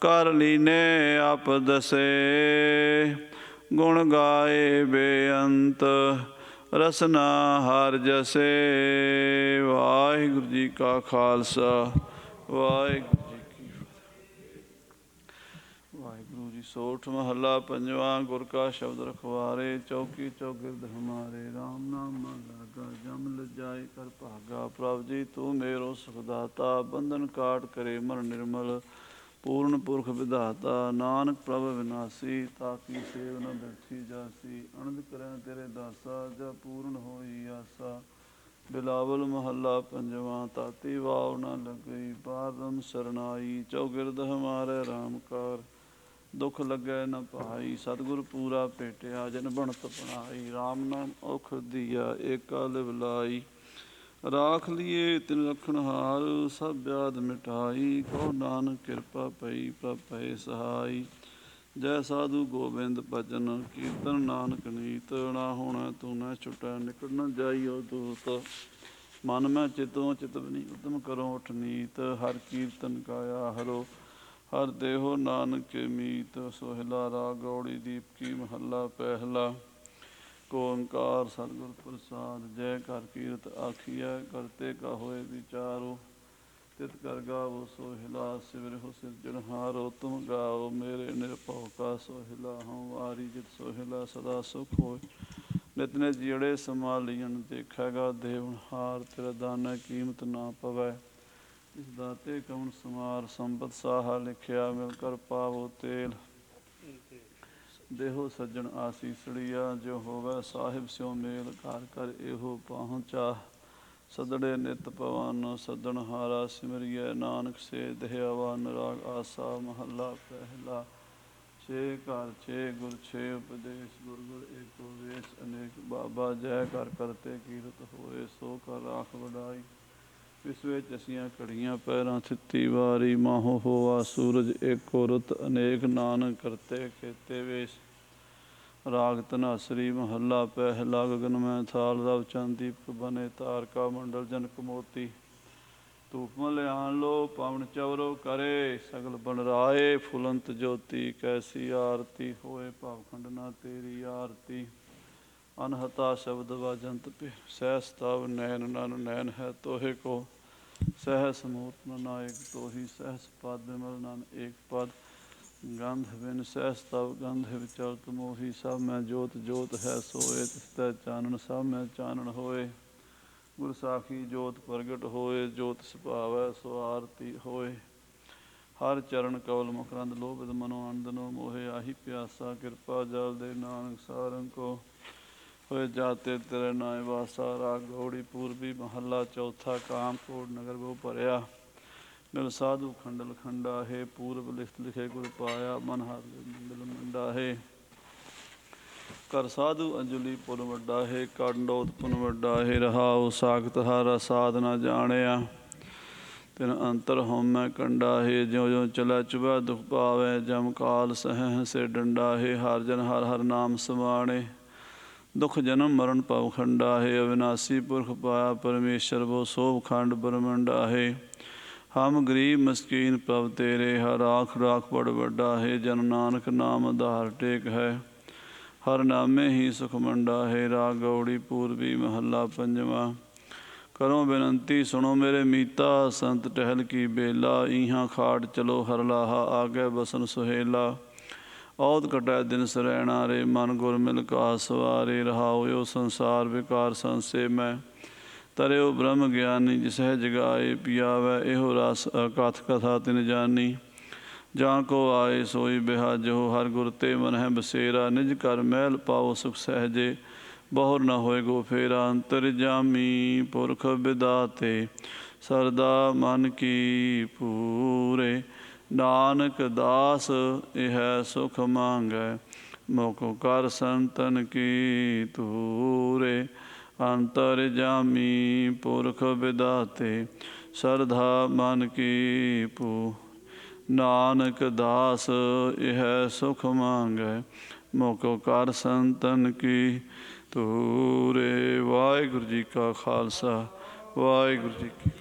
C: ਕਰ ਲੀਨੇ ਆਪ ਦਸੇ ਗੁਣ ਗਾਏ ਬੇਅੰਤ ਰਸਨਾ ਹਰ ਜਸੇ। ਵਾਹਿਗੁਰੂ ਜੀ ਕਾ ਖਾਲਸਾ ਵਾਹਿਗੁਰੂ ਜੀ ਕੀ ਫਤਿਹ। ਵਾਹਿਗੁਰੂ ਜੀ ਸੋਠ ਮਹੱਲਾ ਪੰਜਵਾਂ। ਗੁਰ ਕਾ ਸ਼ਬਦ ਰਖਵਾਰੇ ਚੌਕੀ ਚੌਗਿਰਦ ਹਮਾਰੇ ਰਾਮ ਨਾਮ ਮਨ ਲਾਗਾ ਜਮ ਲਜਾਏ ਕਰ ਭਾਗਾ। ਪ੍ਰਭ ਜੀ ਤੂੰ ਮੇਰੋ ਸੁਖਦਾਤਾ ਬੰਧਨ ਕਾਟ ਕਰੇ ਮਨ ਨਿਰਮਲ ਪੂਰਨ ਪੁਰਖ ਵਿਧਾਤਾ ਨਾਨਕ ਪ੍ਰਭ ਵਿਨਾਸੀ ਤਾਕੀ ਸੇਵ ਨ ਬਿਰਥੀ ਜਾਸੀ ਅਨੰਦ ਕਰੈ ਤੇਰੇ ਦਾਸਾ ਜਬ ਪੂਰਨ ਹੋਈ ਆਸਾ। ਬਿਲਾਵਲ ਮਹੱਲਾ ਪੰਜਵਾਂ। ਤਾਤੀ ਵਾਵ ਨ ਲੱਗਈ ਪਾਰਮ ਸਰਨਾਈ ਚੌਗਿਰਦ ਹਮਾਰੇ ਰਾਮ ਕਾਰ ਦੁਖ ਲੱਗੈ ਨ ਭਾਈ ਸਤਿਗੁਰ ਪੂਰਾ ਭੇਟਿਆ ਜਨ ਬਣਤ ਬਣਾਈ ਰਾਮ ਨਾਮ ਔਖ ਦੀਆ ਏਕਾ ਲਿਵ ਲਾਈ ਰਾਖ ਲੀਏ ਤਿਨ ਰਖਣ ਹਾਰ ਸਭ ਵਿਆਧ ਮਿਟਾਈ ਕਹੋ ਨਾਨਕ ਕਿਰਪਾ ਪਈ ਪ੍ਰਭ ਭਏ ਸਹਾਈ। ਜੈ ਸਾਧੂ ਗੋਬਿੰਦ ਭਜਨ ਕੀਰਤਨ ਨਾਨਕ ਨੀਤ ਨਾ ਹੋਣਾ ਤੂੰ ਨਾ ਛੁਟੈ ਨਿਕਟ ਨ ਜਾਈਓ ਦੂਤ ਮਨ ਮੈਂ ਚਿਤੋਂ ਚਿਤਵਨੀ ਉਦਮ ਕਰੋ ਉਠ ਨੀਤ ਹਰ ਕੀਰਤਨ ਕਾਇਆ ਹਰੋ ਹਰ ਦੇਹੋ ਨਾਨਕ ਕੇ ਮੀਤ। ਸੋਹਿਲਾ ਰਾਗ ਗੌੜੀ ਦੀਪਕੀ ਮਹੱਲਾ ਪਹਿਲਾ। ਓੰਕਾਰ ਸਤਿਗੁਰ ਪ੍ਰਸਾਦ ਜੈ ਕਰ ਕੀਰਤ ਆਖੀਐ ਕਰਤੇ ਕਾ ਹੋਏ ਵਿਚਾਰੋ ਤਿਤ ਕਰ ਗਾਵੋ ਸੋਹਿਲਾ ਸਿਵਰਿਹੁ ਸਿਰਜਣਹਾਰੋ ਤੁਮ ਗਾਓ ਮੇਰੇ ਨਿਰਭਉ ਕਾ ਸੋਹਿਲਾ ਹਉ ਵਾਰੀ ਜਿਤ ਸੋਹਿਲਾ ਸਦਾ ਸੁਖ ਹੋਏ ਨਿਤ ਨੇ ਜੀੜੇ ਸੰਭਾਲੀਣ ਦੇਖੈਗਾ ਦੇਵਨਹਾਰ ਤੇਰਾ ਦਾਨਾ ਕੀਮਤ ਨਾ ਪਵੈ ਇਸ ਦਾਤੇ ਕਉਣ ਸਮਾਰ ਸੰਪਤ ਸਾਹਾ ਲਿਖਿਆ ਮਿਲ ਕਰ ਪਾਵੋ ਤੇਲ ਦੇਹੋ ਸੱਜਣ ਆਸੀਸੜੀਆ ਜੋ ਹੋਵੇ ਸਾਹਿਬ ਸਿਉ ਮੇਲ ਘਰ ਕਰ ਇਹੋ ਪਹੁੰਚਾ ਸਦੜੇ ਨਿਤ ਪਵਨ ਸੱਦਣ ਹਾਰਾ ਸਿਮਰਿਐ ਨਾਨਕ ਸੇ ਦਹਿਆਵਾ ਨਰਾਗ ਆਸਾ। ਮਹੱਲਾ ਪਹਿਲਾ। ਛੇ ਘਰ ਛੇ ਗੁਰ ਛੇ ਉਪਦੇਸ਼ ਗੁਰ ਗੁਰ ਏਕੋ ਵੇਸ ਅਨੇਕ ਬਾਬਾ ਜੈ ਕਰ ਕਰਤੇ ਕੀਰਤ ਹੋਏ ਸੋ ਕਰ ਰਾਖ ਵਡਾਈ। ਇਸ ਵਿੱਚ ਅਸੀਆਂ ਘੜੀਆਂ ਪੈਰਾਂ ਥਿੱਤੀ ਵਾਰੀ ਮਾਹੋ ਹੋਆ ਸੂਰਜ ਏਕੋ ਰੁੱਤ ਅਨੇਕ ਨਾਨਕ ਕਰਤੇ ਖੇਤੇ ਵੇਸ। ਰਾਗ ਧਨਾਸਰੀ ਮਹੱਲਾ ਪਹਿਲਾ। ਗਗਨ ਮੈਂ ਥਾਲ ਰਵ ਚੰਦ ਦੀਪਕ ਬਨੇ ਤਾਰਕਾ ਮੰਡਲ ਜਨਕ ਮੋਤੀ ਧੂਪ ਮਲਿਆਨ ਲੋ ਪਵਨ ਚਵਰੋ ਕਰੇ ਸਗਲ ਬਨ ਰਾਏ ਫੁਲੰਤ ਜੋਤੀ ਕੈਸੀ ਆਰਤੀ ਹੋਏ ਭਾਵਖੰਡ ਨਾ ਤੇਰੀ ਆਰਤੀ। ਅਨਹਤਾ ਸ਼ਬਦ ਵਾਜੰਤ ਸਹਿਸ ਤਵ ਨੈਨ ਨਨ ਨੈਨ ਹੈ ਤੋਹੇ ਕੋ ਸਹਿਸ ਮੂਰਤ ਨਾਇਕ ਤੋਹੀ ਸਹਿਸ ਪਦ ਵਿਮਲ ਨਨ ਏਕ ਪਦ ਗੰਧ ਬਿਨ ਸਹਿਸ ਤਵ ਗੰਧ ਵਿਚਰਤ ਮੋਹੀ ਸਭ ਮੈਂ ਜੋਤ ਜੋਤ ਹੈ ਸੋਏ ਤਿਸਤੈ ਚਾਨਣ ਸਭ ਮੈਂ ਚਾਨਣ ਹੋਏ। ਗੁਰ ਸਾਖੀ ਜੋਤ ਪ੍ਰਗਟ ਹੋਏ ਜੋਤ ਸੁਭਾਵੈ ਸੋ ਆਰਤੀ ਹੋਏ। ਹਰ ਚਰਨ ਕਵਲ ਮੁਖਰੰਦ ਲੋਭਿਤ ਮਨੋ ਆਨੰਦਨੋ ਮੋਹੇ ਆਹੀ ਪਿਆਸਾ ਕਿਰਪਾ ਜਲ ਦੇ ਨਾਨਕ ਸਾਰੰਗ ਕੋ ਹੋਏ ਜਾਤੇ ਤੇਰੇ ਨਾਏ ਵਾਸਾ। ਰਾਗ ਗੌੜੀ ਪੂਰਬੀ ਮਹੱਲਾ ਚੌਥਾ। ਕਾਮਕੋਟ ਨਗਰ ਬਹੁ ਭਰਿਆ ਮਿਲ ਸਾਧੂ ਖੰਡਲ ਖੰਡਾ ਹੈ ਪੂਰਬ ਲਿਖਤ ਲਿਖੇ ਗੁਰ ਪਾਇਆ ਮਨ ਹਰ ਮੰਡਲ ਮੰਡਾ ਹੈ। ਕਰ ਸਾਧੂ ਅੰਜਲੀ ਪੁਨ ਵੱਡਾ ਹੈ, ਕਾਂਡੋਤ ਪੁਨ ਵੱਡਾ ਹੈ। ਰਹਾਉ ਸਾਖਤ ਹਰ ਸਾਧ ਨਾ ਜਾਣਿਆ, ਤਿਨ ਅੰਤਰ ਹਉਮੈ ਕੰਡਾ ਹੈ। ਜਿਉ ਜਿਉ ਚਲੈ ਚੁਭੈ ਦੁਖ ਪਾਵੈ, ਜਮ ਕਾਲ ਸਹਿ ਸੇ ਡੰਡਾ ਹੈ। ਹਰ ਜਨ ਹਰ ਹਰ ਨਾਮ ਸਮਾਣੇ, ਦੁਖ ਜਨਮ ਮਰਨ ਭਵ ਖੰਡਾ ਹੈ। ਅਵਿਨਾਸੀ ਪੁਰਖ ਪਾਇਆ ਪਰਮੇਸ਼ਰ, ਬੋ ਸੋਭ ਖੰਡ ਬ੍ਰਹਮੰਡਾ ਹੈ। ਹਮ ਗਰੀਬ ਮਸਕੀਨ ਪ੍ਰਭ ਤੇਰੇ, ਹਰ ਰਾਖ ਰਾਖ ਬੜ ਵੱਡਾ ਹੈ। ਜਨ ਨਾਨਕ ਨਾਮ ਆਧਾਰ ਟੇਕ ਹੈ, ਹਰ ਨਾਮੇ ਹੀ ਸੁਖ ਮੰਡਾ ਹੈ। ਰਾਗ ਗੌੜੀ ਪੂਰਬੀ ਮਹੱਲਾ ਪੰਜਵਾਂ। ਕਰੋ ਬੇਨੰਤੀ ਸੁਣੋ ਮੇਰੇ ਮੀਤਾ, ਸੰਤ ਟਹਿਲ ਕੀ ਬੇਲਾ। ਈਹਾਂ ਖਾਟ ਚਲੋ ਹਰ ਲਾਹਾ, ਆਗੇ ਬਸਨ ਸੁਹੇਲਾ। ਔਤ ਕਟੈ ਦਿਨ ਸਰੈਣਾ ਰੇ, ਮਨ ਗੁਰ ਮਿਲ ਕਾ ਸਵਾਰੇ। ਰਹਾਉ ਓ ਸੰਸਾਰ ਵਿਕਾਰ ਸੰਸੇ ਮੈਂ, ਤਰਿਓ ਬ੍ਰਹਮ ਗਿਆਨੀ। ਜਿਸਹਿ ਜਗਾਏ ਪਿਆਵੈ ਇਹੋ ਰਸ, ਕਥ ਕਥਾ ਤਿਨ ਜਾਨੀ। ਜਾਂ ਕੋ ਆਏ ਸੋਈ ਬਿਹਾਜੋ, ਹਰ ਗੁਰ ਤੇ ਮਨ ਹੈ ਬਸੇਰਾ। ਨਿਜ ਘਰ ਮਹਿਲ ਪਾਓ ਸੁਖ ਸਹਿਜੇ, ਬਹੁਰ ਨ ਹੋਏ ਗੋ ਫੇਰਾ। ਅੰਤਰ ਜਾਮੀ ਪੁਰਖ ਵਿਦਾਤੇ, ਸਰਦਾ ਮਨ ਕੀ ਪੂਰੇ। ਨਾਨਕ ਦਾਸ ਇਹ ਸੁਖ ਮੰਗੈ, ਮੁਖ ਕਰ ਸੰਤਨ ਕੀ ਤੂਰੇ। ਅੰਤਰ ਜਾਮੀ ਪੁਰਖ ਵਿਦਾਤੇ, ਸਰਦਾ ਮਨ ਕੀ ਪੂ। ਨਾਨਕ ਦਾਸ ਇਹ ਸੁਖ ਮੰਗੈ, ਮੁਖ ਕਰ ਸੰਤਨ ਕੀ ਤੂਰੇ। ਵਾਹਿਗੁਰੂ ਜੀ ਕਾ ਖਾਲਸਾ, ਵਾਹਿਗੁਰੂ ਜੀ ਕੀ